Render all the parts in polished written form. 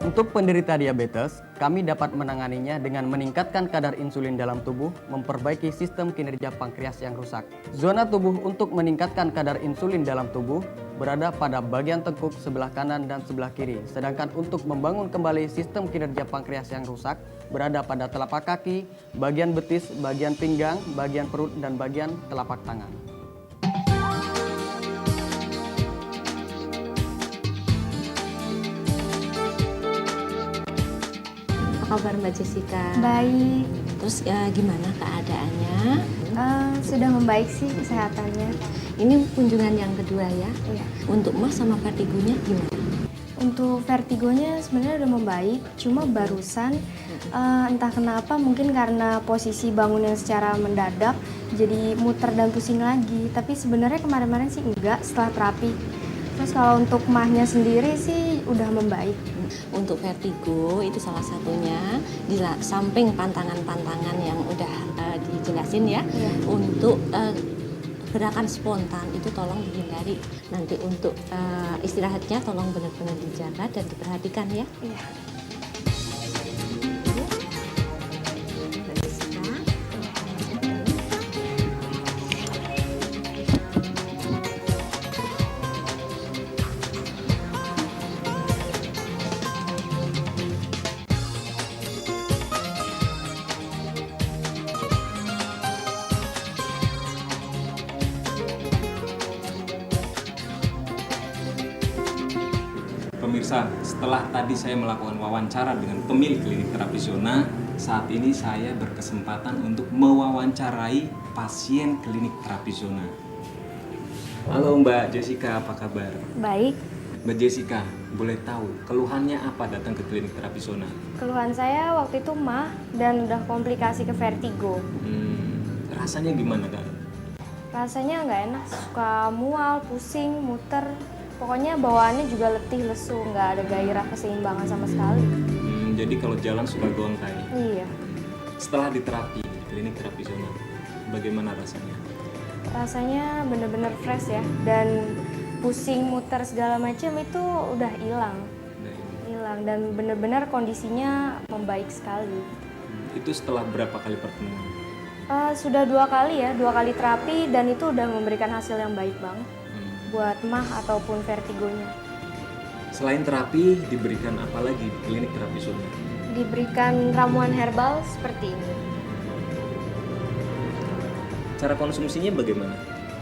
Untuk penderita diabetes, kami dapat menanganinya dengan meningkatkan kadar insulin dalam tubuh, memperbaiki sistem kinerja pankreas yang rusak. Zona tubuh untuk meningkatkan kadar insulin dalam tubuh berada pada bagian tengkuk sebelah kanan dan sebelah kiri. Sedangkan untuk membangun kembali sistem kinerja pankreas yang rusak berada pada telapak kaki, bagian betis, bagian pinggang, bagian perut, dan bagian telapak tangan. Apa kabar Mbak Jessica? Baik, Terus gimana keadaannya? sudah membaik sih kesehatannya. Ini kunjungan yang kedua ya? Iya. Untuk Mas sama vertigonya gimana? Untuk vertigonya sebenarnya udah membaik, cuma barusan entah kenapa mungkin karena posisi bangun yang secara mendadak jadi muter dan pusing lagi. Tapi sebenarnya kemarin-kemarin sih enggak setelah terapi. Terus kalau untuk mahnya sendiri sih udah membaik. Untuk vertigo itu salah satunya di samping pantangan-pantangan yang udah dijelasin ya. Iya. Untuk gerakan spontan itu tolong dihindari. Nanti untuk istirahatnya tolong benar-benar dijaga dan diperhatikan ya. Iya. Mbak Jessica. Pemirsa, setelah tadi saya melakukan wawancara dengan pemilik klinik terapi zona, saat ini saya berkesempatan untuk mewawancarai pasien klinik terapi zona. Halo Mbak Jessica, apa kabar? Baik, Mbak Jessica, boleh tahu keluhannya apa datang ke klinik terapi zona? keluhan saya waktu itu mah dan udah komplikasi ke vertigo. Rasanya gimana Kak? Rasanya nggak enak, suka mual, pusing, muter. Pokoknya bawaannya juga letih, lesu, nggak ada gairah keseimbangan sama sekali. Jadi kalau jalan suka gontai. Iya, Setelah diterapi di klinik terapi zona, bagaimana rasanya? rasanya bener-bener fresh ya. Dan pusing, muter segala macam itu udah hilang. Dan bener-bener kondisinya membaik sekali. Itu setelah berapa kali pertemuan? Sudah 2 kali ya, 2 kali terapi dan itu udah memberikan hasil yang baik banget buat mah ataupun vertigonya. Selain terapi, diberikan apa lagi di klinik terapi zona? Diberikan ramuan herbal seperti ini. Cara konsumsinya bagaimana?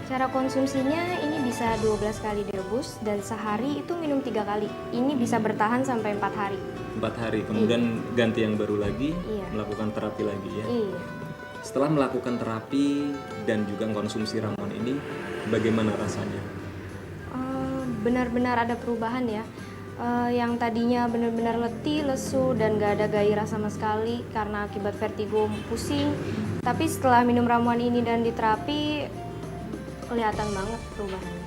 Cara konsumsinya ini bisa 12 kali direbus dan sehari itu minum 3 kali. Ini bisa bertahan sampai 4 hari. 4 hari, kemudian ganti yang baru lagi, Iya. melakukan terapi lagi ya. Iya. Setelah melakukan terapi dan juga konsumsi ramuan ini, bagaimana rasanya? Benar-benar ada perubahan ya. Yang tadinya benar-benar letih, lesu, dan gak ada gairah sama sekali karena akibat vertigo pusing. Tapi setelah minum ramuan ini dan diterapi, kelihatan banget perubahannya.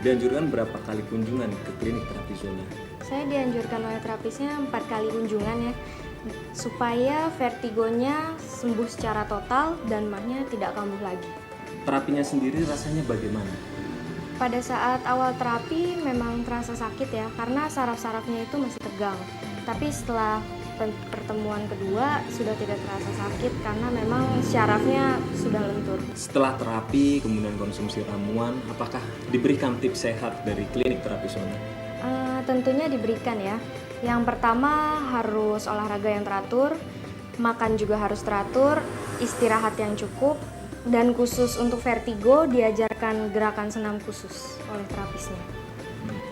Dianjurkan berapa kali kunjungan ke klinik terapi zona? Saya dianjurkan oleh terapisnya 4 kali kunjungan ya, supaya vertigonya sembuh secara total dan mahnya tidak kambuh lagi. Terapinya sendiri rasanya bagaimana? Pada saat awal terapi memang terasa sakit ya, karena saraf-sarafnya itu masih tegang. Tapi setelah pertemuan kedua sudah tidak terasa sakit karena memang syarafnya sudah lentur. Setelah terapi, kemudian konsumsi ramuan, apakah diberikan tips sehat dari klinik terapi zona? Tentunya diberikan ya. Yang pertama harus olahraga yang teratur, makan juga harus teratur, istirahat yang cukup, dan khusus untuk vertigo diajarkan gerakan senam khusus oleh terapisnya.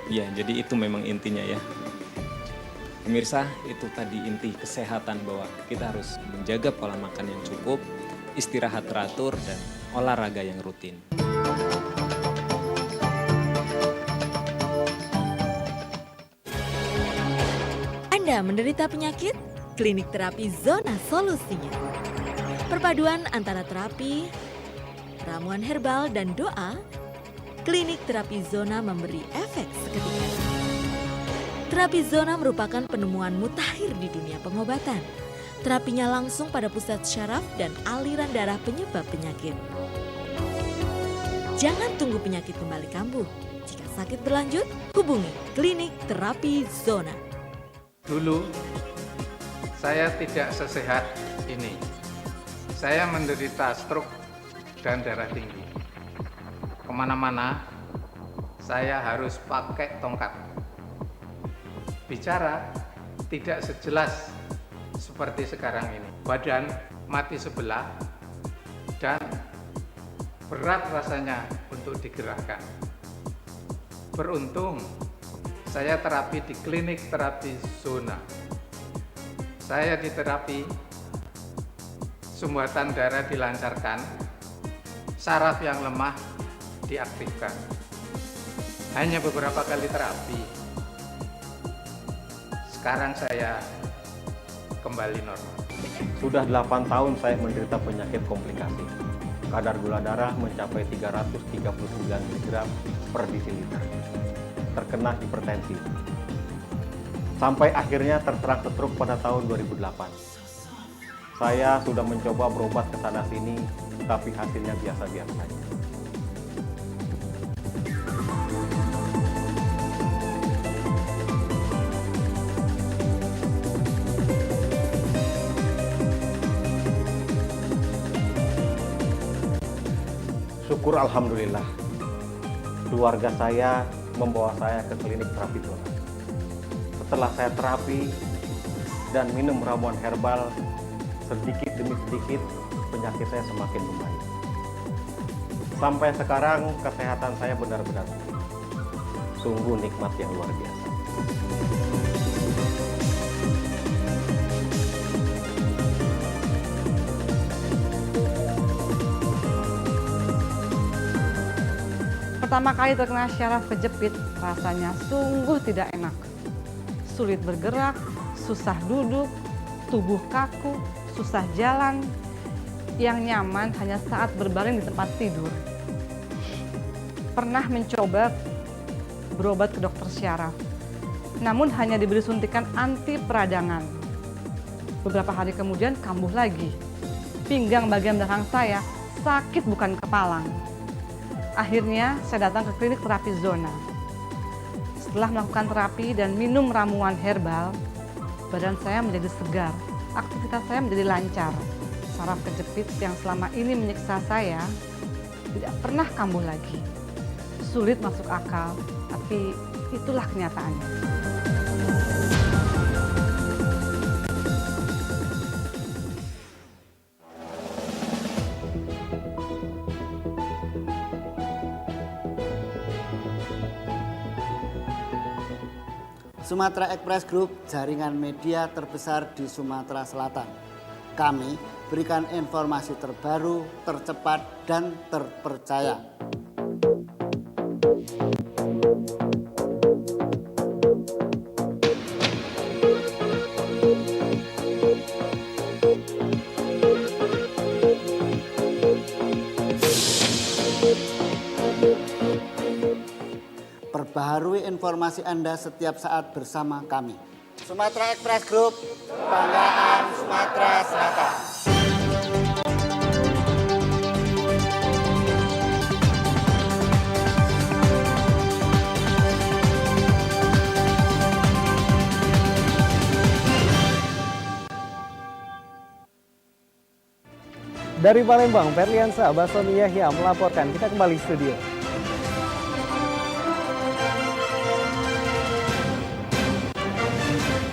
Ya, jadi itu memang intinya ya. Pemirsa, itu tadi inti kesehatan bahwa kita harus menjaga pola makan yang cukup, istirahat teratur, dan olahraga yang rutin. Anda menderita penyakit? Klinik terapi zona solusinya. Perpaduan antara terapi, ramuan herbal, dan doa, klinik terapi zona memberi efek seketika. Terapi zona merupakan penemuan mutakhir di dunia pengobatan. Terapinya langsung pada pusat syaraf dan aliran darah penyebab penyakit. Jangan tunggu penyakit kembali kambuh. Jika sakit berlanjut, hubungi klinik terapi zona. Dulu saya tidak sesehat ini. Saya menderita stroke dan darah tinggi. Kemana-mana saya harus pakai tongkat. Bicara tidak sejelas seperti sekarang ini. Badan mati sebelah dan berat rasanya untuk digerakkan. Beruntung saya terapi di klinik terapi zona. Saya diterapi, sumbatan darah dilancarkan, saraf yang lemah diaktifkan. Hanya beberapa kali terapi, sekarang saya kembali normal. Sudah 8 tahun saya menderita penyakit komplikasi. Kadar gula darah mencapai 339 mg per desiliter. Terkena hipertensi. Sampai akhirnya terserang stroke pada tahun 2008. Saya sudah mencoba berobat ke sana sini, tapi hasilnya biasa-biasa saja. Syukur alhamdulillah, keluarga saya membawa saya ke klinik terapi zona. Setelah saya terapi dan minum ramuan herbal, sedikit demi sedikit penyakit saya semakin membaik. Sampai sekarang kesehatan saya benar-benar pulih. Sungguh nikmat yang luar biasa. Pertama kali terkena syaraf kejepit, rasanya sungguh tidak enak. Sulit bergerak, susah duduk, tubuh kaku, susah jalan. Yang nyaman hanya saat berbaring di tempat tidur. Pernah mencoba berobat ke dokter syaraf, namun hanya diberi suntikan anti peradangan. Beberapa hari kemudian kambuh lagi. Pinggang bagian belakang saya sakit bukan kepalang. Akhirnya saya datang ke klinik terapi zona. Setelah melakukan terapi dan minum ramuan herbal, badan saya menjadi segar, aktivitas saya menjadi lancar. Saraf kejepit yang selama ini menyiksa saya tidak pernah kambuh lagi. Sulit masuk akal, tapi itulah kenyataannya. Sumatera Express Group, jaringan media terbesar di Sumatera Selatan. Kami berikan informasi terbaru, tercepat, dan terpercaya. Perbaharui informasi Anda setiap saat bersama kami. Sumatera Express Group, kebanggaan Sumatera Selatan. Dari Palembang, Ferliansa Basoni Yahya melaporkan. Kita kembali studio.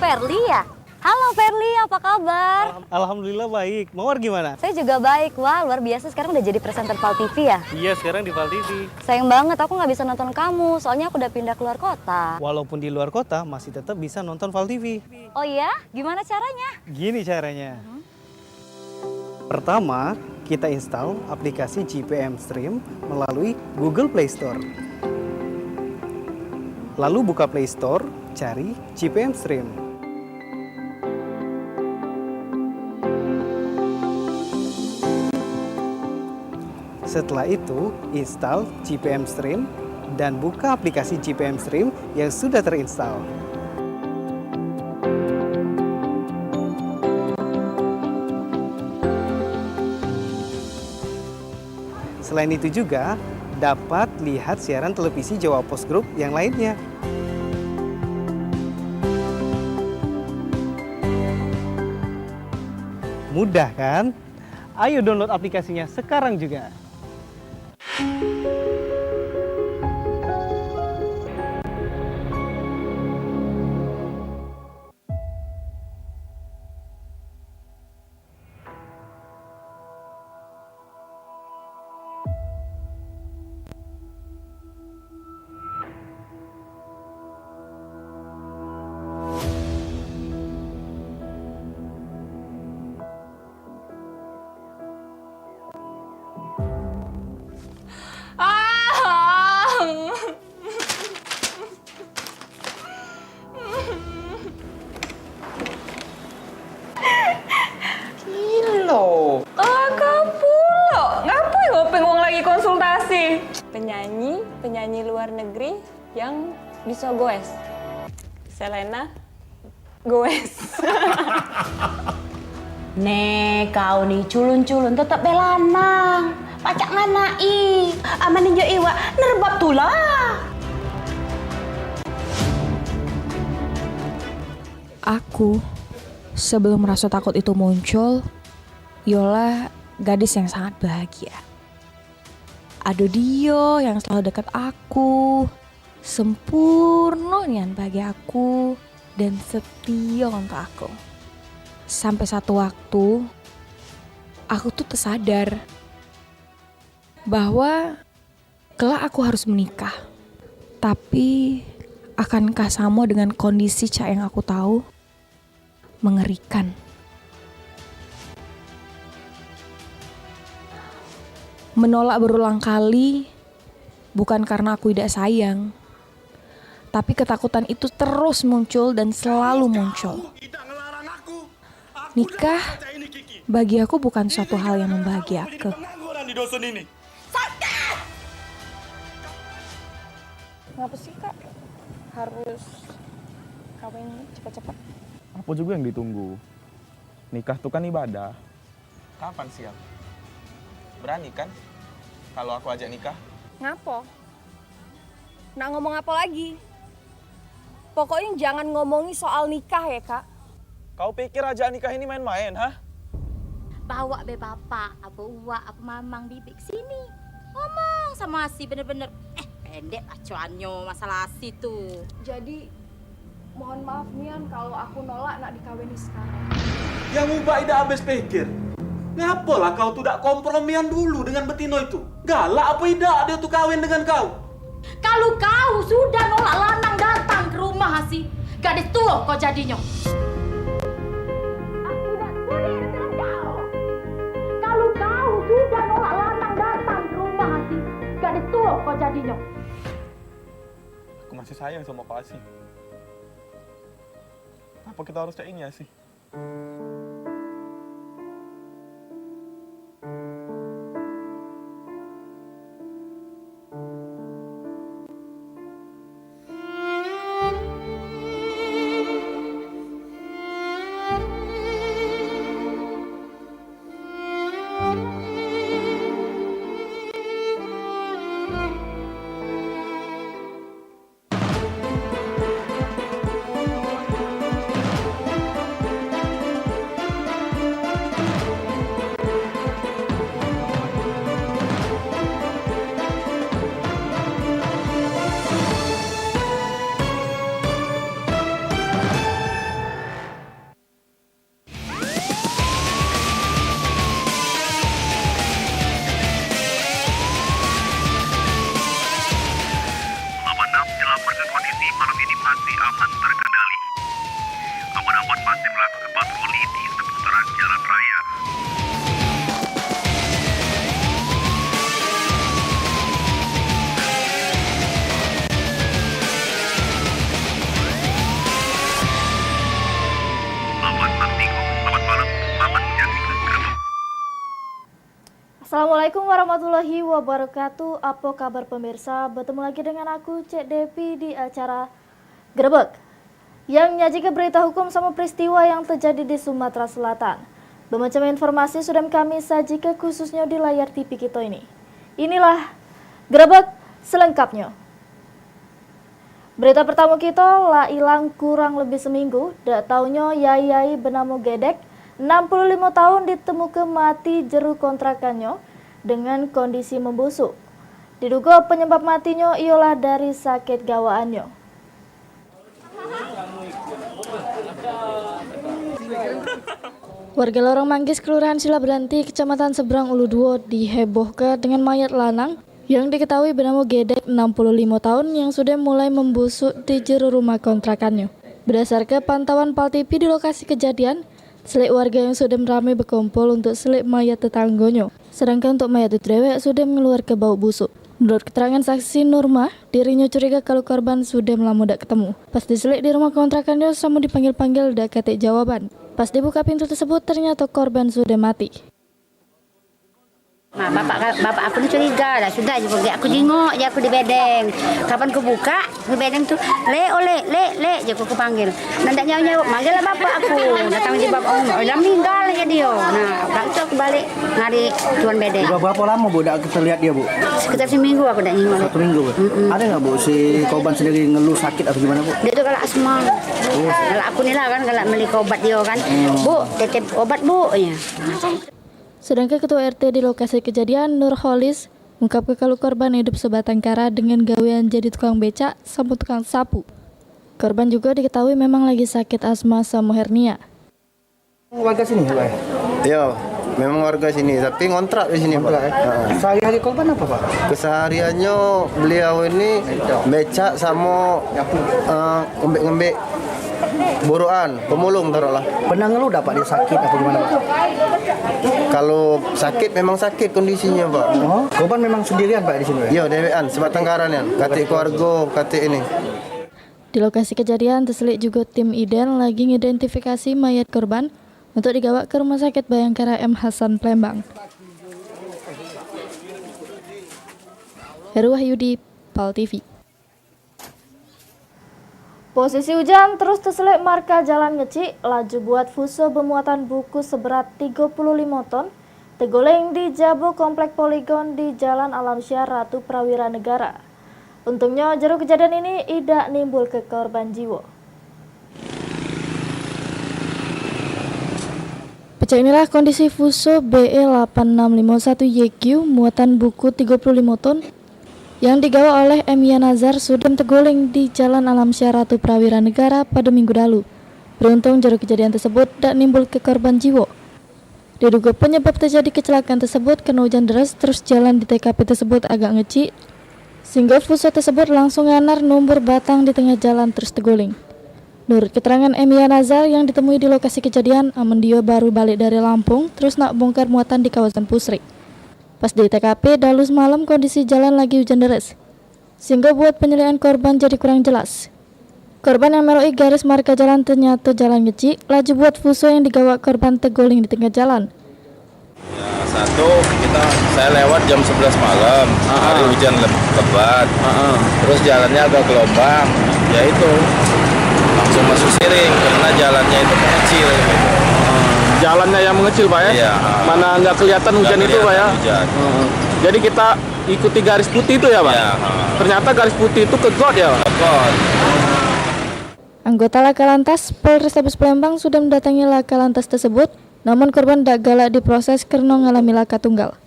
Ferli ya? Halo Ferli, apa kabar? Alhamdulillah baik. Mawar gimana? Saya juga baik. Wah, luar biasa sekarang udah jadi presenter Val TV ya? Iya, sekarang di Val TV. Sayang banget aku nggak bisa nonton kamu, soalnya aku udah pindah keluar kota. Walaupun di luar kota, masih tetap bisa nonton Val TV. Oh iya? Gimana caranya? Gini caranya. Pertama, kita install aplikasi GPM Stream melalui Google Play Store. Lalu buka Play Store, cari GPM Stream. Setelah itu, install GPM Stream dan buka aplikasi GPM Stream yang sudah terinstall. Selain itu juga, dapat lihat siaran televisi Jawa Post Group yang lainnya. Mudah kan? Ayo download aplikasinya sekarang juga. Penyanyi luar negeri yang bisa goes. Selena goes. Nek kau nih culun-culun tetap belanang. Pacak nganai. Aman ninjo iwa nerbab tulah. Aku sebelum rasa takut itu muncul, Yola gadis yang sangat bahagia. Ada dia yang selalu dekat aku, sempurna nian bagi aku, dan setia untuk aku. Sampai satu waktu, aku tuh tersadar bahwa kelak aku harus menikah. Tapi akankah sama dengan kondisi Cak yang aku tahu? Mengerikan. Menolak berulang kali bukan karena aku tidak sayang, tapi ketakutan itu terus muncul dan selalu muncul. Nikah bagi aku bukan suatu hal yang membahagiakan. Ngapa sih Kak harus kawin cepat-cepat? Apa juga yang ditunggu? Nikah tuh kan ibadah. Kapan siap? Berani kan kalau aku ajak nikah? Ngapo? Nak ngomong apa lagi? Pokoknya jangan ngomongi soal nikah ya Kak. Kau pikir ajak nikah ini main-main, hah? Bawa be bapak, apa uak, apa mamang bibik sini. Ngomong sama si bener-bener. Pendek acuannya masalah si tuh. Jadi mohon maaf Mian kalau aku nolak nak dikawini sekarang. Yang ubah tidak habis pikir. Ngapalah kau tuh tak kompromian dulu dengan Betino itu? Galak apa tidak dia tuh kawin dengan kau? Kalau kau sudah nolak lanang datang ke rumah sih, gadis tua kau jadinya. Kalau kau sudah nolak lanang datang ke rumah sih, gadis tua kau jadinya. Aku masih sayang sama kau Asi. Apa kita harus cak ini Asi? Assalamualaikum warahmatullahi wabarakatuh. Apa kabar pemirsa? Bertemu lagi dengan aku Cek Devi di acara Grebek yang menyajikan berita hukum sama peristiwa yang terjadi di Sumatera Selatan. Bermacam informasi sudah kami sajikan khususnya di layar TV kita ini. Inilah Grebek selengkapnya. Berita pertama kita lah hilang kurang lebih seminggu. Dak taunya yai bernama Gedek 65 tahun ditemukan mati jero kontrakannya dengan kondisi membusuk. Diduga penyebab matinya ialah dari sakit gawaannya. Warga Lorong Manggis, Kelurahan Silabranti, Kecamatan Seberang Ulu Duo dihebohkan dengan mayat lanang yang diketahui bernama Gedek 65 tahun yang sudah mulai membusuk di jero rumah kontrakannya. Berdasarkan pantauan Pal TV di lokasi kejadian, selik warga yang sudah ramai berkumpul untuk selik mayat tetangganya. Sedangkan untuk mayat itu dewek sudah mengeluarkan bau busuk. Menurut keterangan saksi Nurmah, dirinya curiga kalau korban sudah lama tidak ketemu. Pas diselik di rumah kontrakannya, sama dipanggil-panggil dak ketik jawaban. Pas dibuka pintu tersebut, ternyata korban sudah mati. Nah, bapak aku ni curiga dah, sudah je pergi. Aku jenguk je aku di bedeng. Kapan aku buka di bedeng tu, le je aku panggil. Nanti nyawa manggil lah bapak aku. Datang je bapak dah meninggal je dia. Nah, waktu aku balik ngari tuan bedeng. Berapa lama Bu dah terlihat dia Bu? Sekitar seminggu aku dah jenguk. 1 minggu Bu. Ada nggak Bu si korban sendiri ngeluh sakit atau gimana Bu? Dia tu kalau asma. Kalau aku ni lah kan kalau beli obat dia kan. Bu, titip obat Bu ya. Sedangkan Ketua RT di lokasi kejadian, Nur Holis, mengungkapkan kalau korban hidup sebatang kara dengan gawean jadi tukang becak sama tukang sapu. Korban juga diketahui memang lagi sakit asma sama hernia. Warga sini Pak? Iya, memang warga sini, tapi ngontrak di sini Pak. Sehari-hari korban apa Pak? Kesehariannya beliau ini becak sama ngembek-ngembek buruan, pemulung taruhlah. Pernah ngeluh dapat dia sakit atau gimana Pak? Kalau sakit memang sakit kondisinya Pak. Oh, korban memang sendirian Pak di sini? Iya, dewean, sebatang karan ya. Katik keluarga, katik ini. Di lokasi kejadian terselik juga tim IDEN lagi ngidentifikasi mayat korban untuk dibawa ke Rumah Sakit Bayangkara M. Hasan Palembang. Heru Wahyudi, Pal TV. Posisi hujan terus terselik marka Jalan Ngeci, laju buat fuso bermuatan buku seberat 35 ton, tergoleng di Jabo Komplek Poligon di Jalan Alamsyah Ratu Prawira Negara. Untungnya jero kejadian ini tidak nimbul ke korban jiwa. Pecah inilah kondisi fuso BE 8651YQ muatan buku 35 ton yang digawa oleh M. Yanazar sudah terguling di Jalan Alamsyah Ratu Prawira Negara pada minggu lalu. Beruntung jero kejadian tersebut tidak nimbul ke korban jiwa. Diduga penyebab terjadi kecelakaan tersebut karena hujan deras terus jalan di TKP tersebut agak ngeci, sehingga fuso tersebut langsung nganar numbur batang di tengah jalan terus terguling. Menurut keterangan M. Yanazar yang ditemui di lokasi kejadian, dia baru balik dari Lampung terus nak bongkar muatan di kawasan Pusri. Pas di TKP, dalus malam kondisi jalan lagi hujan deras, sehingga buat penyelidikan korban jadi kurang jelas. Korban yang melalui garis marka jalan ternyata jalan ngeci, laju buat fuso yang digawa korban terguling di tengah jalan. Ya, saya lewat jam 11 malam, hari hujan lebat, terus jalannya agak gelombang, ya itu langsung masuk siring karena jalannya itu kecil. Jalannya yang mengecil Pak ya? Iya. Mana nggak kelihatan hujan itu Pak ya? Hujan. Jadi kita ikuti garis putih itu ya Pak? Iya. Ternyata garis putih itu kegot ya Pak? Kegot. Anggota Laka Lantas Polrestabes Palembang sudah mendatangi Laka Lantas tersebut, namun korban tidak galak diproses karena mengalami laka tunggal.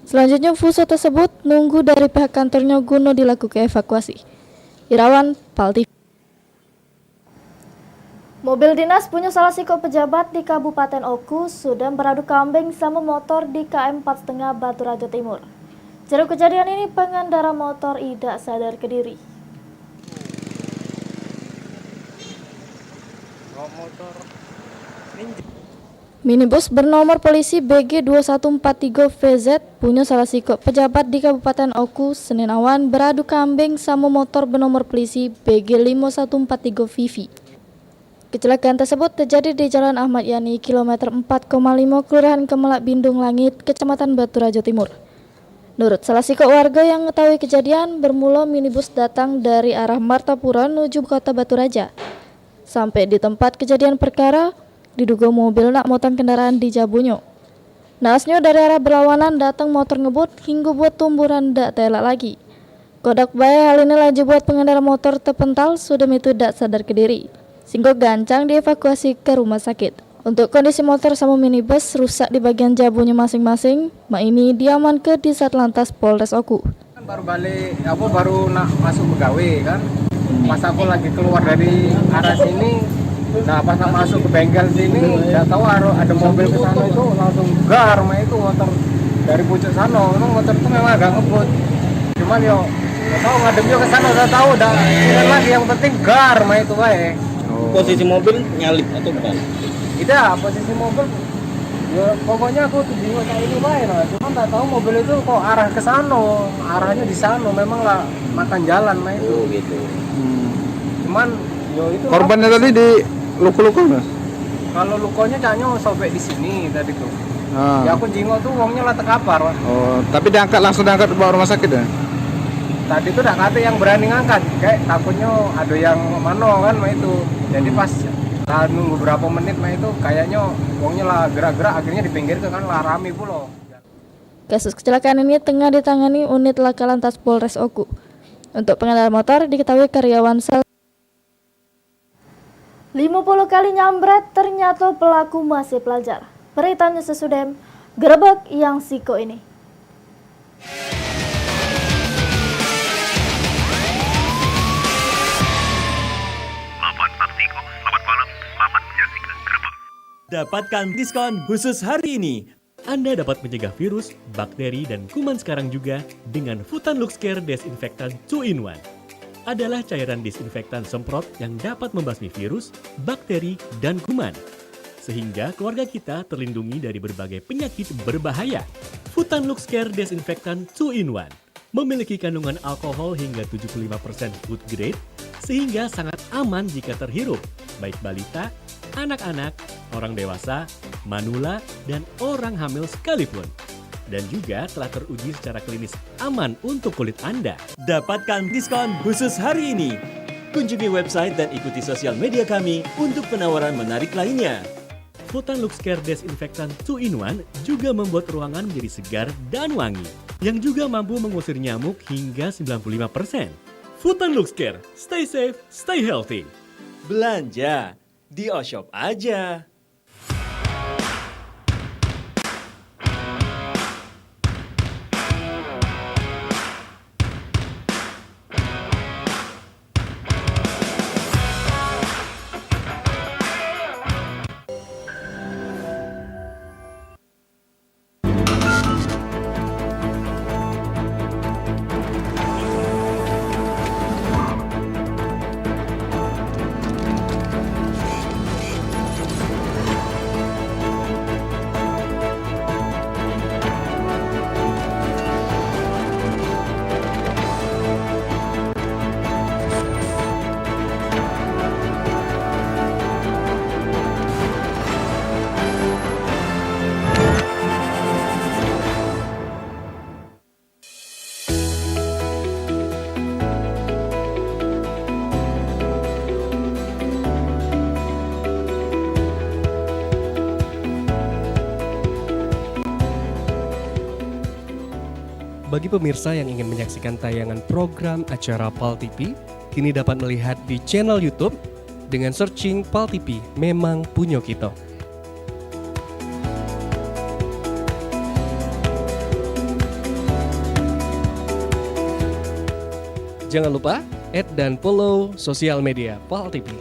Selanjutnya fuso tersebut nunggu dari pihak kantornya guna dilakukan evakuasi. Irawan, Pal TV. Mobil dinas punya salah siko pejabat di Kabupaten Oku sudah beradu kambing sama motor di KM 4,5 Batu Rajo Timur. Jero kejadian ini pengendara motor tidak sadar kediri. Minibus bernomor polisi BG 2143 VZ punya salah siko pejabat di Kabupaten Oku Senin awan beradu kambing sama motor bernomor polisi BG 5143 Vivi. Kecelakaan tersebut terjadi di Jalan Ahmad Yani, kilometer 4,5 Kelurahan Kemelak Bindung Langit, Kecamatan Batu Rajo Timur. Menurut salah siko warga yang mengetahui kejadian, bermula minibus datang dari arah Martapura menuju kota Batu Raja. Sampai di tempat kejadian perkara, diduga mobil nak motong kendaraan di Jabunyo. Naasnya dari arah berlawanan datang motor ngebut hingga buat tumburan ndak telak lagi. Kodak bae hal ini laju buat pengendara motor terpental sudah itu tidak sadar kediri, sehingga gancang dievakuasi ke rumah sakit. Untuk kondisi motor sama minibus rusak di bagian jabunya masing-masing, ini diamankan di Satlantas Polres Oku. Baru balik, aku baru masuk pegawai kan. Pas aku lagi keluar dari arah sini, nah pas masuk ke bengkel sini, nggak tahu ada mobil ke sana itu langsung gar, itu motor dari pucuk sana. Memang motor itu memang agak ngebut. Cuman yo, nggak tahu ngademnya ke sana, udah tahu, udah lagi yang penting gar, itu baik. Posisi mobil nyalip atau bukan? Tidak, posisi mobil ya pokoknya aku tuh bingung kayak ini baik lah. Cuma nggak tahu mobil itu kok arah ke sana, arahnya di sana, memang lah makan jalan itu. Oh gitu. Cuman yo itu Korbannya tadi di luka-luka Mas? kalau lukanya kayaknya sobek di sini tadi tuh. Ah. Ya aku jingok tuh uangnya lah terkapar. Oh, tapi langsung diangkat bawa rumah sakit ya? Tadi tuh nggak ada yang berani ngangkat, kayak takutnya ada yang mano kan itu. Jadi pas nunggu beberapa menit itu kayaknya uangnya lah gerak-gerak, akhirnya di pinggir tuh kan lah rame pula. Kasus kecelakaan ini tengah ditangani unit Laka Lantas Polres Oku. Untuk pengendara motor diketahui karyawan sel 50 kali nyambret, ternyata pelaku masih pelajar. Beritanya sesudem, gerebek yang siko ini. Dapatkan diskon khusus hari ini. Anda dapat mencegah virus, bakteri, dan kuman sekarang juga dengan Futan Lux Care Desinfektan 2-in-1. Adalah cairan disinfektan semprot yang dapat membasmi virus, bakteri, dan kuman. Sehingga keluarga kita terlindungi dari berbagai penyakit berbahaya. Futan Lux Care Desinfektan 2-in-1 memiliki kandungan alkohol hingga 75% food grade, sehingga sangat aman jika terhirup, baik balita, anak-anak, orang dewasa, manula, dan orang hamil sekalipun. Dan juga telah teruji secara klinis aman untuk kulit Anda. Dapatkan diskon khusus hari ini. Kunjungi website dan ikuti sosial media kami untuk penawaran menarik lainnya. Futan Lux Care Desinfektan 2-in-1 juga membuat ruangan menjadi segar dan wangi, yang juga mampu mengusir nyamuk hingga 95%. Futan Lux Care, stay safe, stay healthy. Belanja di O-Shop aja. Bagi pemirsa yang ingin menyaksikan tayangan program acara PAL TV, kini dapat melihat di channel YouTube dengan searching PAL TV Memang Punyo Kita. Jangan lupa add dan follow sosial media PAL TV.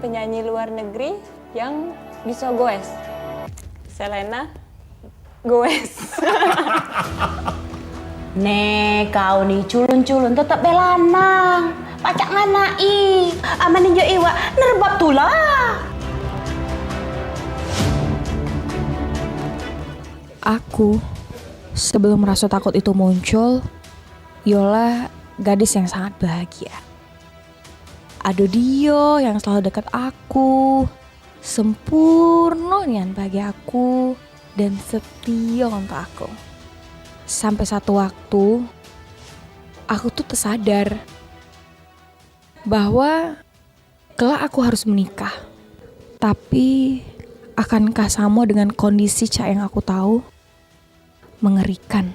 Penyanyi luar negeri yang bisa goes. Selena goes. Nek kau nih culun-culun tetap belanang. Pacak ngana nyai. Aman ninjo iwa nerbab tulah. Aku, sebelum rasa takut itu muncul, Yola gadis yang sangat bahagia. Ada Dio yang selalu dekat aku, sempurna nian bagi aku, dan setia untuk aku. Sampai satu waktu, aku tuh tersadar bahwa kelak aku harus menikah. Tapi akankah sama dengan kondisi Cak yang aku tahu? Mengerikan.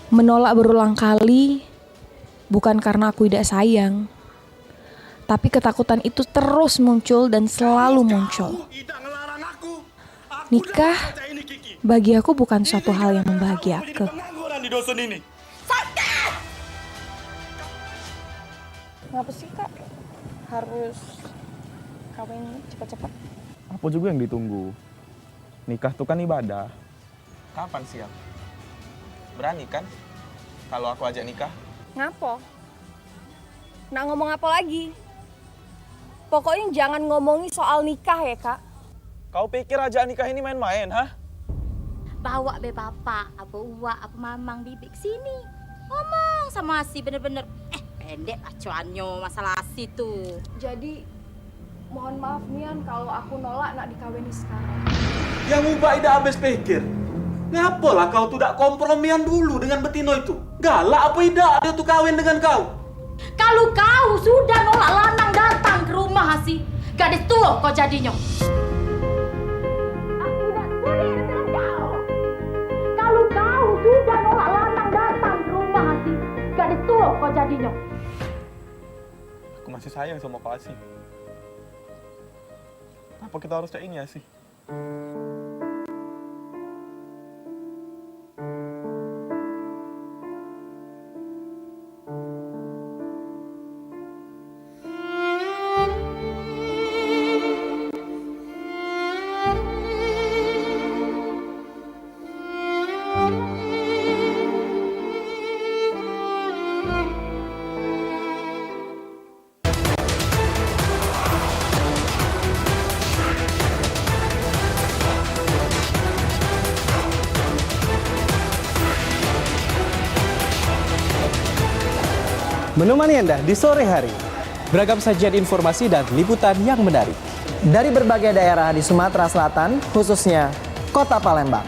Menolak berulang kali bukan karena aku tidak sayang, tapi ketakutan itu terus muncul dan selalu muncul. Nikah bagi aku bukan suatu hal yang membahagiakan. Di dusun ini. Ngapa sih kak harus kawin cepat-cepat? Apa juga yang ditunggu? Nikah tuh kan ibadah. Kapan siap? Berani kan? Kalau aku ajak nikah? Ngapo? Nak ngomong apa lagi? Pokoknya jangan ngomongi soal nikah ya kak. Kau pikir ajak nikah ini main-main, hah? Bawa be bapak, apa uak, apa mamang bibik sini. Ngomong sama si bener-bener. Pendek acuannya masalah si tuh. Jadi mohon maaf Mian kalau aku nolak nak dikawini sekarang. Yang ubah tidak habis pikir. Ngapalah kau tidak kompromian dulu dengan betino itu? Galak apa tidak dia tuh kawin dengan kau? Kalau kau sudah nolak lanang datang ke rumah sih, gadis tua kau jadinya. Aku tidak sudi dengan kau. Kalau kau sudah nolak lanang datang ke rumah sih, gadis tua kau jadinya. Aku masih sayang sama kau sih. Apa kita harus cek ini ya sih? Menemani Anda di sore hari. Beragam sajian informasi dan liputan yang menarik. Dari berbagai daerah di Sumatera Selatan, khususnya Kota Palembang.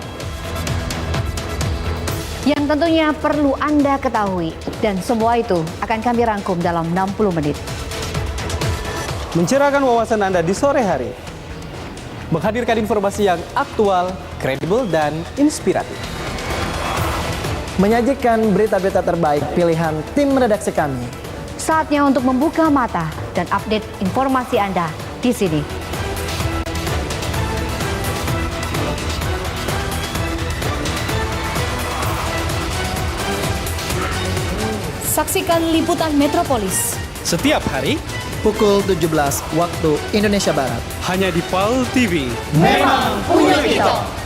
Yang tentunya perlu Anda ketahui. Dan semua itu akan kami rangkum dalam 60 menit. Mencerahkan wawasan Anda di sore hari. Menghadirkan informasi yang aktual, kredibel, dan inspiratif. Menyajikan berita-berita terbaik pilihan tim redaksi kami. Saatnya untuk membuka mata dan update informasi Anda di sini. Saksikan liputan Metropolis setiap hari pukul 17 waktu Indonesia Barat. Hanya di PAL TV. Memang punya kita.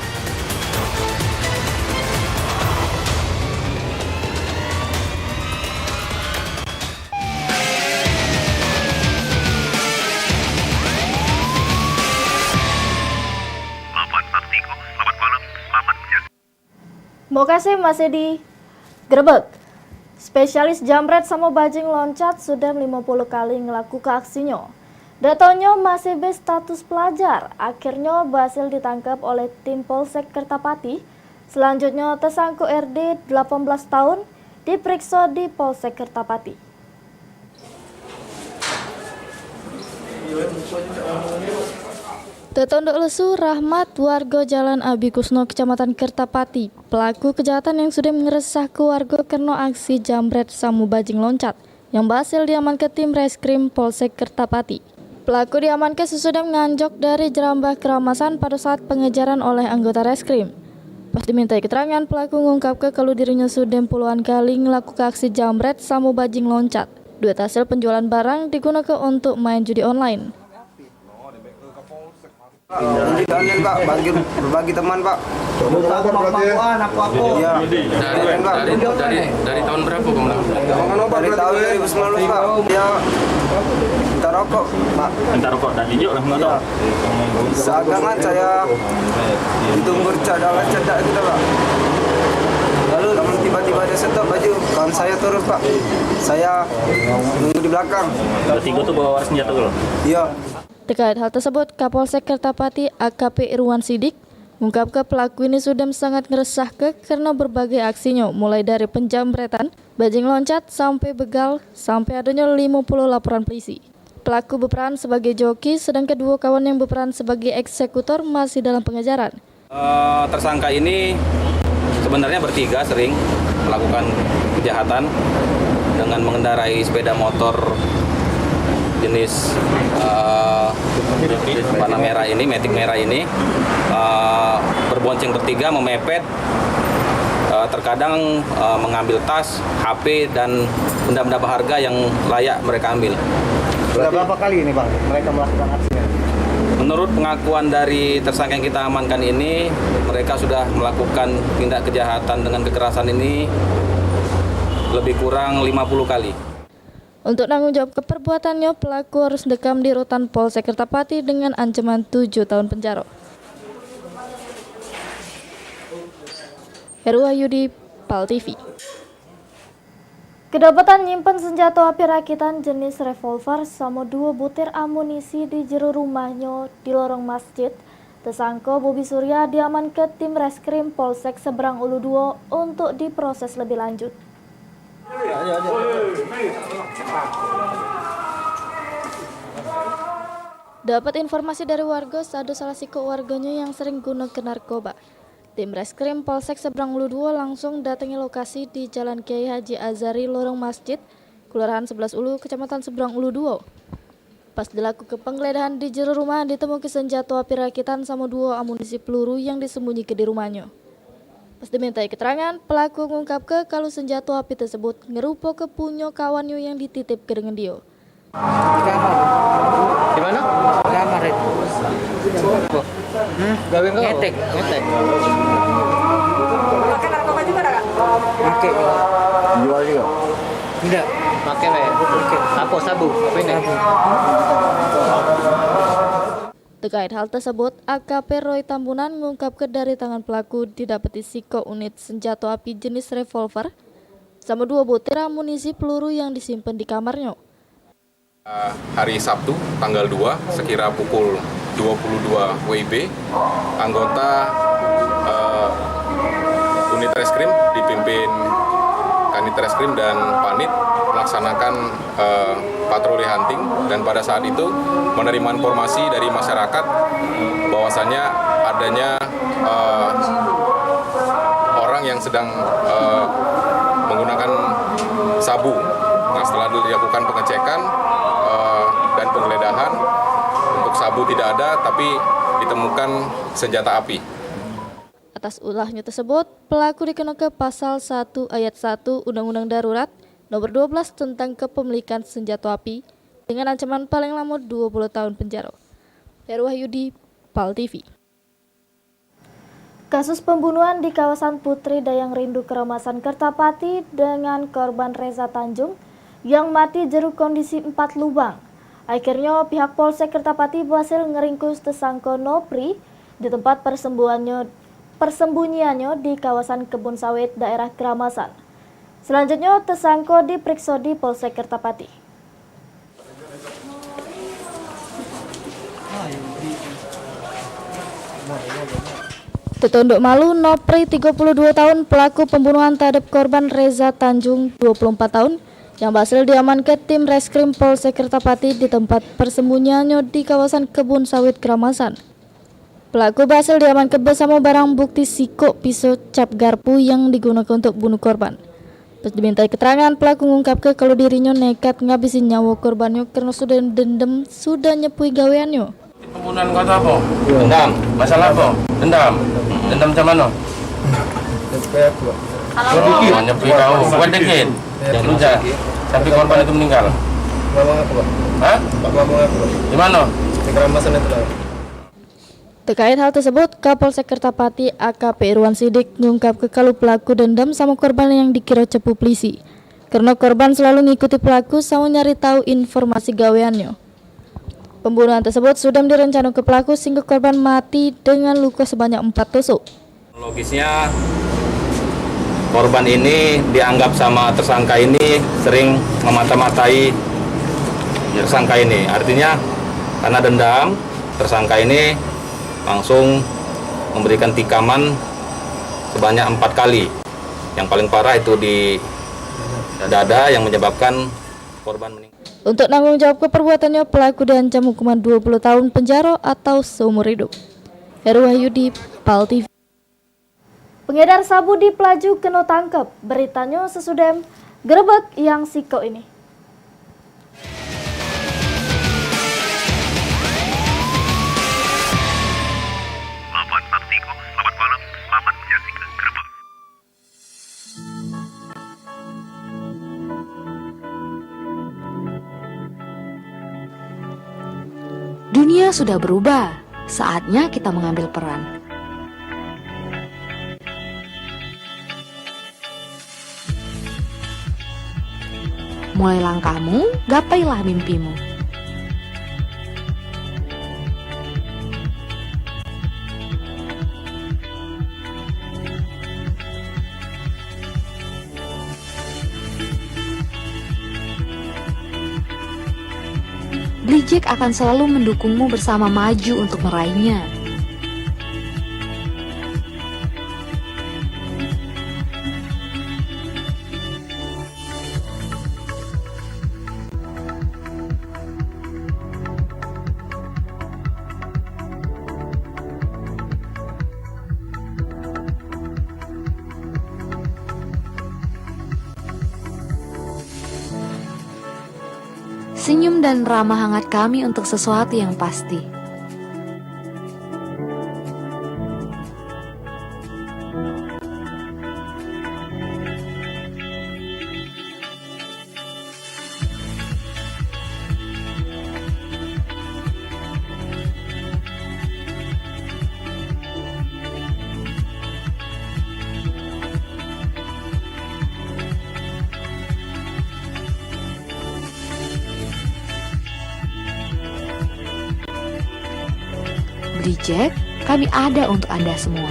Mokase masih di Grebek. Spesialis jamret sama bajing loncat sudah 50 kali ngelakukan aksinya. Datanya masih berstatus pelajar. Akhirnya berhasil ditangkap oleh tim Polsek Kertapati. Selanjutnya tersangka RD 18 tahun diperiksa di Polsek Kertapati. Tetondok lesu Rahmat warga Jalan Abi Kusno Kecamatan Kertapati. Pelaku kejahatan yang sudah meresahkan warga karena aksi jambret samu bajing loncat yang berhasil diamankan tim reskrim Polsek Kertapati. Pelaku diamankan sesudah menganjok dari Jerambah Keramasan pada saat pengejaran oleh anggota reskrim. Pas dimintai keterangan, pelaku mengungkapkan kalau dirinya sudah puluhan kali melakukan aksi jambret samu bajing loncat. Duit hasil penjualan barang digunakan untuk main judi online. Kalian Pak, berbagi teman Pak. Iya. Dari tahun berapa kamu? Dari tahun 2019 Pak. Dia minta rokok Pak. Minta rokok dan hijau lah nggak tahu. Seakan saya ditunggu cadangan cedak gitu Pak. Lalu tiba-tiba dia stop baju, kawan saya turun Pak. Saya nunggu di belakang. Bertiga tuh bawa senjata dulu. Iya. Terkait hal tersebut, Kapolsek Kertapati AKP Irwan Sidik mengungkapkan pelaku ini sudah sangat ngeresahkan karena berbagai aksinya, mulai dari penjamretan, bajing loncat, sampai begal, sampai adanya 50 laporan polisi. Pelaku berperan sebagai joki, sedangkan dua kawan yang berperan sebagai eksekutor masih dalam pengejaran. Tersangka ini sebenarnya bertiga sering melakukan kejahatan dengan mengendarai sepeda motor jenis warna merah ini, Matic merah ini, berbonceng bertiga memepet, terkadang mengambil tas, HP dan benda-benda berharga yang layak mereka ambil. Sudah berapa kali ini Bang mereka melakukan aksinya? Menurut pengakuan dari tersangka yang kita amankan ini, mereka sudah melakukan tindak kejahatan dengan kekerasan ini lebih kurang 50 kali. Untuk tanggung jawab keperbuatannya, pelaku harus dekam di rutan Polsek Kertapati dengan ancaman 7 tahun penjara. Heru Wahyudi, PAL TV. Kedapatan nyimpen senjata api rakitan jenis revolver sama 2 butir amunisi di jero rumahnya di lorong masjid. Tersangka Bobi Surya diamankan tim reskrim Polsek Seberang Ulu 2 untuk diproses lebih lanjut. Dapat informasi dari warga, ada salah satu warganya yang sering guna ke narkoba. Tim reskrim Polsek Seberang Ulu 2 langsung datangi lokasi di Jalan Kiai Haji Azari, lorong masjid, Kelurahan 11 Ulu, Kecamatan Seberang Ulu 2. Pas dilakukan penggeledahan di jero rumah, ditemukan senjata api rakitan sama 2 amunisi peluru yang disembunyikan di rumahnya. Pas dimintai keterangan, pelaku mengungkapkan kalau senjata api tersebut ngerupa ke punya kawannya yang dititip ke dengan dia. Di mana? Kamar itu. Gawe kau? Ngetek. Pakai narkoba juga ada, Kak? Pakai. Jual juga? Enggak. Pakai lah. Apa sabu? Apa ini? Terkait hal tersebut, AKP Roy Tambunan mengungkapkan dari tangan pelaku didapati siko unit senjata api jenis revolver sama 2 butir amunisi peluru yang disimpan di kamarnya. Hari Sabtu, tanggal 2, sekira pukul 22 WIB, anggota unit reskrim dipimpin Kanit Reskrim dan Panit melaksanakan patroli hunting, dan pada saat itu menerima informasi dari masyarakat bahwasannya adanya orang yang sedang menggunakan sabu. Nah, setelah dilakukan pengecekan dan penggeledahan, untuk sabu tidak ada, tapi ditemukan senjata api. Atas ulahnya tersebut, pelaku dikenakan pasal 1 ayat 1 Undang-Undang Darurat Nomor 12 tentang kepemilikan senjata api dengan ancaman paling lama 20 tahun penjara. Heru Wahyudi, PAL TV. Kasus pembunuhan di kawasan Putri Dayang Rindu Keramasan Kertapati dengan korban Reza Tanjung yang mati jeruk kondisi 4 lubang. Akhirnya pihak Polsek Kertapati berhasil ngeringkus tersangka Nopri di tempat persembunyiannya di kawasan kebun sawit daerah Keramasan. Selanjutnya tersangka diperiksa di Polsek Kertapati. Tertunduk malu, Nopri 32 tahun pelaku pembunuhan terhadap korban Reza Tanjung 24 tahun yang berhasil diamankan tim reskrim Polsek Kertapati di tempat persembunyiannya di kawasan kebun sawit Keramasan. Pelaku berhasil diamankan bersama barang bukti sikok pisau cap garpu yang digunakan untuk bunuh korban. Pas dimintai keterangan, pelaku mengungkapkan kalau dirinya nekat ngabisin nyawa korbannya karena sudah dendam, sudah nyepui gaweannya. Pembunuhan kau apa? Dendam. Masalah apa? Dendam. Dendam macam mana? Oh, nyepui kau. Bukan dikit. Jangan. Sampai korban itu meninggal. Ngomong apa, Pak? Hah? Pak ngomong apa, Pak? Di mana? Di Keramasan itu lah. Terkait hal tersebut, Kapolsek Kertapati AKP Irwan Sidik mengungkap kalau pelaku dendam sama korban yang dikira cepu polisi. Karena korban selalu mengikuti pelaku sama nyari tahu informasi gaweannya. Pembunuhan tersebut sudah direncanakan ke pelaku sehingga korban mati dengan luka sebanyak 4 tusuk. Logisnya korban ini dianggap sama tersangka ini sering memata-matai tersangka ini. Artinya karena dendam, tersangka ini langsung memberikan tikaman sebanyak 4 kali. Yang paling parah itu di dada yang menyebabkan korban meninggal. Untuk tanggung jawab ke perbuatannya, pelaku diancam hukuman 20 tahun penjara atau seumur hidup. Heru Wahyudi, PAL TV. Pengedar sabu di Pelaju kena tangkap. Beritanya sesudah gerebek yang siko ini. Dunia sudah berubah, saatnya kita mengambil peran. Mulai langkahmu, gapailah mimpimu. Blijek akan selalu mendukungmu bersama maju untuk meraihnya. Senyum dan ramah hangat kami untuk sesuatu yang pasti. Blijek, kami ada untuk Anda semua.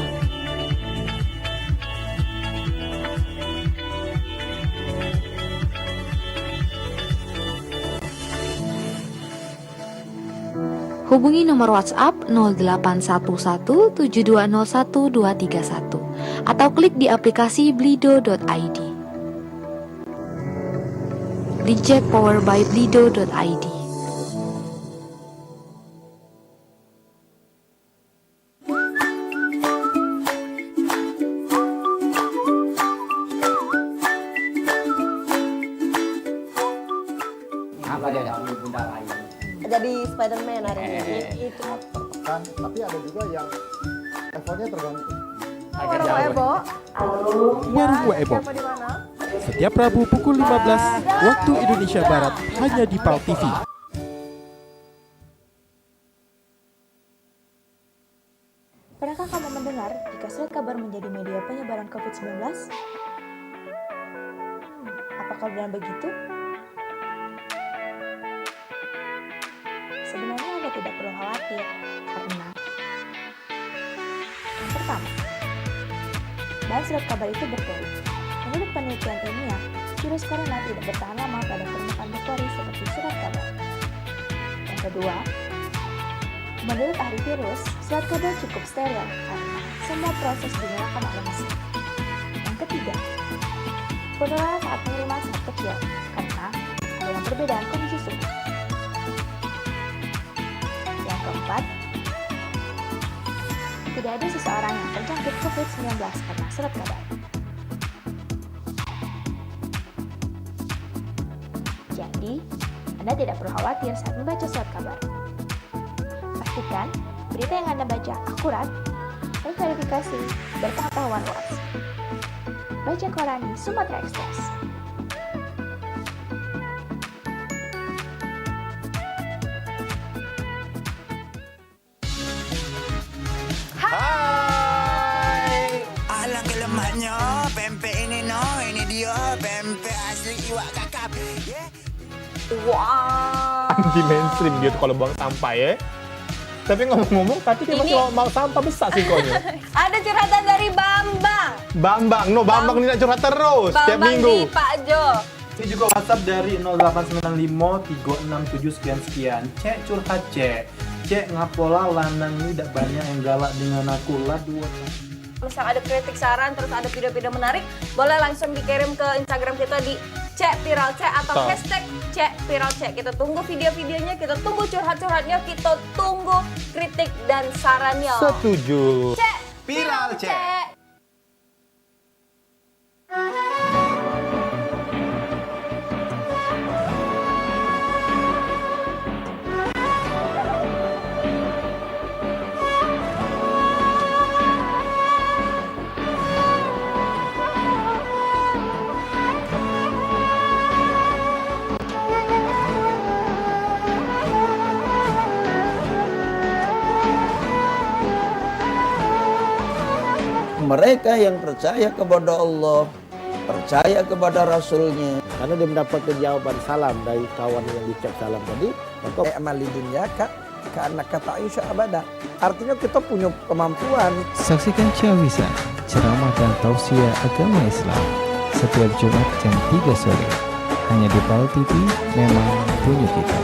Hubungi nomor WhatsApp 081172012231 atau klik di aplikasi blido.id. Blijek powered by blido.id. Jadi Spider-Man hari ini itu tertekan, tapi ada juga yang levelnya tergantung. Warung Ebo. Warung Ebo. Setiap Rabu pukul 15 waktu Indonesia Barat hanya di PAL TV. Pernahkah kamu mendengar jika surat kabar menjadi media penyebaran COVID-19? Apakah benar begitu? Sebenarnya Anda tidak perlu khawatir, karena yang pertama, bahan surat kabar itu berpori. Menurut penelitian ilmiah, virus corona tidak bertahan lama pada permukaan berpori seperti surat kabar. Yang kedua, menurut ahli virus, surat kabar cukup steril karena semua proses dilakukan oleh mesin. Yang ketiga, penularan saat menerima sangat kecil karena ada yang perbedaan kondisi suhu. Yang keempat, tidak ada seseorang yang terjangkit COVID-19 karena surat kabar. Jadi, Anda tidak perlu khawatir saat membaca surat kabar. Pastikan berita yang Anda baca akurat dan verifikasi berpengetahuan luas. Baca koran di Sumatera Express. Wow. Anti mainstream gitu kalau buang sampah ya. Tapi ngomong-ngomong, tadi dia masih mau sampah besar singkonya. Ada curhatan dari Bambang. Bambang ini nak curhat terus setiap Bambang minggu. di Pak Jo. Ini juga WhatsApp dari 0895 367 sekian. Cek curhat cek. Cek ngapola lanang ini tidak banyak yang galak dengan aku lah dua. Misal ada kritik saran terus ada video-video menarik, boleh langsung dikirim ke Instagram kita di @viralcek atau #viralcek. Kita tunggu video-videonya, kita tunggu curhat-curhatnya, kita tunggu kritik dan sarannya. Setuju. Viralcek. Mereka yang percaya kepada Allah, percaya kepada Rasulnya, Karena dia mendapatkan jawaban salam dari kawan yang dicap salam tadi, maka amali dunia karena kata Aisyah abada. Artinya kita punya kemampuan. Saksikan Ciawisa, ceramah dan tausiah agama Islam setiap Jumat jam 3 sore hanya di PAL TV. Memang punya kita.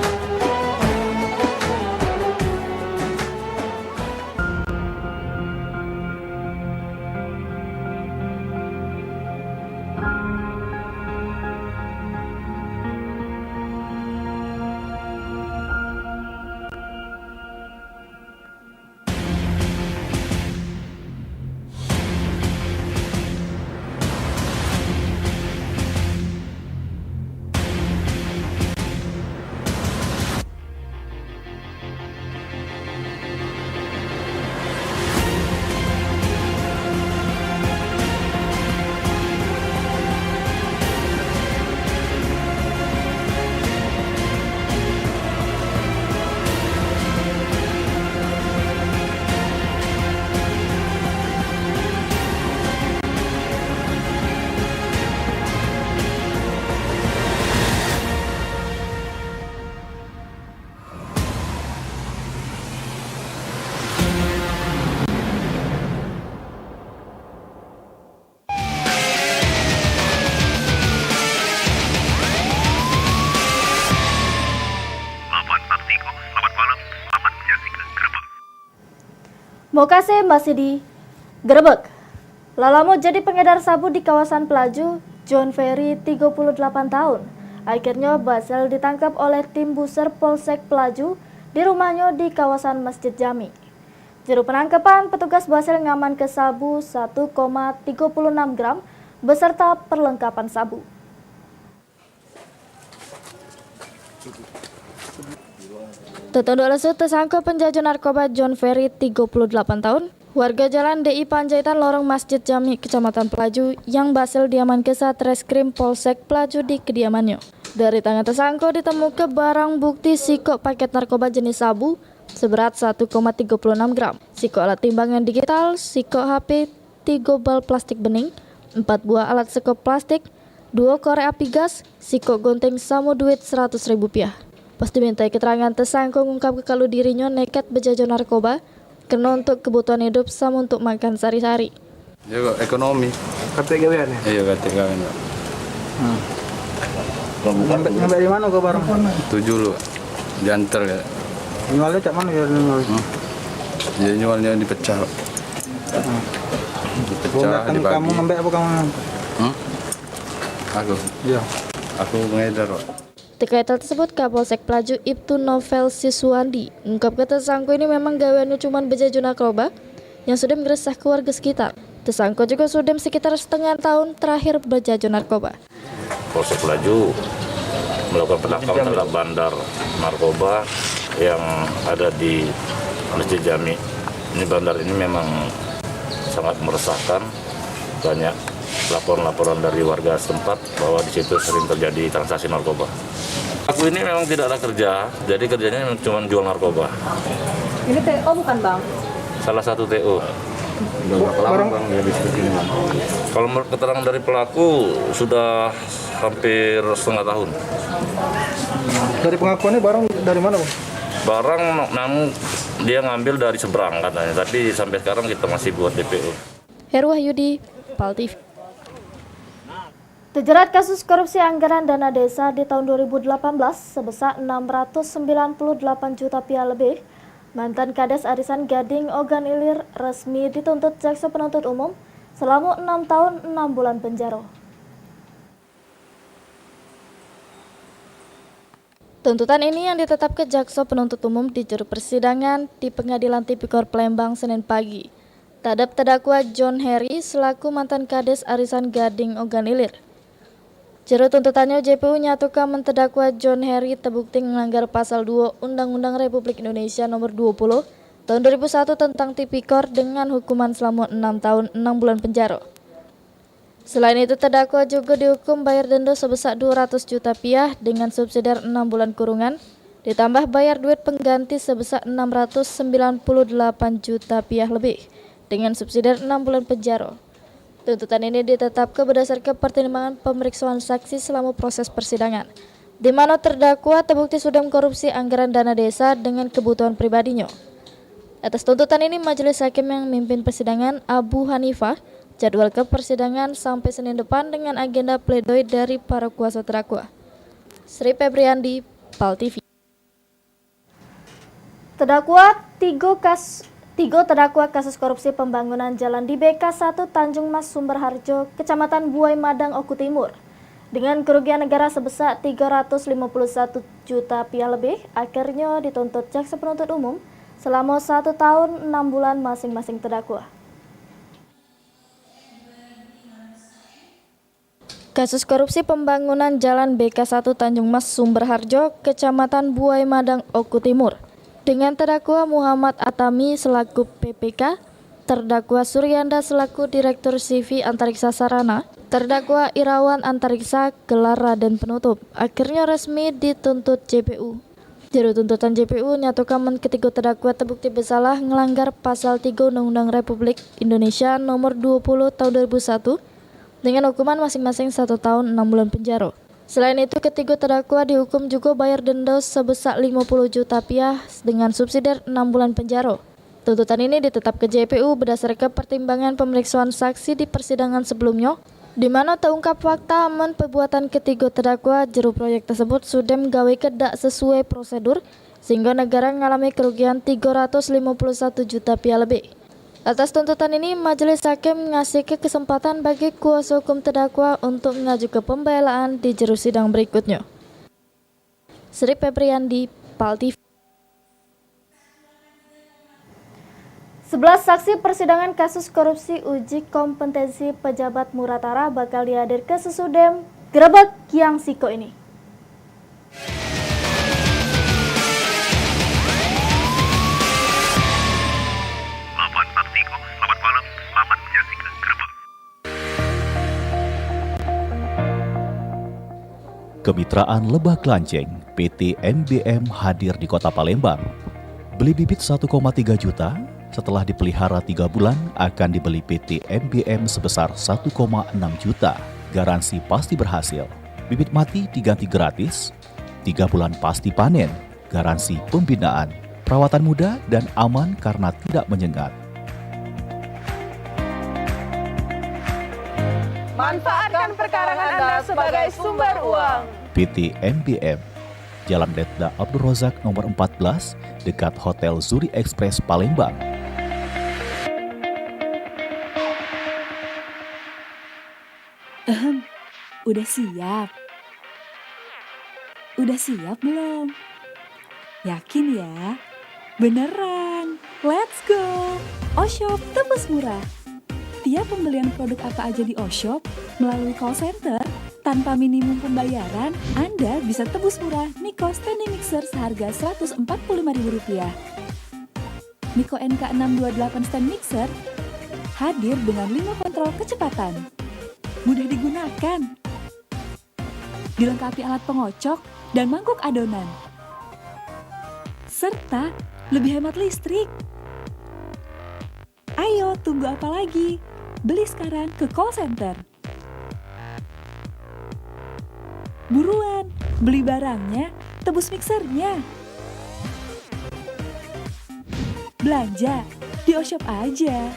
Mokase masih di Grebek. Lalamo jadi pengedar sabu di kawasan Pelaju, John Ferry 38 tahun. Akhirnya berhasil ditangkap oleh tim buser Polsek Pelaju di rumahnya di kawasan Masjid Jami. Juru penangkapan, petugas berhasil ngaman ke sabu 1,36 gram beserta perlengkapan sabu. Tertunduk lesu tersangka penjajah narkoba John Ferry 38 tahun, warga jalan DI Panjaitan Lorong Masjid Jami, Kecamatan Pelaju yang berhasil diaman ke Satreskrim Polsek Pelaju di kediamannya. Dari tangan tersangka ditemukan barang bukti sikok paket narkoba jenis sabu seberat 1,36 gram, sikok alat timbangan digital, sikok HP, 3 bal plastik bening, 4 buah alat sekop plastik, 2 korek api gas, sikok gunting sama duit Rp100.000. Pas dimintai keterangan, tersangka mengungkap kalau dirinya nekat berjajan narkoba karena untuk kebutuhan hidup sama untuk makan sehari-hari. Juga ekonomi. Kata gawean ya? Iya, kata gawean. Ngambil dari mana kau barang? 7 lu. Jantel ya. Jualnya cak mana ya? Dia jualnya dipecah. Dipecah, dibagi. Kamu ngambil apa kamu? Aku? Iya. Aku mengedar, Pak. Terkait hal tersebut, Kapolsek Pelaju Ibtu Novel Siswandi mengungkapkan tersangka ini memang gaweannya cuma berjaju narkoba yang sudah meresah ke warga sekitar. Tersangka juga sudah sekitar setengah tahun terakhir berjaju narkoba. Polsek Pelaju melakukan penangkapan terhadap bandar narkoba yang ada di Masjid Jami. Ini bandar ini memang sangat meresahkan, banyak laporan-laporan dari warga setempat bahwa di situ sering terjadi transaksi narkoba. Aku ini memang tidak ada kerja, jadi kerjanya cuma jual narkoba. Ini TO bukan Bang? Salah satu TO. Udah berapa lama Bang ya di sini? Kalau menurut keterangan dari pelaku sudah hampir setengah tahun. Dari pengakuannya barang dari mana Bang? Barang namun dia ngambil dari seberang katanya, tapi sampai sekarang kita masih buat DPO. Heru Wahyudi, PAL TV. Terjerat kasus korupsi anggaran dana desa di tahun 2018 sebesar 698 juta rupiah lebih, mantan Kades Arisan Gading Ogan Ilir resmi dituntut jaksa penuntut umum selama 6 tahun 6 bulan penjara. Tuntutan ini yang ditetapkan jaksa penuntut umum di juru persidangan di Pengadilan Tipikor Palembang Senin pagi terhadap terdakwa John Harry selaku mantan Kades Arisan Gading Ogan Ilir. Juru tuntutannya JPU nyatukan menterdakwa John Harry terbukti melanggar pasal 2 Undang-Undang Republik Indonesia nomor 20 tahun 2001 tentang Tipikor dengan hukuman selama 6 tahun 6 bulan penjara. Selain itu terdakwa juga dihukum bayar denda sebesar 200 juta rupiah dengan subsidiar 6 bulan kurungan, ditambah bayar duit pengganti sebesar 698 juta rupiah lebih dengan subsidiar 6 bulan penjara. Tuntutan ini ditetapkan berdasarkan pertimbangan pemeriksaan saksi selama proses persidangan, di mana terdakwa terbukti sudah mengkorupsi anggaran dana desa dengan kebutuhan pribadinya. Atas tuntutan ini, Majelis Hakim yang memimpin persidangan Abu Hanifah jadwalkan persidangan sampai Senin depan dengan agenda pledoi dari para kuasa terdakwa. Sri Febriandi, PAL TV. Terdakwa Tiga terdakwa kasus korupsi pembangunan jalan di BK1 Tanjung Mas Sumberharjo, Kecamatan Buai Madang, Oku Timur, dengan kerugian negara sebesar 351 juta rupiah lebih, akhirnya dituntut jaksa penuntut umum selama 1 tahun 6 bulan masing-masing terdakwa. Kasus korupsi pembangunan jalan BK1 Tanjung Mas Sumberharjo, Kecamatan Buai Madang, Oku Timur, dengan terdakwa Muhammad Atami selaku PPK, terdakwa Suryanda selaku Direktur CV Antariksa Sarana, terdakwa Irawan Antariksa gelar Raden Penutup, akhirnya resmi dituntut JPU. Juru tuntutan JPU nyatakan ketiga terdakwa terbukti bersalah melanggar pasal 3 Undang-Undang Republik Indonesia nomor 20 tahun 2001 dengan hukuman masing-masing 1 tahun 6 bulan penjara. Selain itu, ketiga terdakwa dihukum juga bayar denda sebesar 50 juta rupiah dengan subsidiar 6 bulan penjara. Tuntutan ini ditetapkan JPU berdasarkan pertimbangan pemeriksaan saksi di persidangan sebelumnya, di mana terungkap fakta aman perbuatan ketiga terdakwa juru proyek tersebut sudah menggawe kedak sesuai prosedur sehingga negara mengalami kerugian 351 juta rupiah lebih. Atas tuntutan ini, Majelis Hakim mengasih kesempatan bagi kuasa hukum terdakwa untuk mengajukan pembelaan di juru sidang berikutnya. Sri Febriandi, PAL TV. 11 saksi persidangan kasus korupsi uji kompetensi pejabat Muratara bakal dihadir ke Sesudem Grebek yang Siko ini. Kemitraan Lebah Klanceng, PT MBM hadir di Kota Palembang. Beli bibit 1,3 juta, setelah dipelihara 3 bulan akan dibeli PT MBM sebesar 1,6 juta. Garansi pasti berhasil. Bibit mati diganti gratis, 3 bulan pasti panen, garansi pembinaan, perawatan mudah dan aman karena tidak menyengat. Manfaatkan perkarangan Anda sebagai sumber uang. PT MBM, Jalan Letda Abdul Rozak nomor 14, dekat Hotel Zuri Express Palembang. Udah siap? Udah siap belum? Yakin ya? Beneran? Let's go! Oshop tebus murah. Tiap pembelian produk apa aja di Oshop melalui call center tanpa minimum pembayaran, Anda bisa tebus murah Niko Standing Mixer seharga Rp145.000. Niko NK628 Stand Mixer hadir dengan 5 kontrol kecepatan, mudah digunakan, dilengkapi alat pengocok dan mangkuk adonan, serta lebih hemat listrik. Ayo, tunggu apa lagi? Beli sekarang ke call center. Buruan, beli barangnya, tebus mixernya. Belanja di Oshop aja.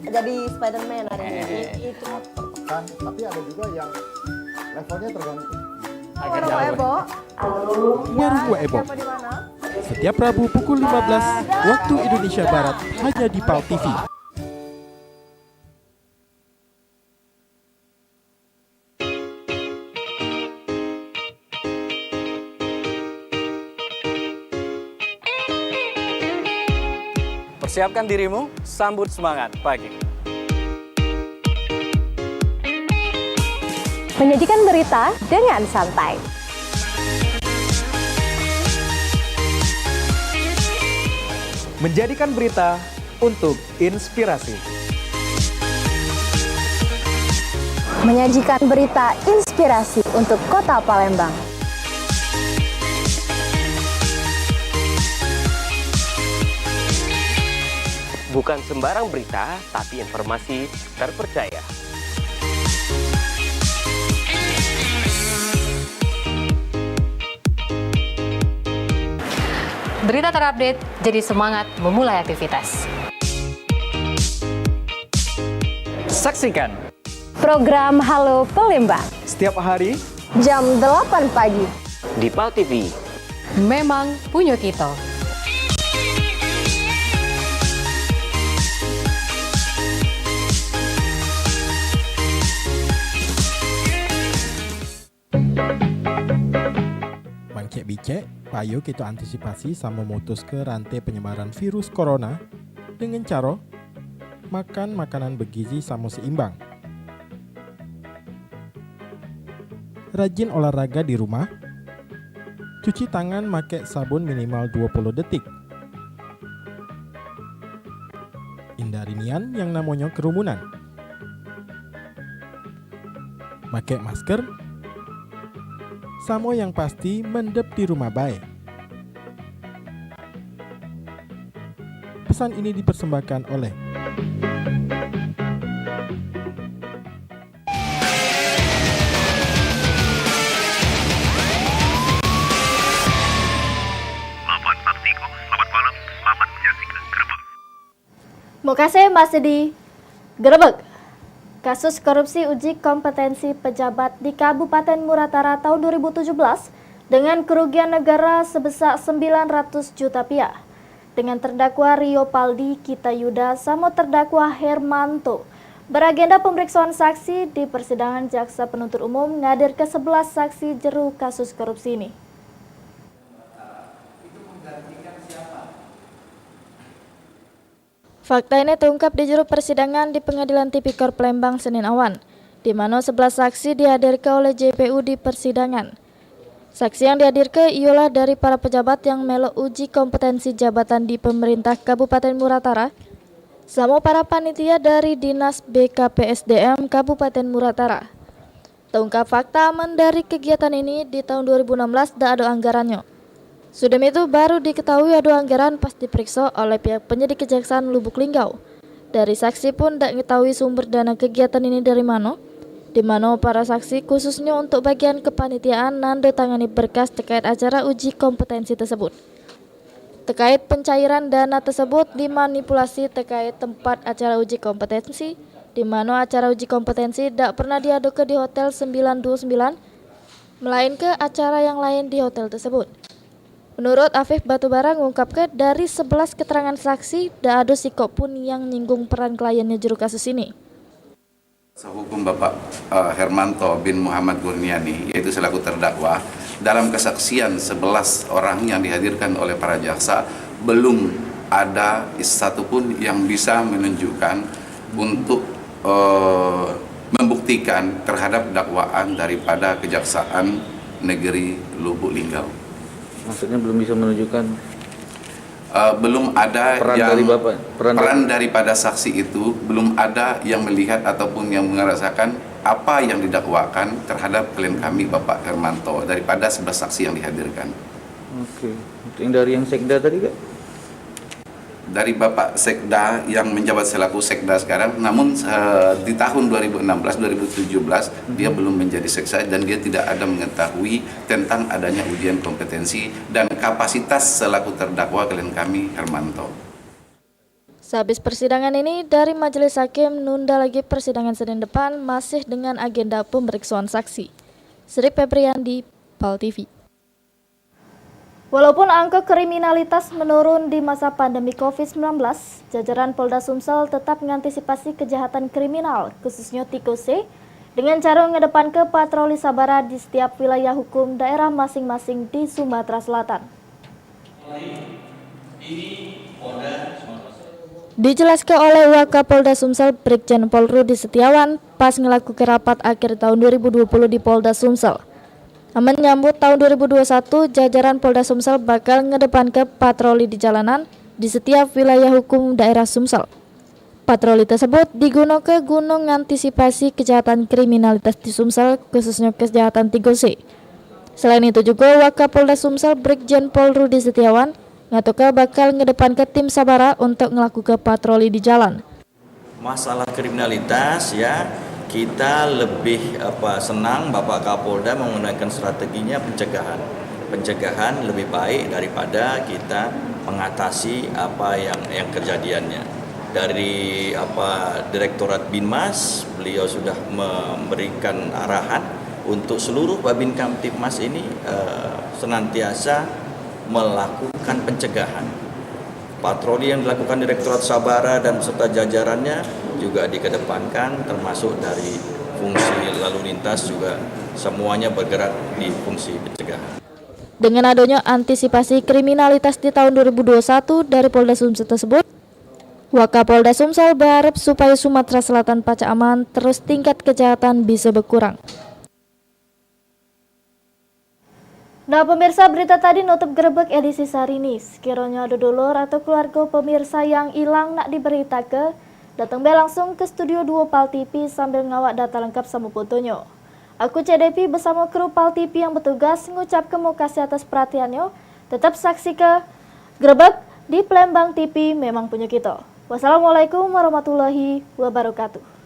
Jadi Spider-Man hari ini itu. Tertekan, tapi ada juga yang levelnya tergantung. Warung Ebo. Warung Kue Ebo. Setiap Rabu pukul 15 waktu Indonesia Barat hanya di PAL TV. Persiapkan dirimu, sambut semangat pagi. Menyajikan berita dengan santai. Menjadikan berita untuk inspirasi. Menyajikan berita inspirasi untuk Kota Palembang. Bukan sembarang berita, tapi informasi terpercaya. Berita terupdate, jadi semangat memulai aktivitas. Saksikan Program Halo Palembang. Setiap hari Jam 8 pagi. Di PAL TV. Memang punya kita. Cek bicek, payo kita antisipasi sama memutus ke rantai penyebaran virus corona dengan cara makan makanan bergizi sama seimbang. Rajin olahraga di rumah. Cuci tangan pakai sabun minimal 20 detik. Hindari nian yang namanya kerumunan. Pakai masker. Samo yang pasti mendep di rumah baik. Pesan ini dipersembahkan oleh Mokase masih di Grebek. Kasus korupsi uji kompetensi pejabat di Kabupaten Muratara tahun 2017 dengan kerugian negara sebesar 900 juta rupiah. Dengan terdakwa Rio Paldi Kitayuda sama terdakwa Hermanto. Beragenda pemeriksaan saksi di persidangan jaksa penuntut umum ngadir ke 11 saksi jeru kasus korupsi ini. Fakta ini terungkap di juru persidangan di Pengadilan Tipikor Palembang Senin awan, di mana 11 saksi dihadirkan oleh JPU di persidangan. Saksi yang dihadirkan ialah dari para pejabat yang melok uji kompetensi jabatan di pemerintah Kabupaten Muratara, sama para panitia dari Dinas BKPSDM Kabupaten Muratara. Terungkap fakta aman dari kegiatan ini di tahun 2016 tak ada anggarannya. Sudah itu baru diketahui ada anggaran pas diperiksa oleh pihak penyidik Kejaksaan Lubuk Linggau. Dari saksi pun tak mengetahui sumber dana kegiatan ini dari mana, di mana para saksi khususnya untuk bagian kepanitiaan nando tangani berkas terkait acara uji kompetensi tersebut. Terkait pencairan dana tersebut dimanipulasi terkait tempat acara uji kompetensi di mana acara uji kompetensi tidak pernah diadakan di Hotel 929, melainkan acara yang lain di hotel tersebut. Menurut Afif Batubara mengungkapkan dari 11 keterangan saksi, tidak ada sikap pun yang nyinggung peran kliennya juru kasus ini. Hukum Bapak Hermanto bin Muhammad Gurniani, yaitu selaku terdakwa, dalam kesaksian 11 orang yang dihadirkan oleh para jaksa, belum ada satu pun yang bisa menunjukkan untuk membuktikan terhadap dakwaan daripada Kejaksaan Negeri Lubuk Linggau. Maksudnya belum bisa menunjukkan belum ada peran yang dari Bapak, peran daripada saksi itu belum ada yang melihat ataupun yang merasakan apa yang didakwakan terhadap klien kami Bapak Hermanto daripada 11 saksi yang dihadirkan. Oke, yang dari yang sekda tadi Kak? Dari Bapak Sekda yang menjabat selaku Sekda sekarang, namun di tahun 2016-2017 dia belum menjadi sekda dan dia tidak ada mengetahui tentang adanya ujian kompetensi dan kapasitas selaku terdakwa klien kami Hermanto. Sehabis persidangan ini, dari majelis hakim nunda lagi persidangan Senin depan masih dengan agenda pemeriksaan saksi. Sri Febriandi, PAL TV. Walaupun angka kriminalitas menurun di masa pandemi COVID-19, jajaran Polda Sumsel tetap mengantisipasi kejahatan kriminal, khususnya TKC, dengan cara mengedepankan patroli sabara di setiap wilayah hukum daerah masing-masing di Sumatera Selatan. Dijelaskan oleh Wakapolda Sumsel Brigjen Pol Rudi Setiawan pas ngelakukan rapat akhir tahun 2020 di Polda Sumsel. Menyambut tahun 2021, jajaran Polda Sumsel bakal ngedepankan patroli di jalanan di setiap wilayah hukum daerah Sumsel. Patroli tersebut digunakan guna mengantisipasi kejahatan kriminalitas di Sumsel, khususnya kejahatan 3C. Selain itu juga Wakapolda Sumsel Brigjen Pol Rudi Setiawan ngatuka bakal ngedepankan tim sabara untuk melakukan patroli di jalan. Masalah kriminalitas ya, kita lebih senang Bapak Kapolda menggunakan strateginya pencegahan. Pencegahan lebih baik daripada kita mengatasi apa yang kejadiannya. Dari Direktorat Binmas, beliau sudah memberikan arahan untuk seluruh Babin Kamtibmas ini senantiasa melakukan pencegahan. Patroli yang dilakukan Direktorat Sabara dan beserta jajarannya juga dikedepankan, termasuk dari fungsi lalu lintas juga semuanya bergerak di fungsi pencegahan. Dengan adanya antisipasi kriminalitas di tahun 2021 dari Polda Sumsel tersebut, Wakapolda Sumsel berharap supaya Sumatera Selatan pasca aman terus tingkat kejahatan bisa berkurang. Nah pemirsa, berita tadi nutup Gerebek edisi hari ini. Sekiranya ada dulur atau keluarga pemirsa yang hilang nak diberitakan, datang be langsung ke studio 2 PAL TV sambil ngawak data lengkap sama fotonya. Aku CDP bersama kru PAL TV yang bertugas mengucapkan terima kasih atas perhatiannya. Tetap saksikan Gerebek di Palembang TV, memang punya kita. Wassalamualaikum warahmatullahi wabarakatuh.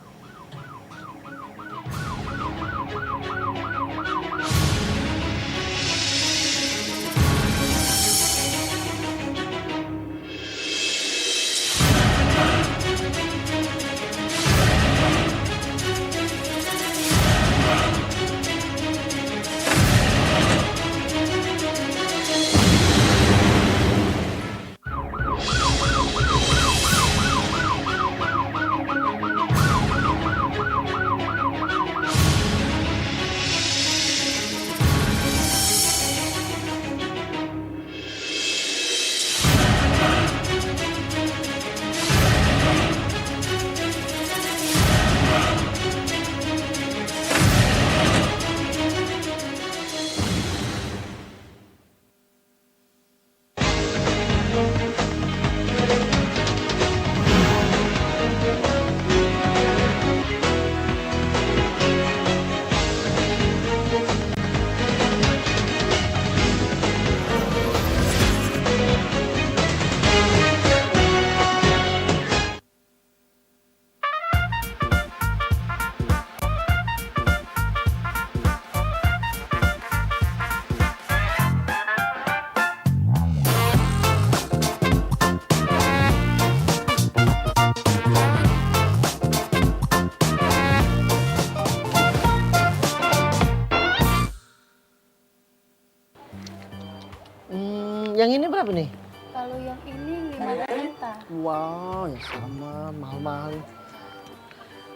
yang ini berapa nih? Kalau yang ini 5 juta. Wow, ya sama, mahal-mahal.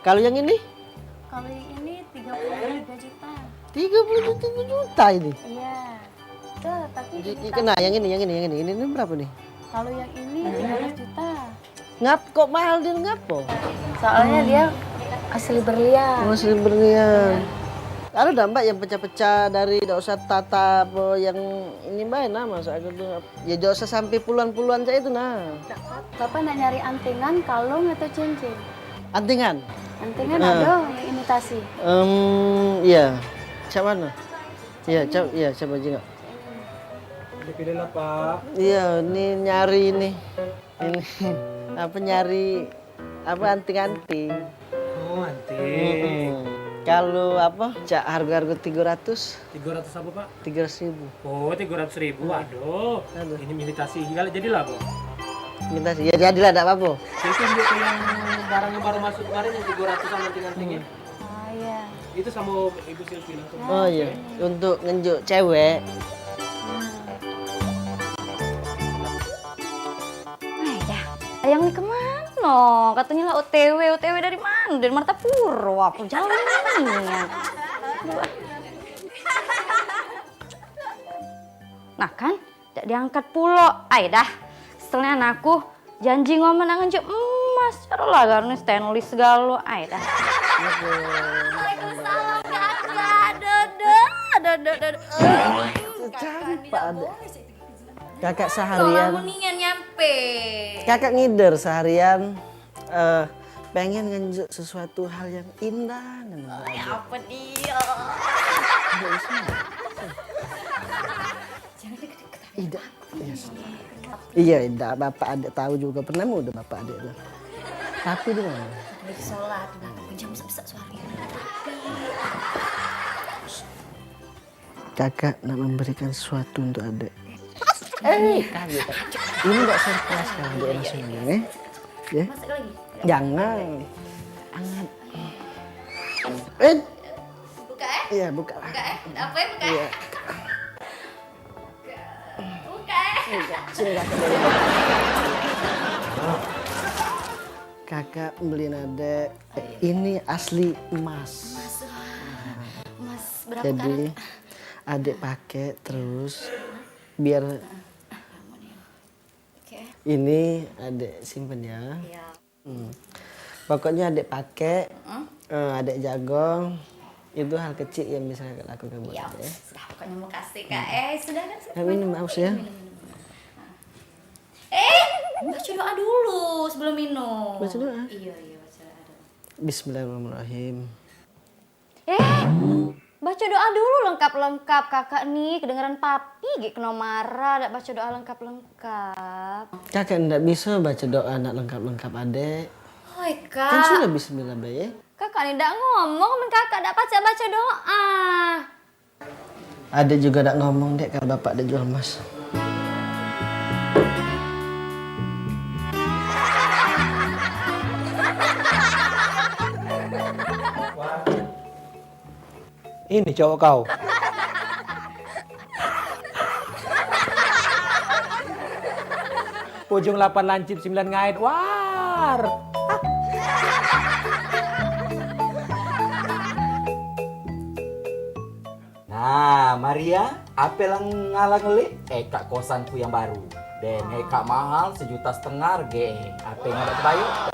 Kalau yang ini? Kalau yang ini 33 juta. 33 juta ini? Iya. Tuh, tapi Kena yang ini berapa nih? kalau yang ini 13 juta. Ngap kok mahal dia ngapo? Soalnya dia asli berlian. Oh, asli berlian. Ada dah mbak yang pecah-pecah dari tidak usah tatap yang ini mbak nama soalnya tuh ya tidak usah sampai puluhan-puluhan saya itu nah. Bapak nak nyari antingan, kalung atau cincin? Antingan? Antingan ada yang imitasi. Iya. Siapa mana? Iya, siapa juga? Dipilihlah Pak. Iya, ini nyari ini. Ini apa nyari apa anting-anting. Oh, anting. Kalau apa? Harga-harga 300. 300 apa Pak? 300.000. Oh, 300.000. Aduh. Ini imitasi. Jadilah, Bu. Imitasi. Ya jadilah, enggak apa-apa. Itu yang barang yang baru masuk kemarin yang 300-an anting-antingnya. Oh iya. Itu sama Ibu Silvi langsung. Oh iya, untuk ngenjuk cewek. Ayang nih kemana? Katanya lah OTW dari mana? Dari Martapuro. Aku jalan nih. Nah kan, tidak diangkat pulo. Dah, setelahnya anakku janji ngomong nganjuk emas. Carolah karena stainless segala. Dah. Waalaikumsalam kakak. Dodo. Pak ada. Kakak seharian. Tolong mendingan nyampe. Kakak ngider seharian pengen ngenjuk sesuatu hal yang indah. Apa dia? Ida. Iya, Ida. Bapak adik tahu juga pernah muda bapak adik. Tapi di mana? Lagi sholat, jam bisa suaranya. Kakak nak memberikan sesuatu untuk adik. Ini enggak surprise kalau dia langsung ngomong ya. Masak lagi? Jangan. Anget. Buka ya? Iya, buka. Buka ya? Apa ya buka? Iya. Buka ya? Sini kakak. Kakak beliin adek. Ini asli emas. Mas berapa Jadi adek pakai terus biar ini adek simpen ya. Pokoknya adek pakai, adek jago. Itu hal kecil yang bisa lakukan buat adek. Sudah pokoknya mau kasih kak. Sudah kan? Minum aus ya. Baca doa dulu sebelum minum. Baca doa? Iya baca doa. Bismillahirrahmanirrahim. Baca doa dulu lengkap-lengkap kakak nih, kedengeran papi gak kena marah, gak baca doa lengkap-lengkap. Kakak ndak bisa baca doa nak lengkap-lengkap adek. Hoi kak. Kan sudah bismillah bayi. Kakak nih ndak ngomong, kakak ndak baca doa. Adek juga ndak ngomong dek kalau bapak ada jual emas. Ini cowok kau. Ujung 8 lancip 9 ngait. War. Nah, Maria, apa yang ngalang ngelik? Kak kosanku yang baru. Dan kak mahal 1,5 juta ge. Apa yang ada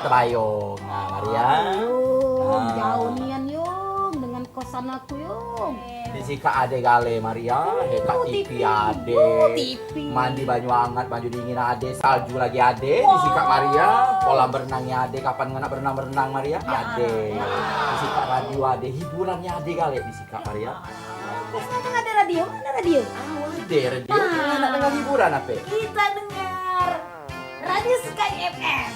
terbayong? Nah, Maria. Jauh nian yung dengan kosan aku yung. Di sika ade gale Maria, kak TV ade. Mandi banyu hangat, banyu dingin ade, salju lagi ade. Di sika Maria, kolam berenangnya ade. Kapan ngana berenang Maria? Ade. Di sika radio ade, hiburannya ade gale di sika Maria. Sekarang ada radio, mana radio? Ade radio, enak dengan hiburan apa? Kita dengar Radio Sky FM.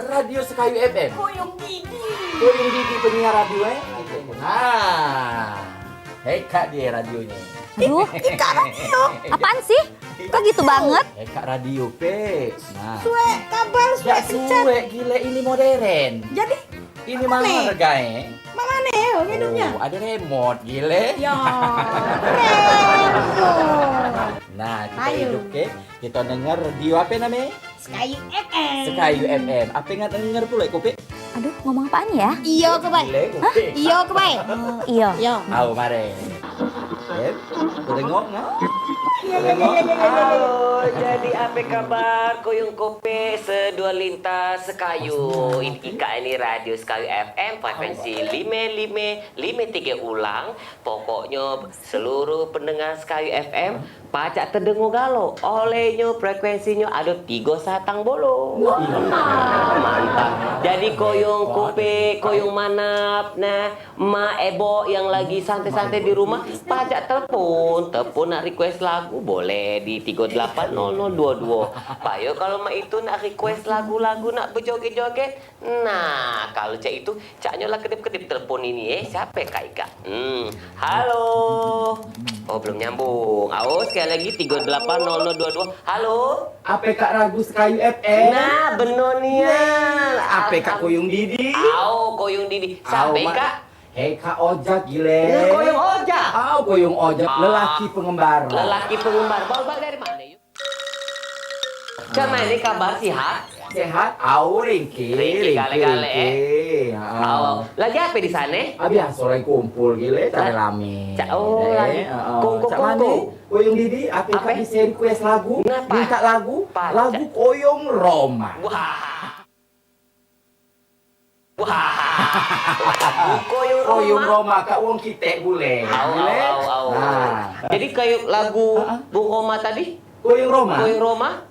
Radio Sky FM. Koyong Didi. Koyong Didi penyiar radio Nah, kak dia radionya. Aduh, Kak radio. Apaan sih? Kok gitu banget? Kak radio pe. Nah. Suwe kabel, suwe kencet. Suwe gila ini modern. Jadi ini mahal harganya. Mana hidupnya? Ada remote gile. Ya. Keren. Nah, kita Ayo. hidup ke. Kita dengar radio apa namanya? Sekayu FM. Sekayu FM. Apa yang dengar pula kopi? Aduh, ngomong apaan ya? Iyo kebaik. Hah? Iyo kebaik. Iya. Iyo. Ayo mari. Kita tengok nggak? Halo, jadi apa kabar Koyong Kope sedua lintas Sekayu. Ini radio Sekayu FM frekuensi 5553 ulang. Pokoknya seluruh pendengar Sekayu FM pacak terdengar galo. Olehnya frekuensinya ada 3 satang bolo. Mantap. Jadi Koyong Kope, Koyong Manap, nah Ma Ebo yang lagi santai-santai di rumah pacak telepon nak request lagu boleh di 380022. Payo kalau mak itu nak request lagu-lagu nak berjoget-joget. Nah, kalau cak itu caknya lah kedip-kedip telepon ini siapa Kak Ika? Halo. Oh, belum nyambung. Awas sekali lagi 380022. Halo. Apa Kak Ragu Sekayu FM? Nah, benonian. Apa Kak Koyong Didi? Koyong Didi. Sampai Kak. Hei Kak Ojak gile. Nah, Koyong Ojak. Koyong Ojak, lelaki pengembara. Lelaki penggemar. Bawa dari mana yuk? Cuma ini kabar sehat? Sehat? Ringki. Gale-gale. Lagi apa di sana? Biasa sore kumpul gile, cari rame. Lagi kongko. Koyong Didi, apa Kak bisa request lagu? Minta lagu? Lagu Koyong Roma. Koyong Roma Kak wong kita boleh. Nah, jadi kayak lagu Bung Roma tadi? Koyong Roma. Koyong Roma?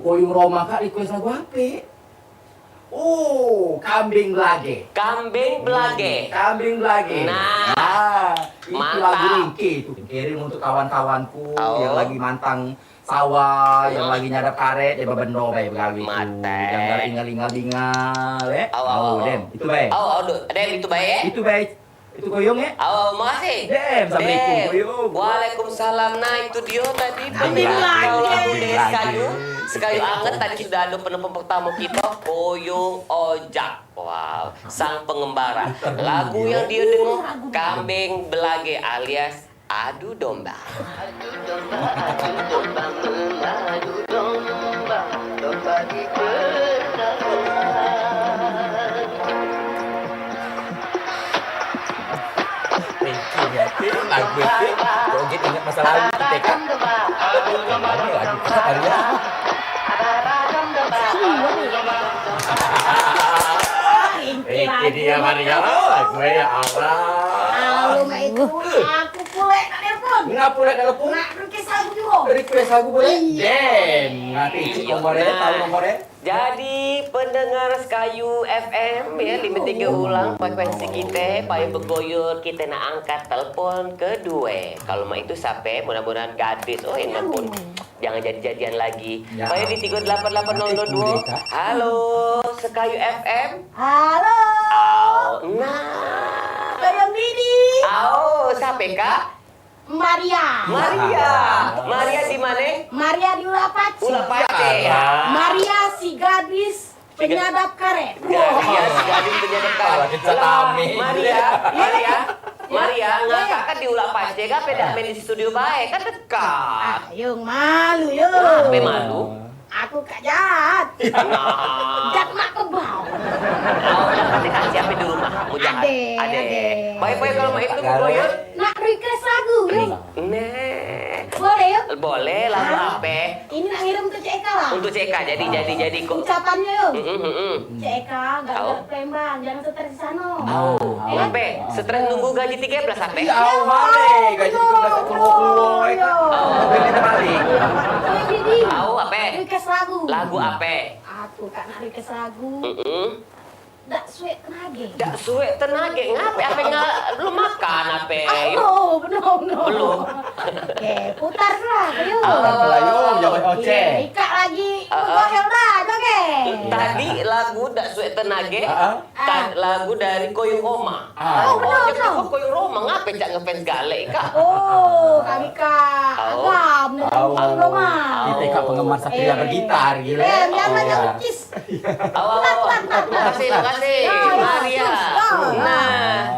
Koyong Roma Kak request lagu apa? Kambing Belage. Kambing Belage. Kambing Belage. Nah, itu lagu Ringki itu. Kirim untuk kawan-kawanku yang lagi mantang sawah, yang lagi nyadap karet, dia bebendo baik begawi itu. Yang gak ingal-ingal, Dem, itu baik. Dem, itu baik. Itu baik. Itu Koyong ya? Makasih. Dem, Assalamualaikum Koyong. Waalaikumsalam. Nah, itu dia tadi pendengar Sekayu. Sekayu anget tadi sudah ada penumpang pertama kita, Koyong Ojak. Wow, sang pengembara. Lagu yang dia dengar, Kambing Belage alias Adu Domba. Adu domba, mengadu domba, domba di lagu itu, joget ingat masa lalu kita kan. Lagu kita kali ya. Ini dia Maria, lagu ya Allah. Itu aku pulek nak telepon. Nggak pulek telepon? Nak request lagu juga. Request lagu boleh? Nanti cik nomornya, tahu nomornya? Jadi pendengar Sekayu FM ya 53 ulang frekuensi kita, payo begoyor kita nak angkat telepon kedua. Kalau mah itu sampai mudah-mudahan gadis. Pun jangan jadi-jadian lagi. Payo di 388022. Halo Sekayu FM. Halo. Nah. Koyong Didi. Sampai Kak? Maria. Maria di mana? Maria di Ulapace. Maria si gadis penyadap karet. Gadis penyadap karet. Maria ngakak kan di Ulapace kan beda main di studio baik kan dekat. Yung malu yung. Apa malu? Aku Kak Jat. Jat mak kebau. Siapa di rumah? Ade. Baik-baik kalau mau itu Koyong. Nak request lagu yuk. Boleh yuk? Boleh, lagu apa? Ini nak ngirim untuk Cek Eka lah. Untuk Cek Eka, jadi kok. Ucapannya yuk. Cek Eka, gak ada Palembang, jangan stres di sana. Apa? Stres nunggu gaji 13 apa? Balik, gaji 13 keluar. Beli balik. Jadi. Apa? Request lagu. Lagu apa? Aku tak nak request lagu. Dak suwe tenaga. Dak suwe tenaga. Ngapain? Apa nggak belum makan apa? Belum. Oke, putar lah, yuk. Jangan oceh. Ika lagi. Goyang dah, joget. Tadi lagu dak suwe tenaga. Lagu dari Koyong Roma. Benar. Koyong Roma ngapain cak ngefans gale Kak? Kami Kak. Agam dengan Koyong Roma. Kita Kak penggemar Satria bergitar gila. Jangan banyak ukis. Makasih. Maria.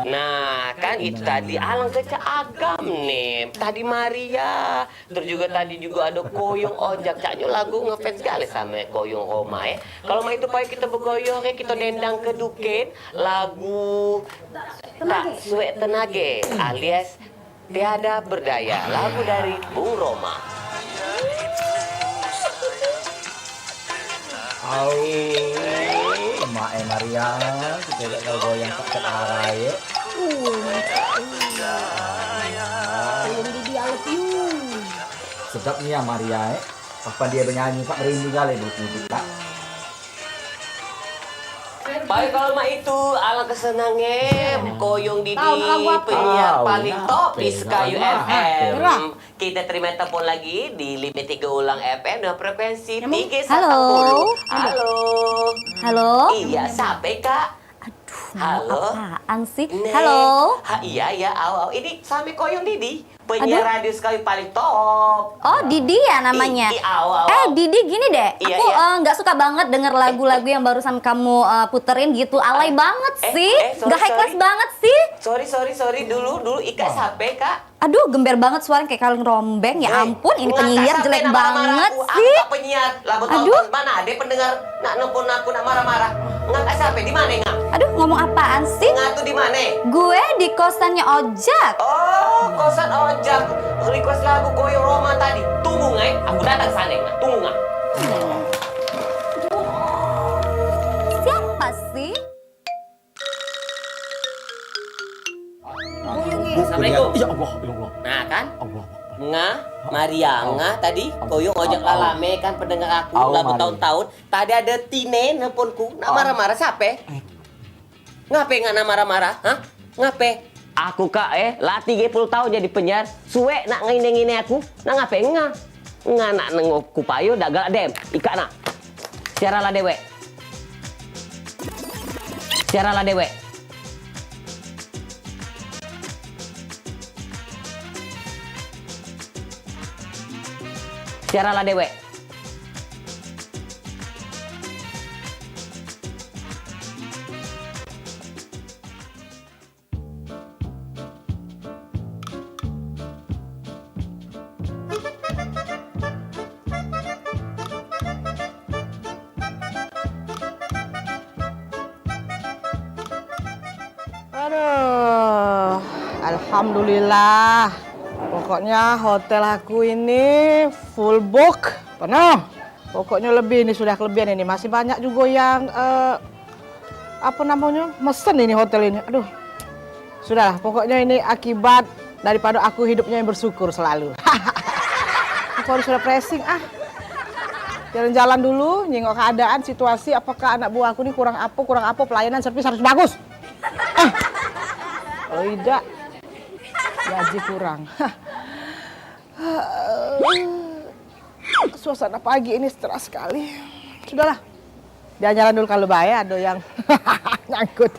Nah, kan kan itu tadi alang kecak agam nih. Tadi Maria, terus juga tadi juga ada koyong ojak. Caknya lagu ngefans sekali sama koyong Roma ya. Kalau mah itu payah kita bergoyong ya, kita dendang ke duket lagu tak suwe tenage alias tiada berdaya, lagu dari Bung Roma. Mae Maria, kita lihat goyang pakai arai. Didi I love you. Sedap nih ya Maria. Kapan dia bernyanyi Pak merinding kali kita. Baik kalau mah itu ala kesenangnya koyong Didi penyiar paling top di Sky FM. Kita terima telepon lagi di limit 3 ulang FM dengan frekuensi 310. Halo. Halo. Iya, sampai Kak. Halo. Apaan sih? Nek. Halo. Iya, ini sampai koyong Didi. Penyiar radio Sky paling top. Oh, Didi ya namanya. Didi gini deh. Iya, Aku nggak suka banget denger lagu-lagu yang barusan kamu puterin gitu. Alay banget sih. Nggak high class banget sih. Sorry. Dulu Ika sampai Kak. Aduh, gember banget suaranya kayak kaleng rombeng. Ya ampun, ini penyiar jelek banget sih. Aku penyiar. Lagu tahun mana ada pendengar nak nelpon aku nak marah-marah. Nggak sampai di mana nggak? Aduh, ngomong apaan sih? Nggak tuh di mana? Gue di kosannya Ojak. Oh, kosan Ojak. Request lagu Koyo Roma tadi. Tunggu nggak? Aku datang sana nggak? Tunggu nggak? Siapa sih? Assalamualaikum. Ya Allah, ya Allah. Nah kan? Maria tadi koyong ojek lalame kan pendengar aku lagu tahun-tahun. Tadi ada Tine nelponku, nak marah-marah siapa? Ngapain nggak marah-marah? Hah? Ngapain? Aku Kak lah 30 tahun jadi penyiar, suwe nak ngine-ngine aku, nak ngapain nggak nak nengok kupayo dagal dem, ika nak. Siaralah dewe. Siaralah dewe. Siaralah dewe. Aduh, alhamdulillah. Pokoknya hotel aku ini full book, penuh. Pokoknya lebih ini sudah kelebihan ini. Masih banyak juga yang mesen ini hotel ini. Aduh, sudahlah. Pokoknya ini akibat daripada aku hidupnya yang bersyukur selalu. Aku sudah pressing Jalan-jalan dulu, nyengok keadaan, situasi. Apakah anak buah aku ini kurang apa? Pelayanan servis harus bagus. Kalau tidak, gaji kurang. Suasana pagi ini stres sekali. Sudahlah, jalan-jalan dulu kalau bahaya ada yang nyangkut.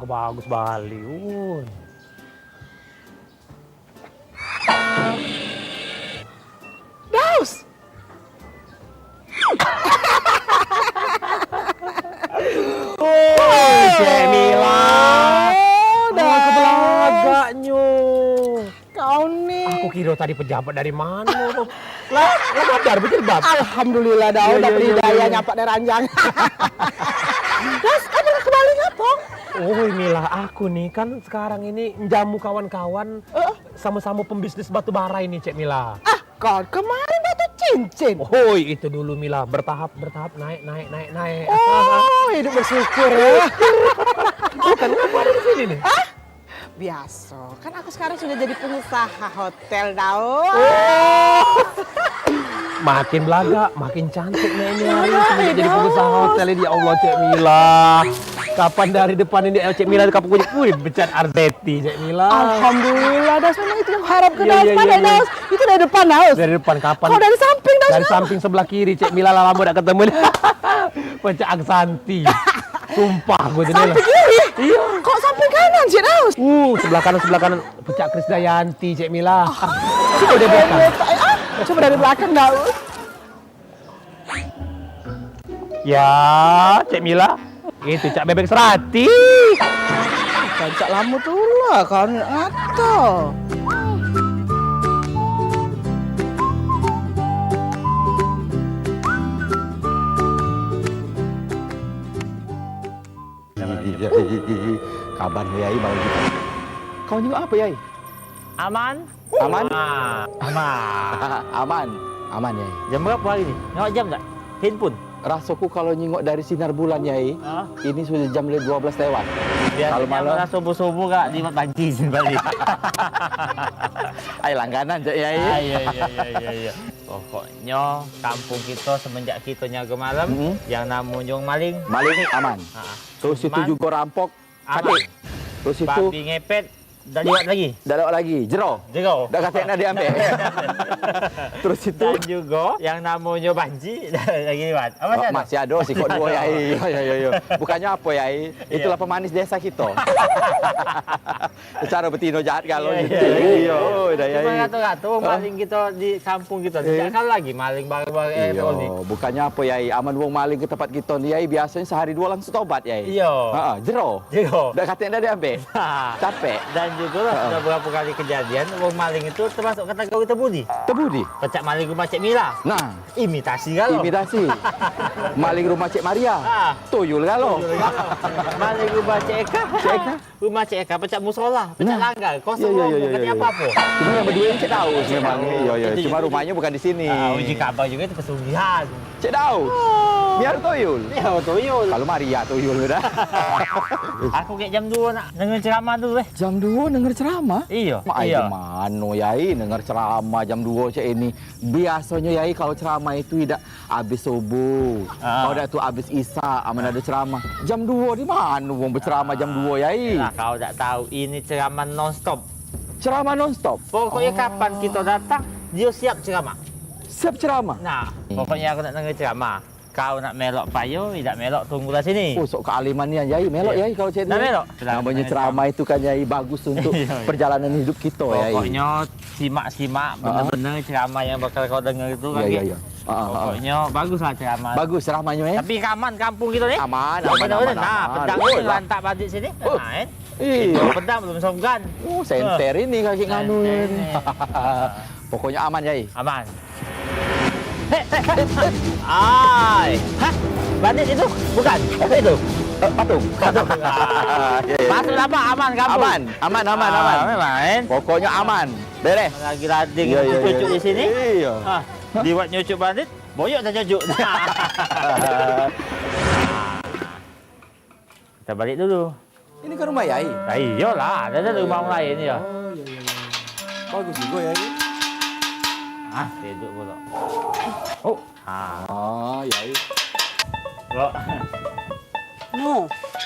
Bagus Bali. Daus. Cemila. Udah kebelagaknya. Kau nih. Aku kira tadi pejabat dari mana. Lah ngajar berjilbab. Alhamdulillah dah udah berdaya nyapak dari ranjang. Terus apa kembali ngapa? Oh Mila, aku nih kan sekarang ini menjamu kawan-kawan sama-sama pembisnis batu bara ini, Cek Mila. Kau kemarin batu cincin. Oh, itu dulu Mila, bertahap naik. Oh, hidup bersyukur ya. Bukan ngapa ada di sini nih? Biasa, kan aku sekarang sudah jadi pengusaha hotel tau. Makin belaga, makin cantik nih ini hari sudah jadi pengusaha hotel ini. Ya Allah, Cek Mila. Kapan dari depan ini Cek Mila kapan kulit becat Arzetti, Cek Mila. Alhamdulillah, das memang itu yang harap ke Daus. Daus. Itu dari depan, Daus. Dari depan kapan? Kau dari samping, Daus. Dari samping sebelah kiri, Cek Mila lama udah ketemu. Pecah Aksanti. Sumpah gue jadi. Samping kiri? Iya. Kok samping kanan, Cek Daus? Sebelah kanan pecah Krisdayanti, Cek Mila. Sudah deh bukan. Coba dari belakang Daud. Ya, Cek Mila. Itu Cak Bebek Serati. Cak lama tuh lah kan atau. Kabar Yai baru gitu. Kau juga apa Yai? Aman? Aman? Aman. Aman Yai. Jam berapa hari ni? Nengok jam tak? Handphone? Rasaku kalau nyingok dari sinar bulan Yai, ini sudah jam 12 lewat. Kalau malam malam subuh-subuh kak di banci balik. Ay langganan Cak Yai. Iya. Pokoknya kampung kita semenjak kita nyaga malam yang namanya maling. Maling ni aman. Terus itu juga rampok. Aman. Terus itu babi ngepet. Dah lewat lagi? Dah lewat lagi. Jero? Jero. Dah kata nak diambil. Terus itu dan juga yang namanya banci dah lagi lewat. Apa oh, masih ada si kok dua Yai. Yo. Bukannya apa Yai? Itulah pemanis desa kita. Secara betino jahat kalau gitu. Iya, dah Yai. Cuma kata-kata maling kita di kampung kita. Tidak kan lagi maling barang-barang ni. Bukannya apa Yai? Aman wong maling ke tempat kita ni Yai biasanya sehari dua langsung tobat Yai. Iya. Jero. Dah kata nak diambil. Capek. Dan juga sudah berapa kali kejadian orang maling itu termasuk kategori terbudi. Terbudi? Pecak maling rumah Cik Mila. Nah, imitasi kalau. Imitasi. Maling rumah Cik Maria. Tuyul kalau. Maling rumah Cik Eka. Rumah Cik Eka pecak musola, pecak langgar. Kosong katanya apa-apa. Cuma yang berdua ini Cik Daus memang. Iya. Cuma rumahnya bukan di sini. Uji kabar juga itu pesugihan. Cik Daus. Biar tuyul. Ya, tuyul. Kalau Maria tuyul dah. Aku kayak jam 2 nak dengar ceramah tu Jam 2 dengar ceramah? Iya. Iya. Mana Yai dengar ceramah jam 2 cak ini. Biasanya Yai kalau ceramah itu tidak habis subuh. Kalau dah tu habis Isya, aman ada ceramah. Jam 2 di mana wong berceramah jam 2 Yai? Nah, kau tak tahu ini ceramah non-stop. Ceramah non-stop? Pokoknya kapan kita datang, dia siap ceramah. Siap ceramah? Nah, pokoknya aku nak dengar ceramah. Kau nak melok payo, tidak melok tunggulah sini. Oh, sok kealiman ni Yai. Melok Yai kalau cik ni. Nak melok? Namanya ceramah itu kan Yai bagus untuk perjalanan hidup kita Yai. Pokoknya simak-simak benar-benar ceramah yang bakal kau dengar itu lagi. Iya. Pokoknya baguslah ceramah. Bagus ceramahnya ya. Tapi aman kampung kita ni? Aman. Nah, pedang ni lantak balik sini. Iya. Pedang belum songgan. Oh, senter ini kaki nganu ini. Pokoknya aman Yai. Aman. Hah? Bandit itu? Bukan? Apa itu? Patung. Masuk apa? Aman kampung? Aman. Pokoknya aman. Beres. Lagi lading cucuk di sini. Iya. Diwat nyucuk bandit, boyok tak cucuk. Kita balik dulu. Ini kan rumah Yai? Iyalah, ada rumah orang lain ya. Bagus juga Yai. Tidur pula. Yai. Kok?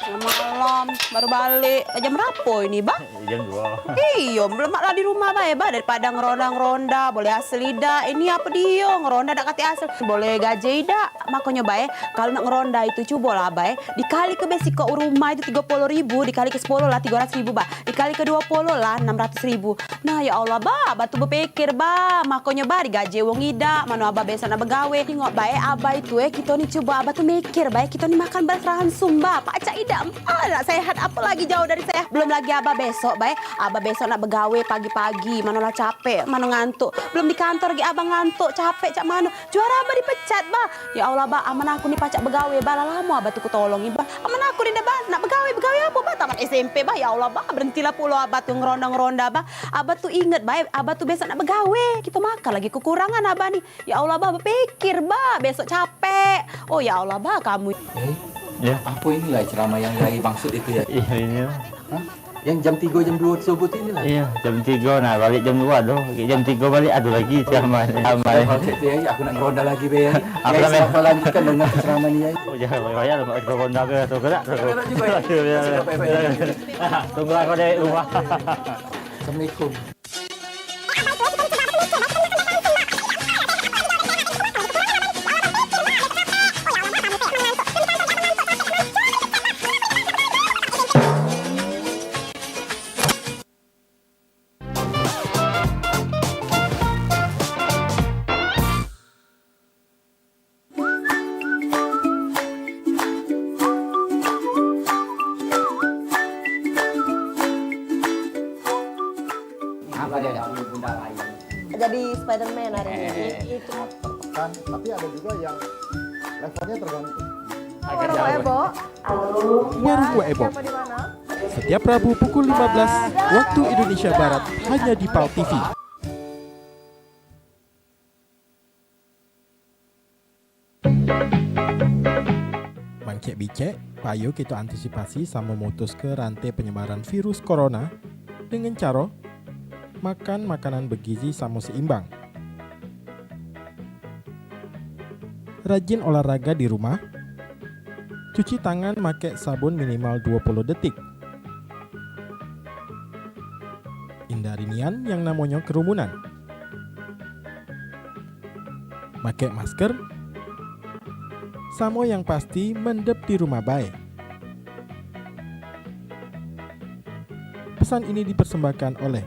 Malam baru balik. Jam berapa ini, Bah? Jam 2. Iya, belum lah di rumah, Bah, daripada ngeronda-ngeronda, boleh asli dah. Ini apa dia? Ngeronda dak kata asal. Boleh gaji dak. Makanya, Bah, kalau nak ngeronda itu coba lah, Bah. Dikali ke basic ke rumah itu 30.000, dikali ke 10 lah 300.000, Bah. Dikali ke 20 lah 600.000. Nah, ya Allah, Bah, batu berpikir, Bah. Makanya, Bah, digaji wong ida, mana Abah besok nak begawe. Tengok, Bah, Abah itu kita ni coba Abah tu mikir, Bah, kita ni makan beras ransum, Bah. Pak Cak Ida, nak sehat apa lagi jauh dari sehat. Belum lagi Abah besok, Bay. Abah besok nak begawe pagi-pagi, manalah capek, mana ngantuk. Belum di kantor lagi Abah ngantuk, capek cak mana. Juara Abah dipecat, Bah. Ya Allah, Bah, aman aku ni pacak begawe, Bah. Lama Abah tu kutolongi, Bah. Aman aku ni dah, Bah. Nak begawe apa, Bah? Tamat SMP, Bah. Ya Allah, Bah. Berhentilah pula Abah tu ngeronda-ngeronda, Bah. Abah tu ingat, Bah. Abah tu besok nak begawe. Kita makan lagi kekurangan Abah ni. Ya Allah, Bah. Berpikir, Bah. Besok capek. Oh, ya Allah, Bah. Kamu... Ya. Apa inilah ceramah yang Yai maksud itu ya? Iya, ini. Yang jam 3, jam 2 disebut inilah? Iya, jam 3. Nah, balik jam 2 tu. Jam 3 balik ada lagi ceramah. Kalau itu Yai, aku nak ngeronda lagi, Yai. Yai, siapa lanjutkan dengan ceramah ni, Yai? Oh, jangan banyak-banyak lah. Kita ronda ke? Tunggu tak? Tunggu aku dari rumah. Assalamualaikum. Jadi Spider-Man hari ini. Itu. Kan, tapi ada juga yang levelnya tergantung. Warung Ebo. Warung Ebo. Siapa di mana? Setiap Rabu pukul 15 waktu Indonesia Barat hanya di PAL TV. Mangcek bicek, payo kita antisipasi sama memutus ke rantai penyebaran virus corona dengan cara makan makanan bergizi sama seimbang. Rajin olahraga di rumah. Cuci tangan pakai sabun minimal 20 detik. Hindari nian yang namanya kerumunan. Pakai masker. Samo yang pasti mendep di rumah baik. Pesan ini dipersembahkan oleh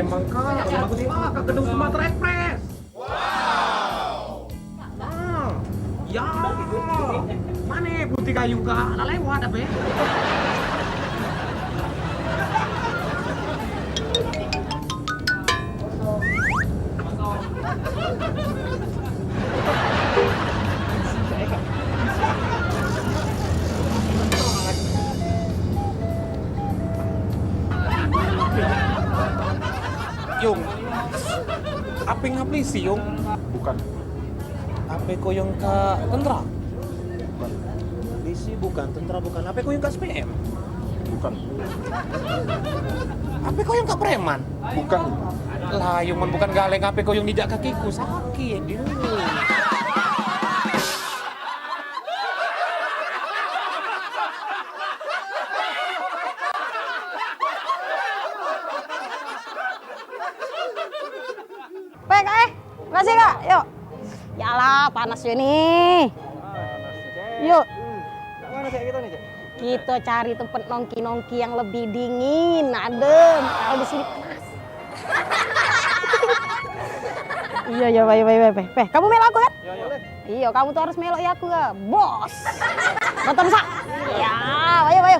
Lembang kak, bagus banget ke gedung Sumatera Express. Wow. Ya, mana putih kayu kak? Ada lewat apa ya? Yung, apa ngapli sih Yung? Bukan. Apa kau yang ke tentara? Bukan. Polisi bukan, tentara bukan. Apa kau yang ke SPM? Bukan. Apa kau yang ke preman? Bukan. Lah, Yung bukan galeng. Apa kau yang dijak kakiku sakit? Masih kak, yuk. Yalah, panas ya nih. Yuk. Mana kayak gitu nih, Cek? Kita cari tempat nongki-nongki yang lebih dingin, adem. Kalau di sini panas. Iya, Peh. Kamu melo aku kan? Iya, kamu tuh harus melo ya aku ya, bos. Nonton sak. Ya, ayo.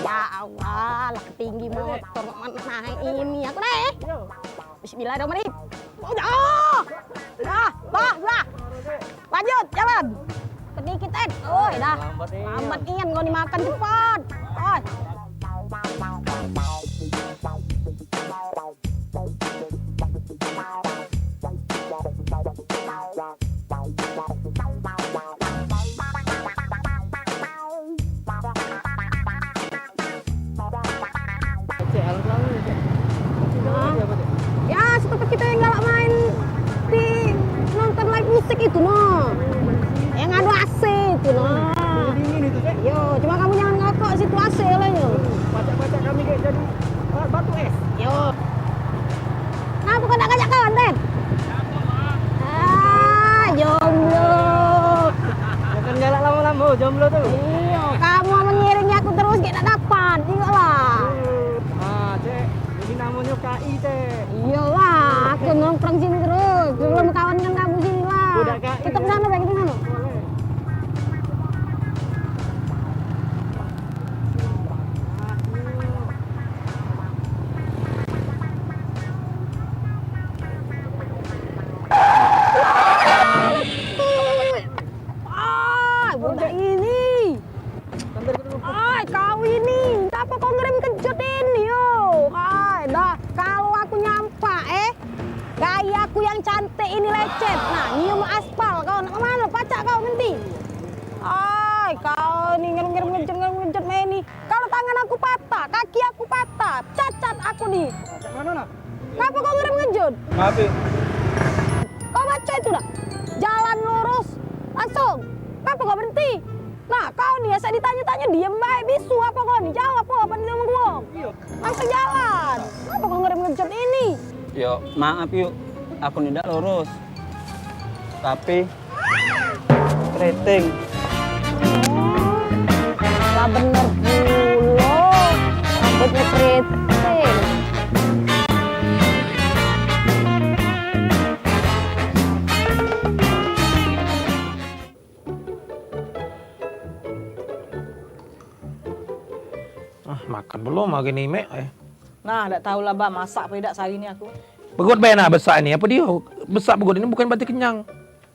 Ya Allah, lah ketinggi motor mana ini aku nih. Bismillahirrahmanirrahim. Dah. Lanjut, jalan. Sedikit oi dah. Lambat ian kau dimakan cepat. Oi. Ya, seperti kita yang galak main di nonton live musik itu no. Yang adu AC itu no. Yo, cuma kamu jangan ngakak situ AC lah yo. namanya KI teh. Iyalah, aku nongkrong sini terus. Belum kawan dengan kamu sini lah. Udah, Kak. Kita ke sana, Pak, kita ke sana. Budak ini. Ay, kau ini. Kenapa kau ngerem kejut ini, yo? Ay, dah. Kalau aku nyampa, gaya aku yang cantik ini lecet. Nah, nyium aspal. Kau nak kemana? Pacak kau nanti. Ay, kau ini ngerem ngejut ini. Kalau tangan aku patah, kaki aku patah, cacat aku nih. Mana nak? Kenapa kau ngerem ngejut? Maaf. Kau baca itu dah. Jalan lurus, langsung. Kenapa kau berhenti? Nah, kau nih, saya ditanya-tanya, diem baik, bisu apa kau nih? Jawab apa nih sama gua? Langsung jalan. Kenapa kau ngerem ngejut ini? Yuk, maaf yuk. Aku tidak lurus. Tapi keriting. Lah bener pula. Rambutnya keriting. Makan belum lagi nih, Mek. Nah, tak tahulah bah masak pedak sehari ini aku. Begot bena besar ini apa dia? Besar begot ini bukan berarti kenyang.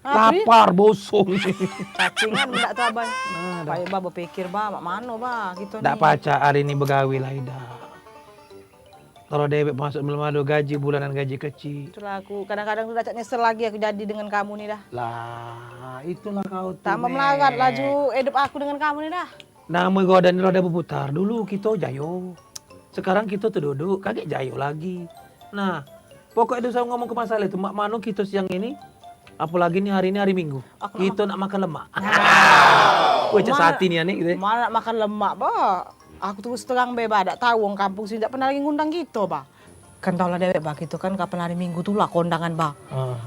Lapar, bosong. Cacingan enggak tahu abang. Supaya bah berpikir mak mano bah gitu Ndak pacar hari ini begawi lah ida. Kalau debek masuk belum ada gaji bulanan gaji kecil. Itulah aku kadang-kadang udah nyesel lagi aku jadi dengan kamu nih dah. Lah, itulah kau tuh. Tambah melarat laju hidup aku dengan kamu nih dah. Nama goda ini roda berputar. Dulu kita jayo. Sekarang kita tuh duduk, kaget jayo lagi. Nah, pokoknya itu saya ngomong ke masalah itu. Mak Manu kita siang ini, apalagi nih hari ini hari Minggu. Kita nak makan lemak. Wah, cak sati nih aneh gitu ya. Mana nak makan lemak, bah. Aku terus terang bebas, tak tahu orang kampung sini tak pernah lagi ngundang kita, bah. Kan tau lah dewek, bah, gitu kan kapan hari Minggu tuh lah kondangan, bah.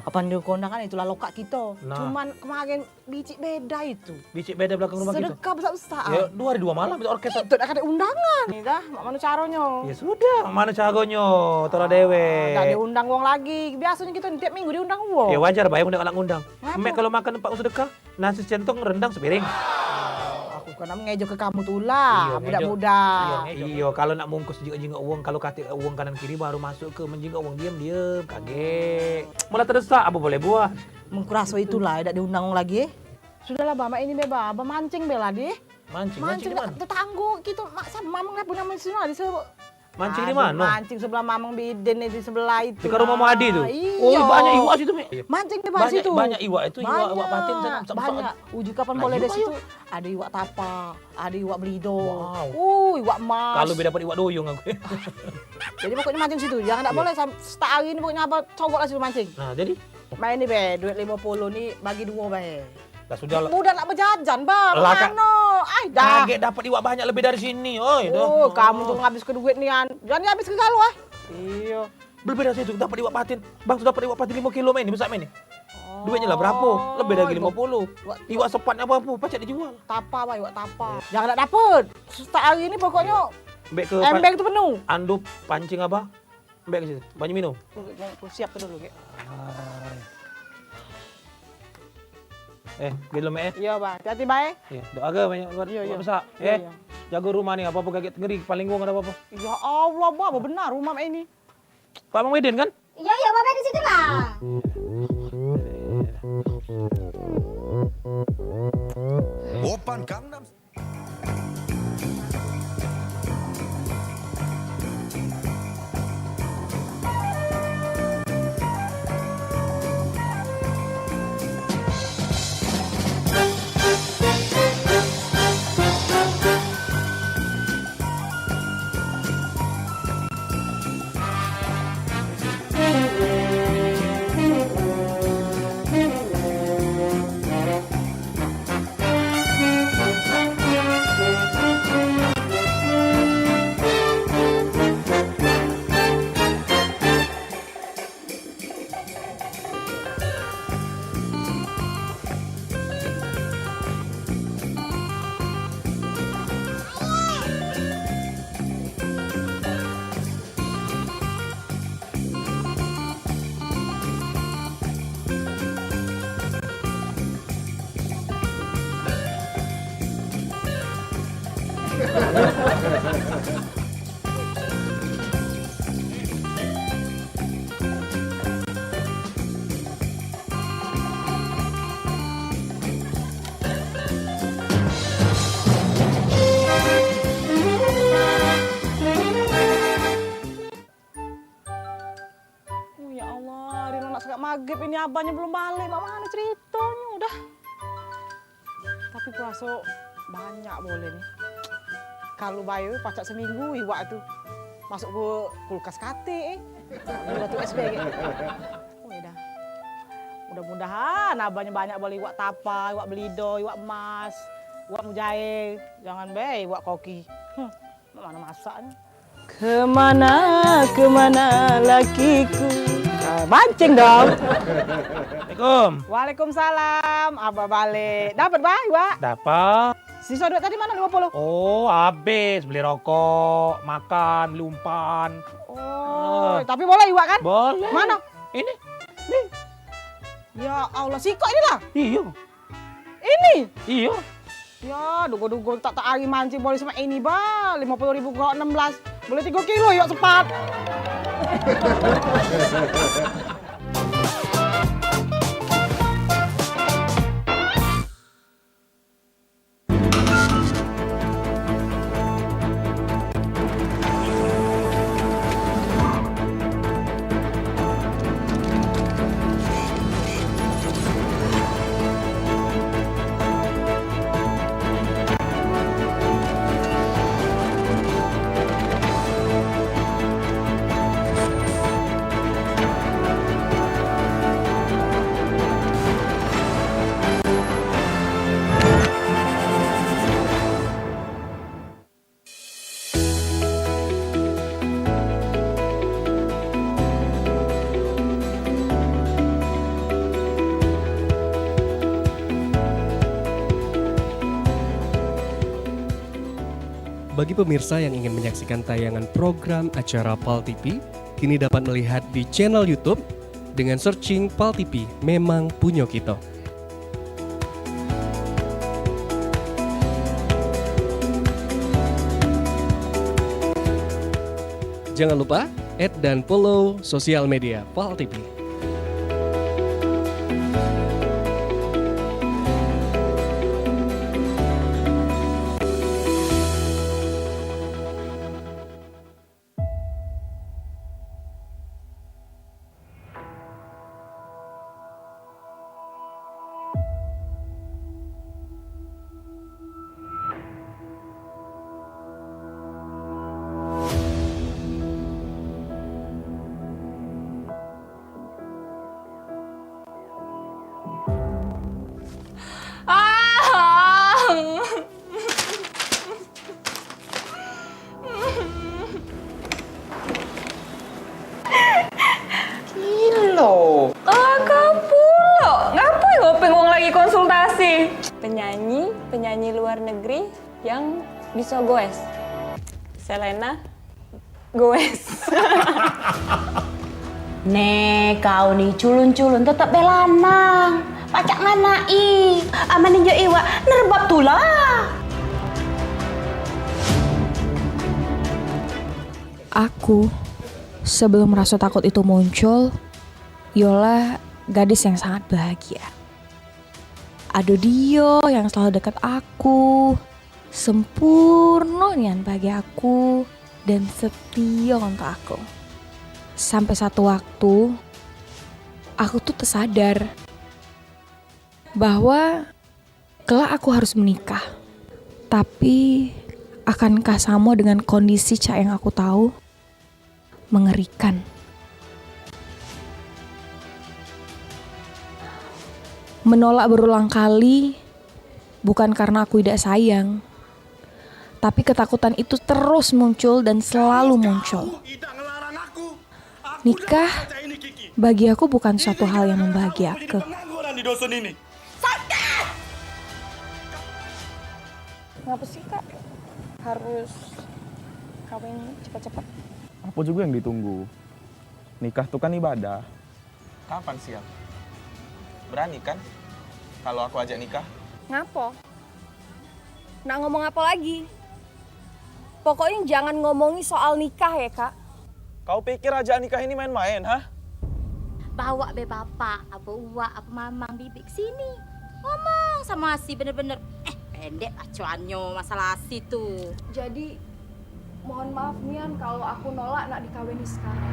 Kapan dia kondangan itulah lokak kita. Nah. Cuman kemarin bicik beda itu. Bicik beda belakang rumah kita. Sedekah besar-besar. Ya, 2 hari 2 malam itu orkes. Itu ada undangan. Nih dah, mak mana caronya? Ya sudah, mana cagonyo, tara dewe. Nggak diundang uang lagi. Biasanya kita tiap minggu diundang uang. Ya wajar, bayang udah ngundang. Mek kalau makan tempat sedekah, nasi centong rendang sepiring. Aku kan ngejo ke kamu tuh lah, budak-budak. Iya, kalau nak mungkus jingga uang, kalau katik uang kanan kiri baru masuk ke menjingga uang diam, kaget. Malah terdesak, apa boleh buat? Mengkuraso itulah, tidak diundang uang lagi. Sudahlah, Bama ini beba, Abah mancing bela di. Mancing di mana? Tetangga gitu, mak sama mamang nggak punya mancing di sebelah. Mancing di mana? Mancing sebelah mamang Biden di sebelah itu. Dekat rumah Adi tuh. Iya. Oh, banyak iwak situ, Mek. Mancing di bawah situ. Banyak iwak itu, iwak patin sana. Banyak. Uji kapan boleh di situ? Ada iwak tapa, ada iwak belido. Iwak emas. Kalau beda dapat iwak doyong aku. Jadi pokoknya mancing situ. Jangan tak boleh setahun ini pokoknya apa cogok lah situ mancing. Nah, jadi main nih be, duit 50 nih bagi 2 be. Lah sudah lah. Mudah nak berjajan, Bang. Mano? Ay, dah. Kaget dapat iwak banyak lebih dari sini. Oi, kamu tuh ngabis ke duit nih, jangan habis ke galu ah. Iya. Lebih dari situ dapat iwak patin. Bang sudah dapat iwak patin 5 kilo ini besar ini. Duitnya lah berapa? Lebih dari 50. Iwak sepatnya apa? Pacak dijual. Tapa, Pak, iwak tapa. Jangan nak dapat. Setahun ini pokoknya embeng itu penuh. Andup pancing apa? Embeng ke situ. Banyak minum. Siap dulu, Kek. Gitu Mek. Iya, Bang. Hati-hati, Bang. Iya, doa ke banyak buat besar. Jaga rumah nih, apa-apa kaget ngeri, paling gua enggak ada apa-apa. Ya Allah, Bang, benar rumah ini. Pak Mang Wedin kan? Iya, Bapak di situ lah. Open Gangnam. nak sekat maghrib ini abahnya belum balik. Mak mana ceritanya udah. Tapi puasa banyak boleh nih. Kalau bayu pacak seminggu iwak tuh masuk ke kulkas kate waktu SB gitu. Oh ya dah. Mudah-mudahan abahnya banyak boleh iwak tapa, iwak belido, iwak emas, iwak mujair. Jangan be iwak koki. Mana masaknya? Kemana lakiku? Mancing dong. Assalamualaikum. Waalaikumsalam. Abah balik. Dapat bah iwak? Dapat. Sisa duit tadi mana 50? Oh, habis beli rokok, makan, beli umpan. Oh, tapi boleh iwak kan? Boleh. Mana? Ini. Nih. Ya Allah, siko ini lah. Iya. Ini? Iya. Ya, dugo-dugo tak ari mancing boleh sama ini, bah. 50.000 kau 16. Boleh 3 kilo yuk cepat. Bagi pemirsa yang ingin menyaksikan tayangan program acara PAL TV, kini dapat melihat di channel YouTube dengan searching PAL TV Memang Punyo Kito. Jangan lupa add dan follow sosial media PAL TV. Kilo. Kakak pula. Ngapain ngopeng uang lagi konsultasi? Penyanyi luar negeri yang bisa goes. Selena goes. Nek kau nih culun-culun tetap belanang. Pacak nganai. Aman injo iwa nerbab tulah. Aku, sebelum rasa takut itu muncul, Yola gadis yang sangat bahagia. Ada dia yang selalu dekat aku, sempurna nian bagi aku, dan setia untuk aku. Sampai satu waktu, aku tuh tersadar bahwa kelak aku harus menikah. Tapi akankah sama dengan kondisi Cak yang aku tahu? Mengerikan. Menolak berulang kali bukan karena aku tidak sayang, tapi ketakutan itu terus muncul dan selalu muncul. Nikah bagi aku bukan suatu hal yang membahagiakan. Di dosen ini. Ngapa sih Kak harus kawin cepat-cepat? Apa juga yang ditunggu? Nikah tuh kan ibadah. Kapan siap? Berani kan kalau aku ajak nikah? Ngapo? Nak ngomong apa lagi? Pokoknya jangan ngomongi soal nikah ya Kak. Kau pikir ajak nikah ini main-main, hah? Bawa be bapak, apa uak, apa mamang, bibik sini. Ngomong sama si bener-bener. Pendek acuannya masalah si tuh. Jadi mohon maaf Nian kalau aku nolak nak dikawini sekarang.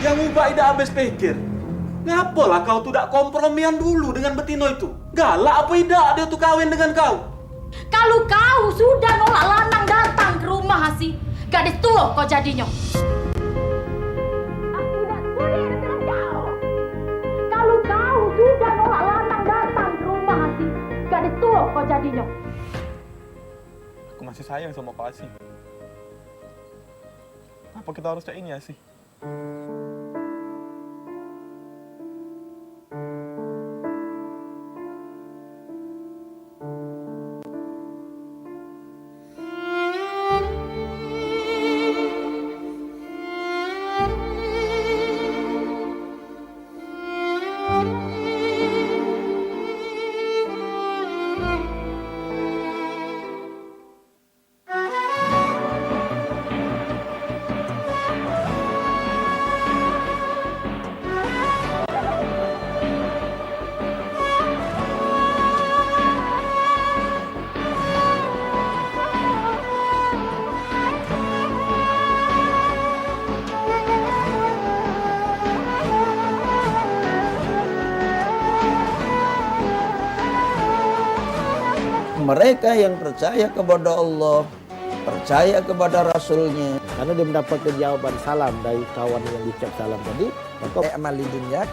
Yang ubah tidak habis pikir. Ngapalah kau tuh tak kompromian dulu dengan Betino itu? Galak apa tidak dia tuh kawin dengan kau? Kalau kau sudah nolak lanang datang ke rumah sih, gadis tua kau jadinya. Kalau kau sudah nolak lanang datang ke rumah sih, gadis tua kau jadinya. Aku masih sayang sama kau Asih. Apa kita harus kayak ini Asih? Mereka yang percaya kepada Allah, percaya kepada Rasulnya, karena dia mendapatkan jawaban salam dari kawan yang diucap salam tadi, maka amali dunia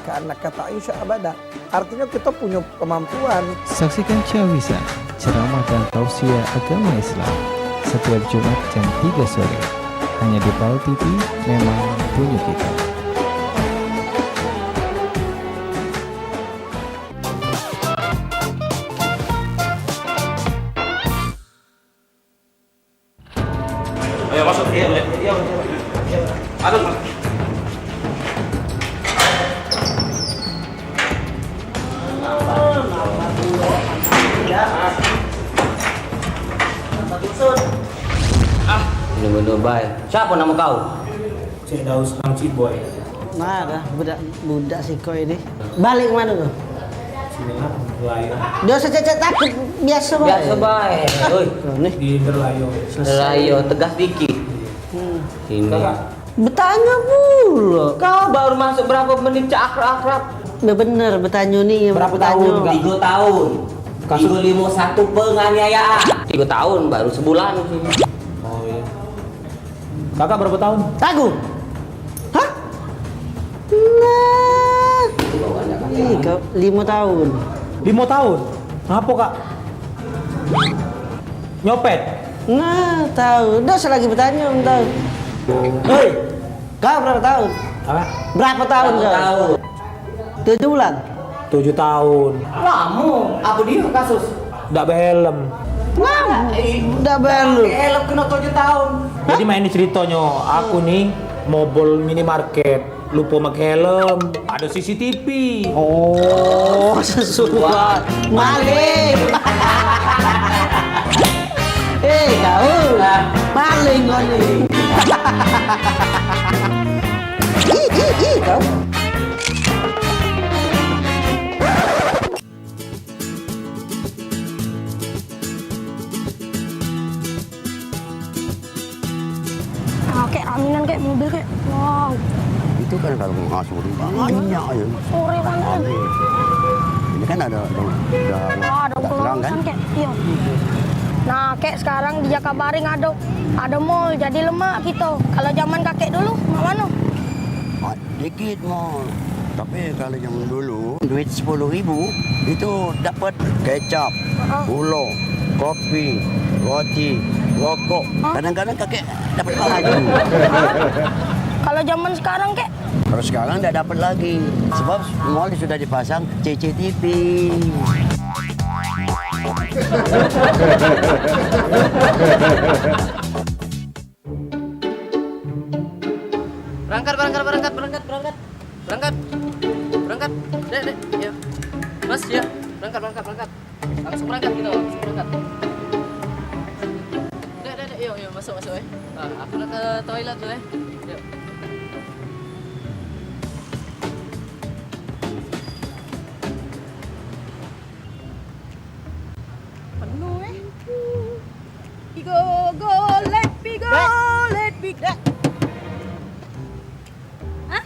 karena kata Aisyah abada. Artinya kita punya kemampuan. Saksikan Cawisa, ceramah dan tausiah agama Islam setiap Jumat jam 3 sore hanya di PAL TV, memang punya kita. Ayo masuk. Iya. Aduh. Bener-bener baik. Siapa nama kau? Cik Daus Nang Ciboy. Nah, dah budak si kau ini. Balik mana kau? Sini lah, Interlayo. Dia sececet takut biasa baik. Biasa baik. Oi, nih di Interlayo. Interlayo, tegas dikit. Sini. Bertanya pula. Kau baru masuk berapa menit akrab-akrab? Bener, bertanya nih. Berapa tahun? 3 tahun. 351 penganiayaan. 3 tahun baru sebulan sini. Oh iya. Kakak berapa tahun? Aku. Hah? Nah. Ih, kau 5 tahun. 5 tahun? Apa kak? Nyopet? Nah, tahu. Udah selagi bertanya, tahu. Hei, kau berapa tahun? Apa? Berapa tahun kau? 7 bulan? 7 tahun. Lama. Apa dia kasus? Nggak behelm. Nah, udah baru. Helm kena 7 tahun. Jadi main ceritanya, aku nih mobile minimarket, lupa pakai helm, ada CCTV. Oh, sesuai. Maling. Kau maling kau nih. Kau. Kayak raminan kayak mobil kayak wow. Itu kan kalau ngasuh banyak ya. Sore banget. Ini kan ada terang kan? Kayak iya. Nah, kayak sekarang di Jakabaring ada mall jadi lemak gitu. Kalau zaman kakek dulu mana? Dikit mall. Tapi kalau zaman dulu duit 10.000 itu dapat kecap, gula, kopi, roti, rokok. Kadang-kadang kakek dapat baju. Kalau zaman sekarang kek? Kalau sekarang tidak dapat lagi. Sebab mall sudah dipasang CCTV. Berangkat. Dek, ya. Mas, ya. Berangkat. Langsung berangkat gitu, Dek, yuk, masuk ya. Aku nak ke toilet dulu ya. Yuk. Penuh Let me go. Hah?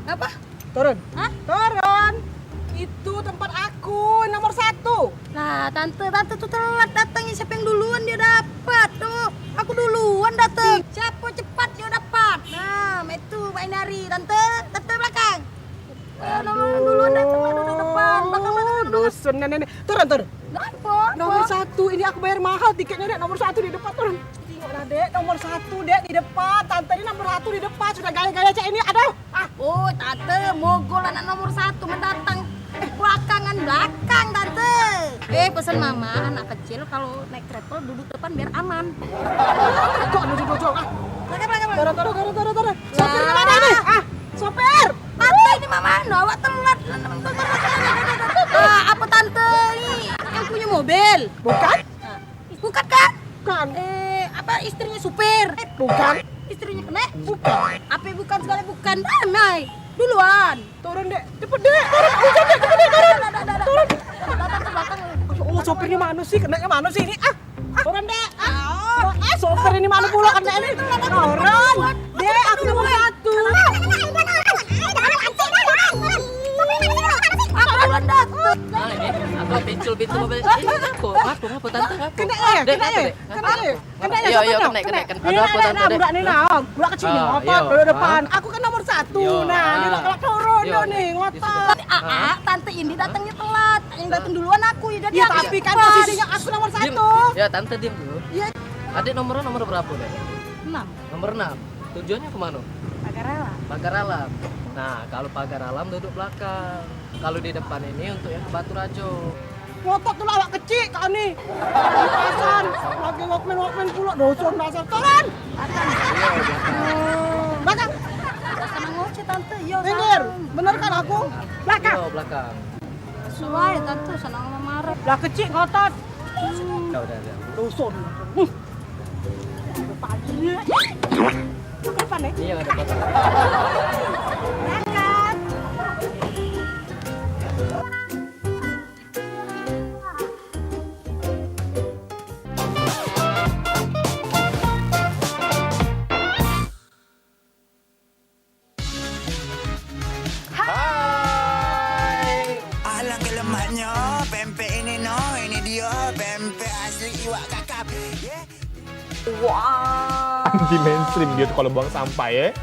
Apa? Turun. Hah? Turun. Itu tempat aku nomor 1. Nah, tante tuh telat datangnya. Siapa yang duluan dia dapat tuh. Aku duluan datang. Siapa cepat dia dapat. Nah, itu Mbak Inari. Tante belakang. Nomor duluan datang, duduk depan. Belakang. Dusun nenek. Turun. Apa? Nomor 1 ini aku bayar mahal tiketnya, Dek. Nomor 1 di depan, turun. Tengoklah, Dek. Nomor 1, Dek, di depan. Tante ini nomor 1 di depan. Sudah gaya-gaya cek ini. Aduh. Oh, tante mogol anak nomor 1 mendatang. Belakang tante. Pesan mama anak kecil kalau naik travel duduk depan biar aman. Kok duduk. Belakang. Turun. Sopir kemana nih? Sopir. Tante ini mama awak telat. Apa tante ini yang punya mobil? Bukan? Bukan kak? Bukan. Apa istrinya supir? Bukan. Istrinya kena? Bukan. Apa bukan sekali bukan? Damai. Duluan. Turun, Dek. Cepet, Dek. Turun, Dek. Turun. Oh, sopir ini mana sih? Kenanya mana sih ini? Turun, Dek. Sopir ini mana pula kena ini? Turun. Dek, aku nomor 1. Aku duluan datang. Aku pincul mobil. Ngapu tante ngapu. Kena ya? Dek. Iya, kena. Ada apa tante, Dek? Budak nih, budak kecil nih, ngotot dari depan. Aku kan nomor 1. Nah, dia bakal turun nih, ngotot. Tante ini datangnya telat. Yang datang duluan aku ya. Ya, tapi kan posisinya aku nomor 1. Ya, tante diam dulu. Iya. Adik nomor berapa, Dek? 6. Nomor 6. Tujuannya kemana? Pagar alam. Nah, kalau pagar alam duduk belakang. Kalau di depan ini untuk yang ke Batu Rajo. Ngotot tuh awak kecil kau nih. Pasan, lagi walkman pula doson dasar. Turun. Belakang. Sana ngoceh tante. Yo. Minggir. Bener kan aku? Belakang. Yo, belakang. Suai tante sana marah. Lah kecil ngotot. Udah. Doson. Depan nih. Iya, ada belakang. Belakang. Alang kelemahnya, pempek ini no, ini dia pempek asli iwak kakap. Wah. Anti mainstream gitu kalau buang sampah ya.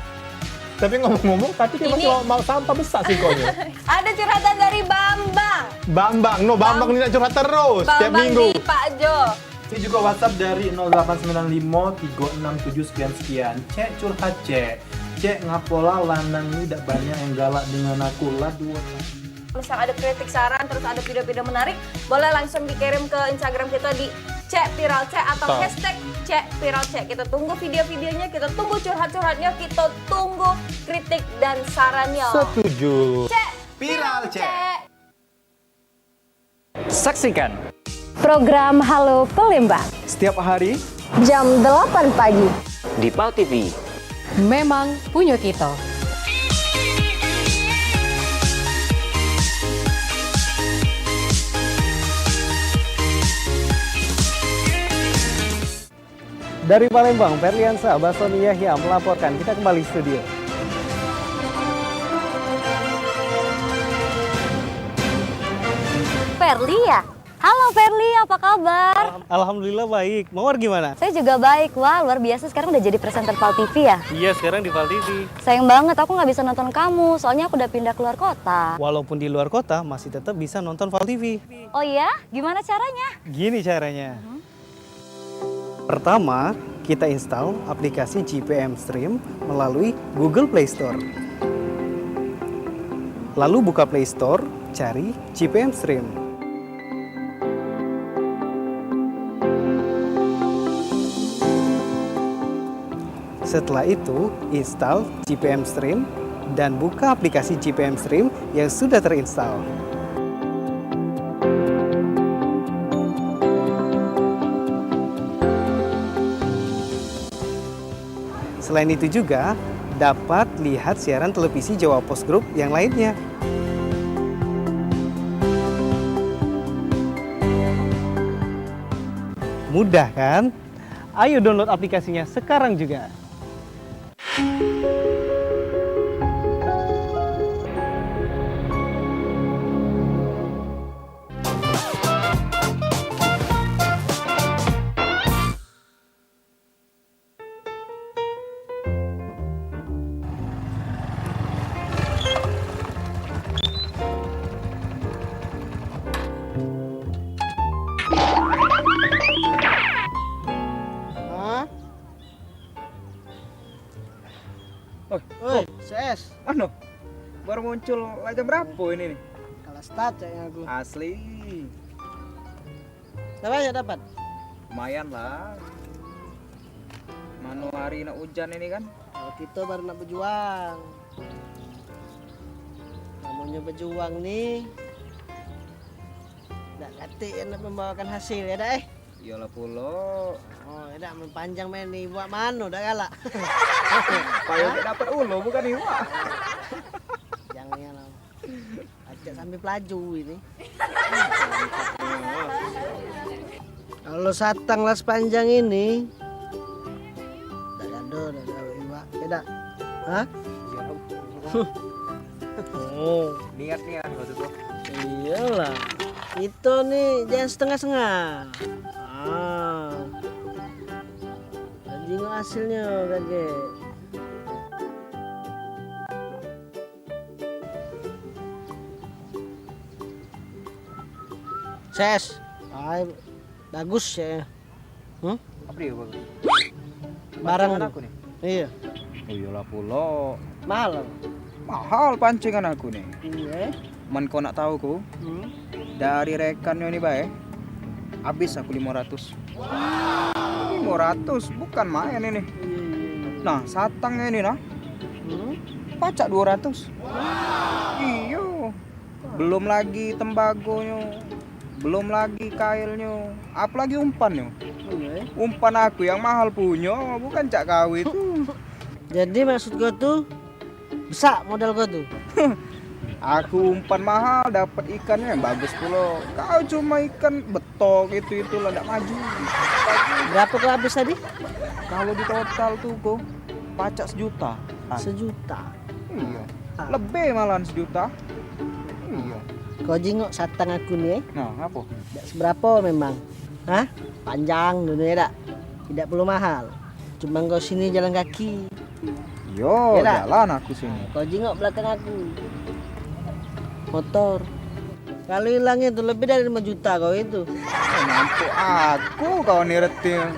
Tapi ngomong-ngomong, tadi dia masih mau sampah besar sih konya. Ada curhatan dari Bambang. Bambang ini nak curhat terus tiap minggu. Di Pak Jo. Ini juga WhatsApp dari 0895 367 sekian. Cek curhat cek. Cek ngapola lanang ini tidak banyak yang galak dengan aku lah 2 tahun. Misal ada kritik saran terus ada video-video menarik, boleh langsung dikirim ke Instagram kita di @viralcek atau #viralcek. Kita tunggu video-videonya, kita tunggu curhat-curhatnya, kita tunggu kritik dan sarannya. Setuju. Viralcek. Saksikan Program Halo Palembang setiap hari jam 8 pagi Di PAL TV. Memang punya kita. Dari Palembang, Ferliansa Basoni Yahya melaporkan. Kita kembali studio. Ferli ya? Halo Ferli, apa kabar? Alhamdulillah baik. Mawar gimana? Saya juga baik. Wah, luar biasa sekarang udah jadi presenter PAL TV ya? Iya, sekarang di PAL TV. Sayang banget aku nggak bisa nonton kamu, soalnya aku udah pindah keluar kota. Walaupun di luar kota, masih tetap bisa nonton PAL TV. Oh iya? Gimana caranya? Gini caranya. Pertama, kita install aplikasi GPM Stream melalui Google Play Store. Lalu buka Play Store, cari GPM Stream. Setelah itu, install GPM Stream dan buka aplikasi GPM Stream yang sudah terinstall. Selain itu juga dapat lihat siaran televisi Jawa Post Group yang lainnya. Mudah kan? Ayo download aplikasinya sekarang juga. Oi, CS. Anu, baru muncul lah jam berapa ini nih? Kalah start ya aku. Asli. Dapat ya dapat. Lumayan lah. Manu hari nak hujan ini kan? Oh, kita baru nak berjuang. Namanya berjuang nih. Tak kata yang nak membawakan hasil ya dah Iyalah pulo. Oh, ya dah panjang main nih buat mano dah galak. Payah dapat ulo bukan iwa. Jangan ya lah. Ajak sambil pelaju ini. Kalau satang lah sepanjang ini. Dah ada iwa. Ya dah. Hah? Oh, niat maksudku. Iyalah. Itu nih jangan setengah-setengah. Jengok hasilnya kakek. Ses, bagus ya. Apa dia bagus? Barang Pancingan aku nih. Iya. Oh iyalah pulo. Mahal. Mahal pancingan aku nih. Iya. Man kau nak tahu ku? Dari rekannya nih bae. Habis aku 500. 500 bukan main ini. Nah, satangnya ini nah. Pacak 200. Iyo. Belum lagi tembagonya. Belum lagi kailnya. Apalagi umpannya. Umpan aku yang mahal punya, bukan cak kau itu. Jadi maksud gua tuh besar modal gua tuh. Aku umpan mahal dapat ikannya yang bagus pula. Kau cuma ikan betok itu lah ndak maju. Berapa kau habis tadi? Kalau di total tuh kok pacak 1 juta. 1 juta. Iya. Lebih malahan 1 juta. Iya. Kau jengok satang aku nih. Nah, apa? Tidak seberapa memang. Hah? Panjang dulu ya dak. Tidak perlu mahal. Cuma kau sini jalan kaki. Yo, ya, jalan aku sini. Kau jengok belakang aku. Motor. Kalau hilang itu lebih dari 5 juta kau itu. Mampu aku kau niretin.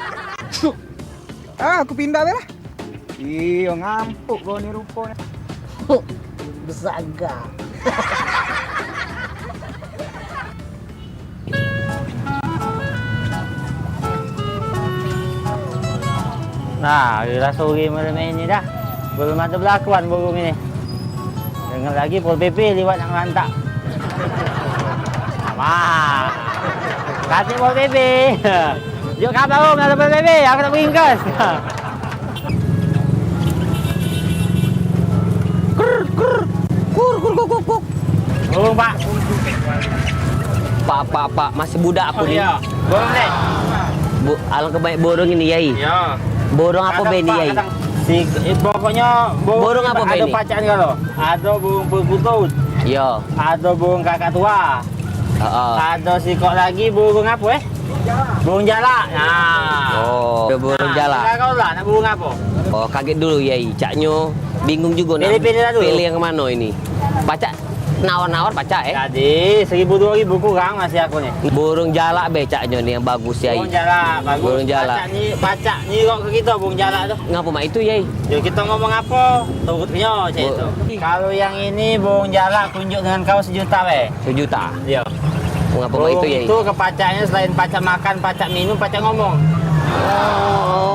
Aku pindah lah. Iyo ngampuk kau nih rupanya. Besaga. Nah, kita sore malam ini dah. Belum ada berlakuan burung ini. Dengar lagi Pol PP lewat nak lantak. Sama. Kasih Pol PP. Yuk kabar om, ada Pol PP. Aku nak beringkas. Kur. Burung pak. Pak, masih budak aku nih. Iya. Burung nih. Alangkah baik burung ini, Yai. Iya. Burung apa be ini, Yai? Pokoknya burung apa be ada ini? pacaran kalau. Ada burung perkutut. Iya. Ada burung kakak tua. Ada sikok lagi burung apa Burung jalak. Nah. Oh, burung jalak. Kau lah nak burung apa? Oh, kaget dulu, Yai. Caknyo bingung juga nak Pilih dulu. pilih yang mana ini. Pacak nawar-nawar pacak Jadi 1.000-2.000 kurang masih aku nih. Burung jalak be caknyo nih yang bagus, Yai. Burung jalak bagus. Burung jalak. Pacak nyirok ke kita burung jalak tuh. Ngapa mak itu, Yai? Jadi kita ngomong apa? Turutnya cak itu. Kalau yang ini burung jalak kunjuk dengan kau 1 juta be. 1 juta. Iya. Ngapa mak itu, Yai? Itu kepacaknya selain pacak makan, pacak minum, pacak ngomong.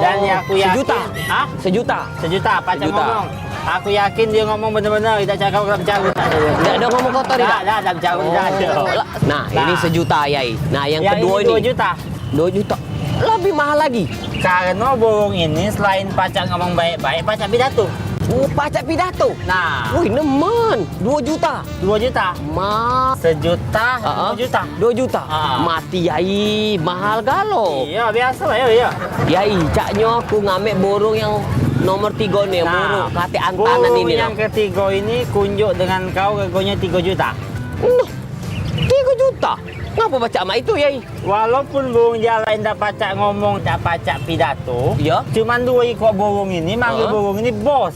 Dan yang aku yakin 1 juta. Hah? 1 juta. 1 juta pacak 1 juta. ngomong. Aku yakin dia ngomong benar-benar, tidak cakap tak bercakap. Tidak ada ngomong kotor tidak? Tak bercakap tidak ada. Nah, ini 1 juta, Yai. Nah, yang kedua ini ini 2 juta. 2 juta. Lebih mahal lagi. Karena burung ini selain pacak ngomong baik-baik, pacak pidato. Oh, pacak pidato. Nah. Wih, nemen. 2 juta. 2 juta. 1 juta, 2 juta. 2 juta. Mati, Yai. Mahal galo. Iya, biasa lah ya. Yai, caknyo aku ngambil burung yang nomor 3 nih, burung kate antanan burung ini. Yang ketiga ini kunjuk dengan kau regonya 3 juta. 3 juta? Ngapa baca sama itu, Yai? Walaupun burung jalak tidak pacak ngomong, tak pacak pidato, ya. Cuman 2 ekor burung ini manggil burung ini bos.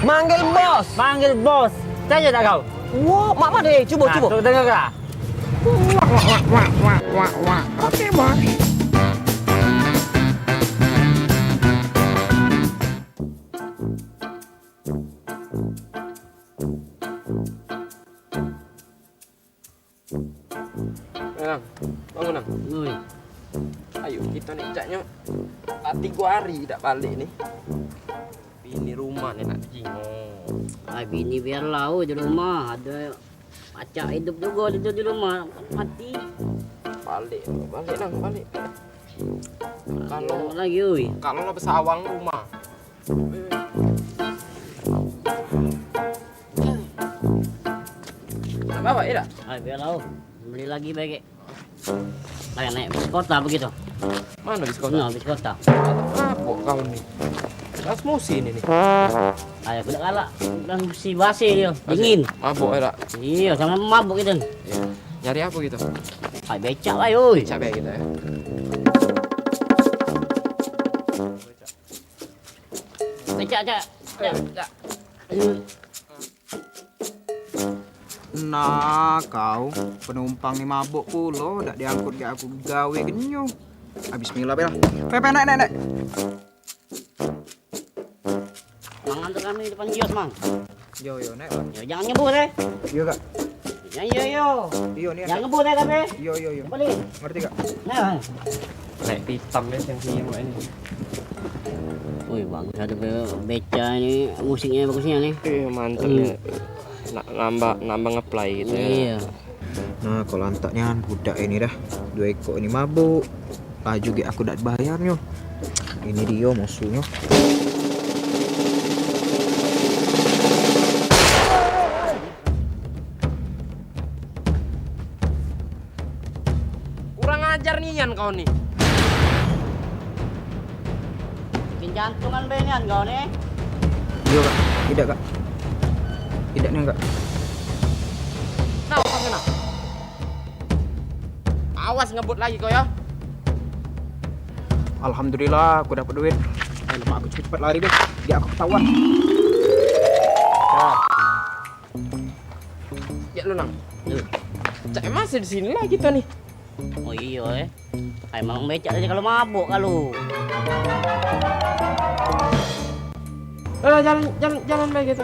Manggil bos? Manggil bos. Tanya tak kau? Wah, mak deh, coba. Tuh, dengar tak? Oke, bos. Nang, bangun Nang. Ayo kita nih caknya. Hati gua hari tak balik nih. Ini rumah nih nak jingong. Bini biar lau di rumah. Ada pacak hidup juga di rumah. Mati. Balik Nang, balik. Kalau lagi, oi. Kalau lo besawang rumah. Bawa ya dah. Biar lau. Beli lagi baik. Kayak naik bis kota begitu. Mana bis kota? Nah, bis kota. Apa kau nih? Transmusi ini nih. Ayo kuda galak. Transmusi basi dia. Dingin. Mabuk ya, Dak? Iya, sama mabuk gitu. Iya. Nyari apa gitu? Ay, becak lah, yoi. Becak baik gitu ya. Becak, cak. Nah, kau penumpang ni mabuk pula, dak diangkut ke aku gawe genyo. Bismillah bel. Pepe naik. Mang antar kami depan kios, Mang. Yo naik bang. Yo, jangan ngebut Yo kak. Yo. Yo nih. Jangan ngebut tapi. Yo. Balik. Ngerti kak? Nah. Naik hitam ya yang sini ini. Wih, bagus ada beca ini, musiknya bagusnya nih. Iya, mantap ya. Nambah ngeplay gitu ya. Iya. Nah, kalau antaknya budak ini dah. 2 ekor ini mabuk. Laju ge aku dak bayarnya. Ini dia musuhnya. Kurang ajar nian kau nih. Bikin jantungan benian kau nih. Yo kak. Tidak kak. Tidak nih kak. Nah, kena. Awas ngebut lagi kau ya. Alhamdulillah aku dapat duit. Ayo lepas aku cepat lari deh. Biar aku ketahuan. Ya lu Nang. Cak masih di sini lah kita nih. Oh iya Kayak memang becak aja kalau mabuk kalau. Jalan baik gitu.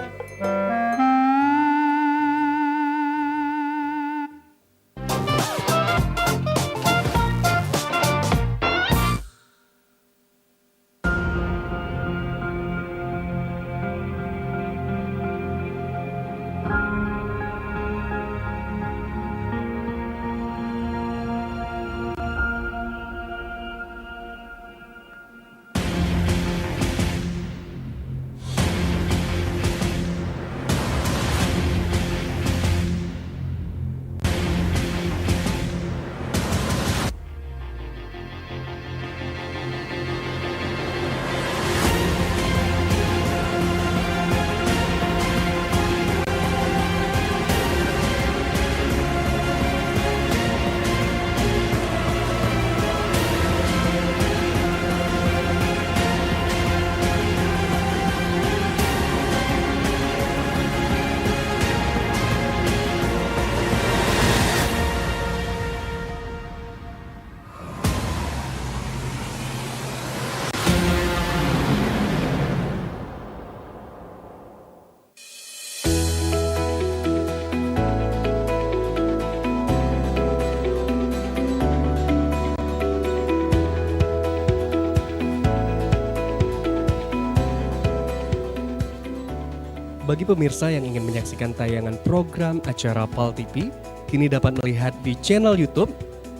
Bagi pemirsa yang ingin menyaksikan tayangan program acara PAL TV, kini dapat melihat di channel YouTube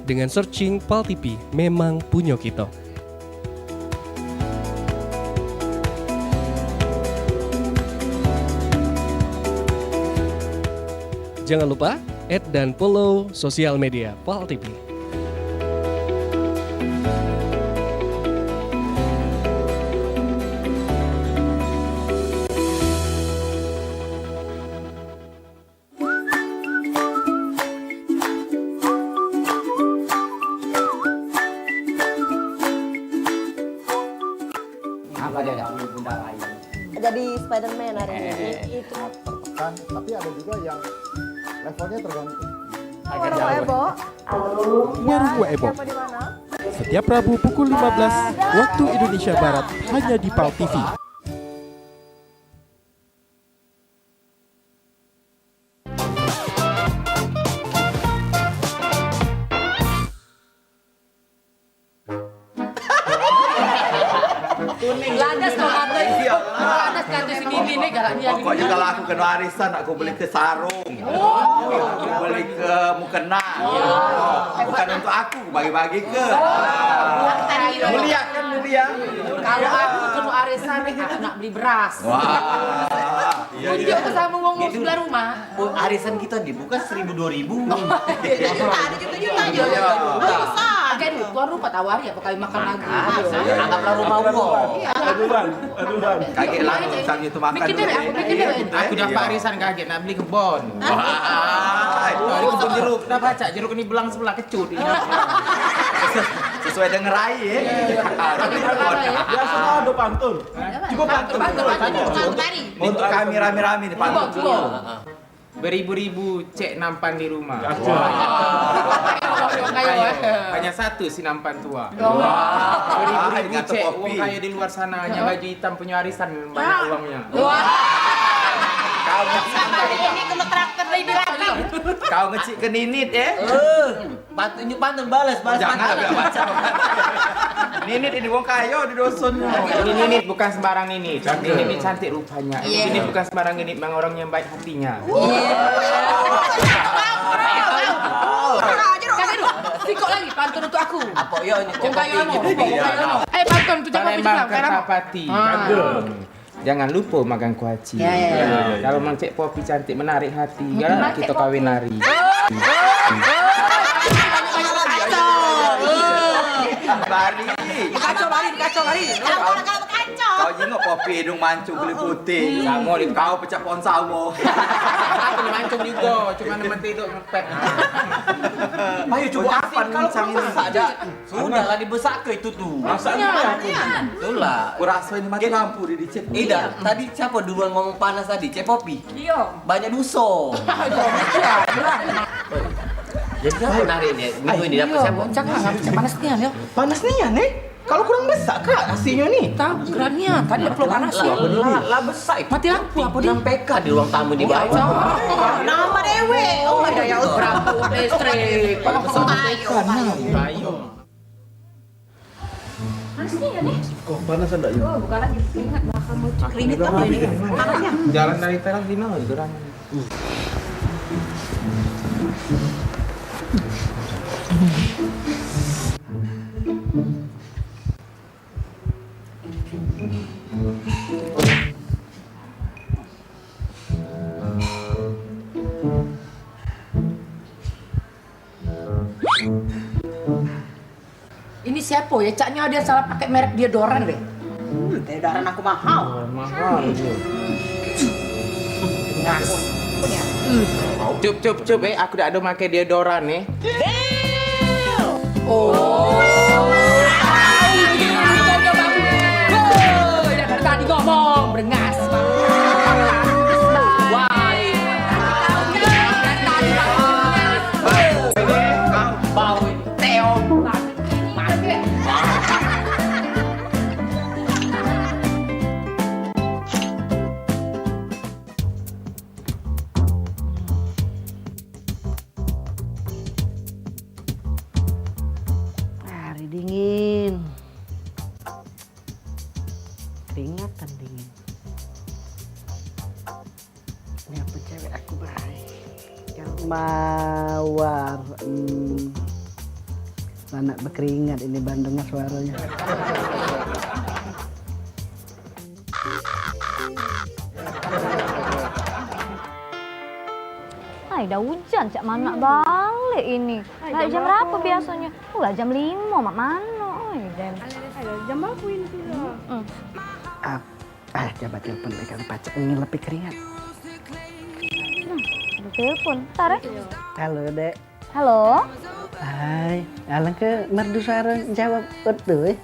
dengan searching PAL TV Memang Punyo Kita. Jangan lupa add dan follow sosial media PAL TV. Jadi Spider-Man hari ini. Itu. Kan, tapi ada juga yang levelnya tergantung. Warung Ebo. Warung Ebo. Setiap Rabu pukul 15 waktu Indonesia Barat hanya di PAL TV. Pokoknya kalau aku kena arisan, aku beli ke sarung. Aku beli ke mukena. Bukan untuk aku, bagi-bagi ke. Mulia kan, mulia. Kalau aku kena arisan, aku nak beli beras. Wah. Dia ke sama ngomong sebelah rumah. Arisan kita dibuka 1.000-2.000. Ada juta-juta aja. Kan tuan rumah tawari apa kali makan lagi. Anggaplah rumah gua. Aduan. Kaget lah sang itu makan. Aku dapat arisan kaget nak beli kebon. Dari kebun jeruk, dah baca jeruk ini belang sebelah kecut. Sesuai dengan rai ya. Biasa ada pantun. Cukup pantun. Untuk kami rame-rame nih pantun. Beribu-ribu cek nampan di rumah. Hanya satu si nampan tua. Beribu-ribu cek uang kaya di luar sana, hanya baju hitam punya arisan banyak uangnya. Kau ini kena traktor di belakang. Kau ngecik ke Ninit ya? Pantun balas Jangan baca. Ninit ini wong kayo di dusun. Ini Ninit bukan sembarang Ninit. Ninit cantik rupanya. Ini bukan sembarang Ninit, memang orang yang baik hatinya. Sikok lagi pantun untuk aku. Apa yo ini? Pantun untuk Cak Popi. Palembang Kertapati. Jangan lupa makan kuaci. Kalau Mang Cek Popi cantik menarik hati, galak kita kawin lari. Kacau bari. Kau jengok Popi hidung mancung kulit putih. Sama di kau pecah pohon sawo. Aku mancung juga, cuma nama tidur ngepet. Ayo coba apa Kalau masak aja, sudahlah dibesak ke itu tuh. Masaknya Betul lah. Kurasa ini mati lampu di Cek. Ida, tadi siapa duluan ngomong panas tadi? Cek Popi. Iya. Banyak duso. Jadi siapa menarik ini? Minggu ini dapat siapa? Cak panas nian ya. Panas nian Kalau kurang besar kak nasinya nih. Tahu kerannya, tadi perlu panas ya. Lah besar. Mati lampu apa dia? PK di ruang tamu di bawah. Nama dewe. Oh ada yang berapa listrik. Ayo. Panasnya ya nih. Kok panas enggak ya? Oh, bukan lagi keringat bakal mau keringet apa ini? Panasnya. Jalan dari teras di mana itu orang? Ini siapa ya? Caknya dia salah pakai merek deodoran deh. Deodoran aku mahal. Mahal itu. Cup, aku dah ada pakai deodoran nih. Oh. Tadi ngomong beringas. Bau Teo. Hari dingin. Keringatan dingin. Ini apa cewek aku baik. Yang mawar. Anak berkeringat ini Bandungnya suaranya. Ay, udah hujan, Cak Mana balik ini. Kayak jam berapa biasanya? Udah jam 5, Mak Mano. Jam berapa ini sudah? Coba telepon mereka pacak ingin lebih keringat. Ada telepon, ntar ya. Halo, Dek. Halo? Hai, alang ke merdu suara jawab betul.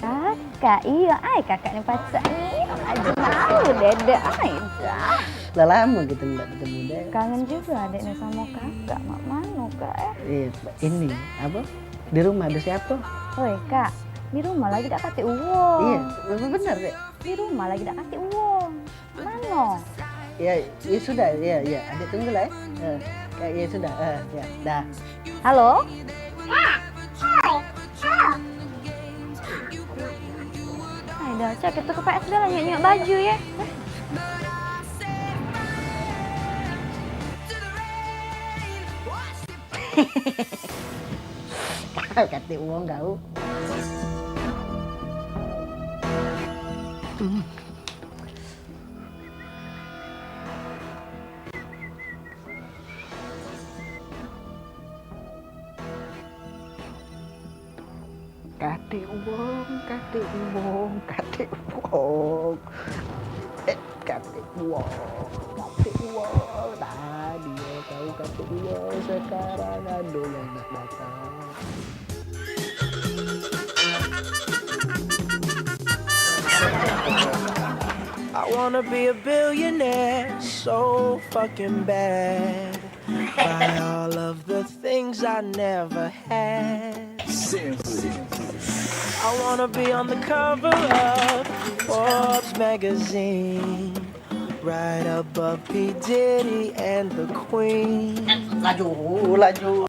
Kakak, iya. Ay, kakaknya pacak nih. Aja malu, Dede. Ay, dah. Udah lama kita nggak ketemu, Dek. Kangen juga adeknya sama kakak, Mak Mano, Kak. Ini, apa? Di rumah ada siapa? Oi, Kak. Di rumah lagi tak kasih uang. Iya, benar, Dek. Di rumah lagi tak kasih uang. Mana? Ya sudah, ya. Adik tunggu lah ya. Ya sudah, ya, dah. Halo? Ay, dah, Cak, kita ke PS dah lah nyak baju ya. Kata uang kau. Kate uang, kate uang, kate uang. Kate uang, kate uang. Tadi kau kate uang, sekarang ada yang nak datang. I wanna be a billionaire so fucking bad. Buy all of the things I never had. I wanna be on the cover of Forbes magazine, right above P. Diddy and the Queen. Laju.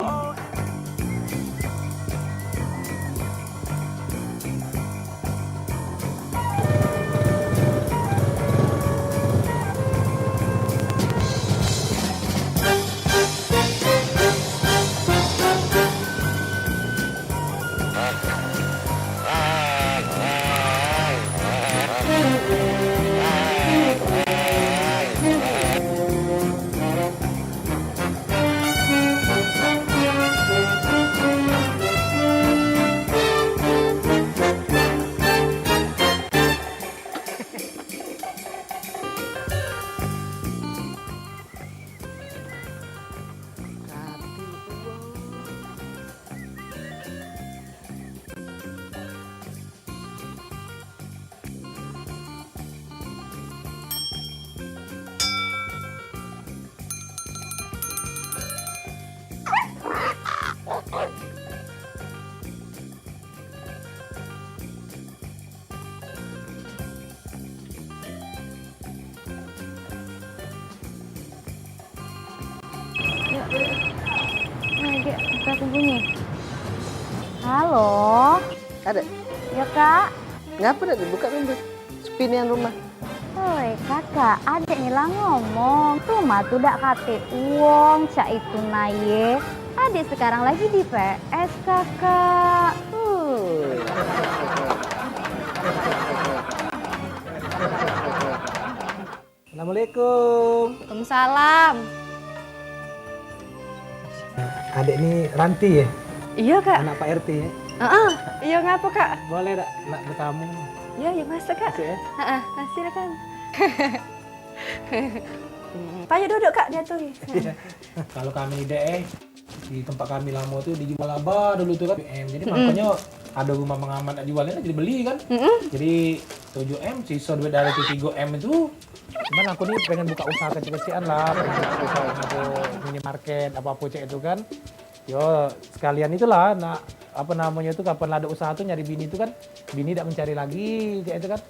Kak bunyi. Halo. Ada? Ya kak. Ngapa dah dibuka pintu? Sepinian rumah. Oi kakak, adek nila ngomong. Rumah tuh dak kate uang, cak itu naye. Adek sekarang lagi di PS kakak. Assalamualaikum. Waalaikumsalam. Adek ini Ranti ya? Iya kak. Anak Pak RT ya? Iya ngapa kak? Boleh dak nak bertamu? Iya, ya masuk kak. Masuk ya? Masih kan. Pak ayo duduk kak, dia tuh. Kalau kami di tempat kami lama tuh dijual laba dulu tuh kan M. Jadi makanya ada rumah mengaman nak jualnya jadi beli kan. Jadi 7M sisa duit dari 3M itu. Cuman aku nih pengen buka usaha kecil-kecilan lah, pengen buka usaha apa minimarket apa-apa cek itu kan. Yo sekalian itulah nak apa namanya itu kapan ada usaha tuh nyari bini itu kan, bini tidak mencari lagi cek itu kan.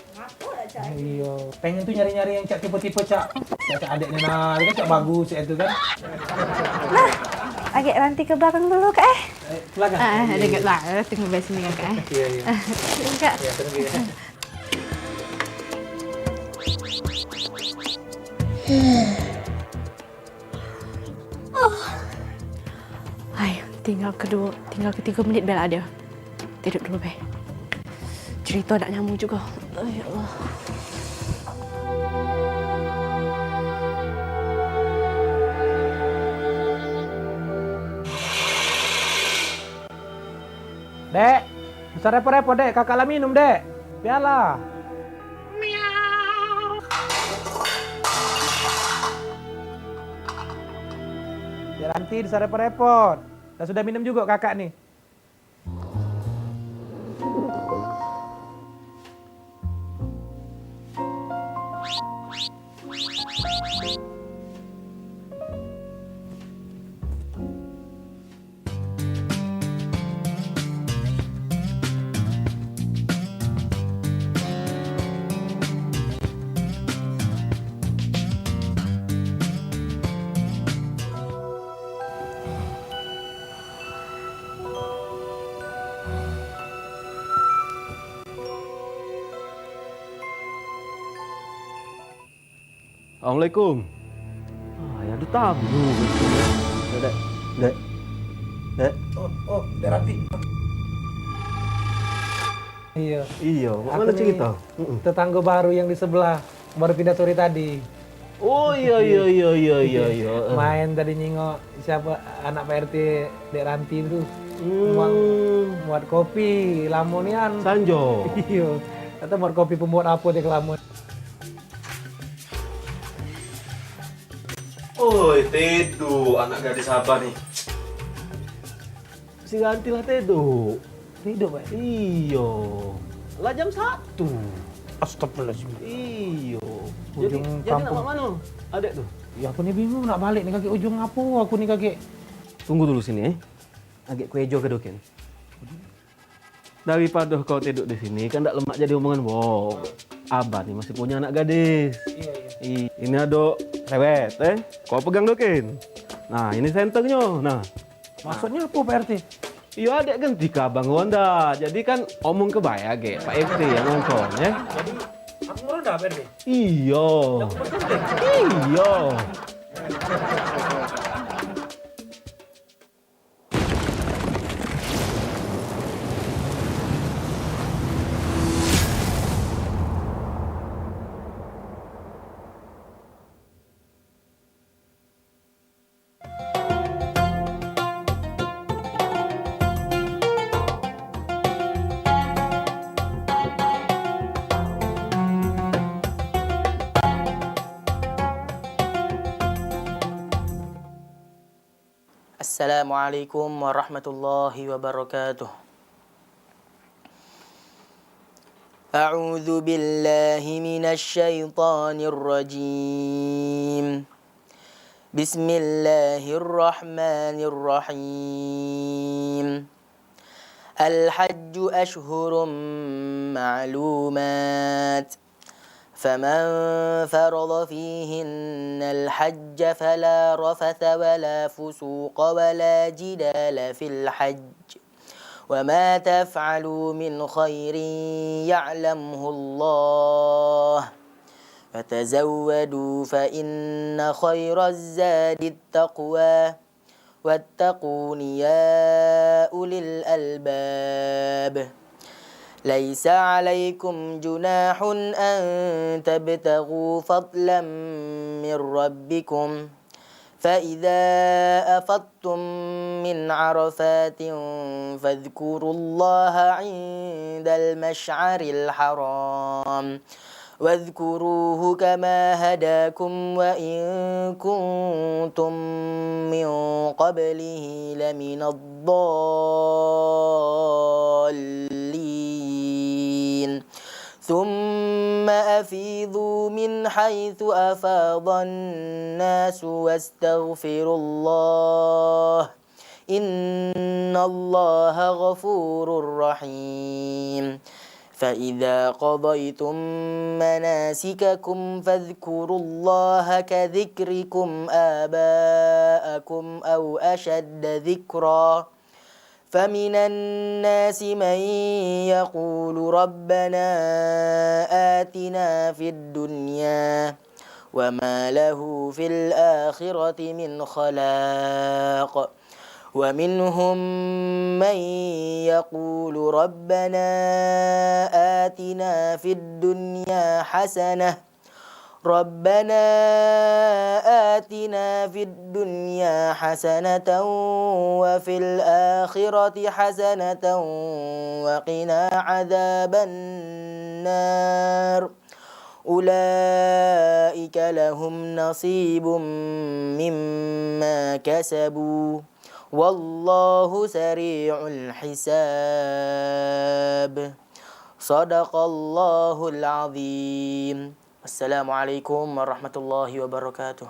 Iya, pengen tuh nyari-nyari yang cak tipe-tipe cak adeknya nah, kan cak bagus cak itu kan. Nah, agak Ranti ke belakang dulu kak. Belakang. Dekat lah, tunggu di sini kak. Iya iya. Kak. Iya tunggu ya. Ayo, tinggal ketiga menit bel ada. Tidur dulu be. Cerita tak nyambung juga. Ya Allah. Dek, bisa repot-repot dek, kakak lah minum dek. Biarlah. Ya nanti bisa repot-repot. Dan sudah minum juga kakak nih. Assalamualaikum. Ya ada tamu. Dek. Oh, Deranti. Iya. Iya, Aku mana nih cerita? Tetangga baru yang di sebelah, baru pindah sore tadi. Oh iya. Main tadi nyingok siapa anak Pak RT Dek Ranti itu. Muat kopi lamonian. Sanjo. Iya. Kata muat kopi pembuat apa dek lamon. Oi, Tedu, anak gadis Sabah nih. Si gantilah Tedu. Tedu, Pak. Iyo. Lah jam 1. Astagfirullahaladzim. Iyo. Ujung Jadi kampung. nak mana? Adek tuh. Ya aku nih bingung nak balik nih kakek ujung apa aku nih kakek. Tunggu dulu sini Agak kuejo ke doken. Daripada kau tidur di sini kan tak lemak jadi omongan wow. Abah nih masih punya anak gadis. Iya. Ini ada rewet Kau pegang doken. Nah, ini senternya. Nah. Maksudnya apa Pak RT? Iya adek ganti ke Abang Wanda. Jadi kan omong kebaya ge Pak RT yang nonton ya. Jadi aku merendah Pak RT. Iya. Iya. Assalamualaikum warahmatullahi wabarakatuh. A'udzu billahi minasy syaithanir rajim. Bismillahirrahmanirrahim. Al-hajju ashhurum ma'lumat. فمن فرض فيهن الحج فلا رفث ولا فسوق ولا جدال في الحج وما تفعلوا من خير يعلمه الله فتزودوا فإن خير الزاد التقوى واتقون يا أولي الألباب ليس عليكم جناح أن تبتغوا فضلا من ربكم فإذا أفضتم من عرفات فاذكروا الله عند المشعر الحرام واذكروه كما هداكم وإن كنتم من قبله لمن الضالين ثم أفيضوا من حيث أفاض الناس واستغفروا الله إن الله غفور رحيم فإذا قضيتم مناسككم فاذكروا الله كذكركم آباءكم أو أشد ذكرا فمن الناس من يقول ربنا آتنا في الدنيا وما له في الآخرة من خلاق ومنهم من يقول ربنا آتنا في الدنيا حسنة ربنا آتنا في الدنيا حسنة وفي الآخرة حسنة وقنا عذاب النار أولئك لهم نصيب مما كسبوا والله سريع الحساب صدق الله العظيم السلام عليكم ورحمة الله وبركاته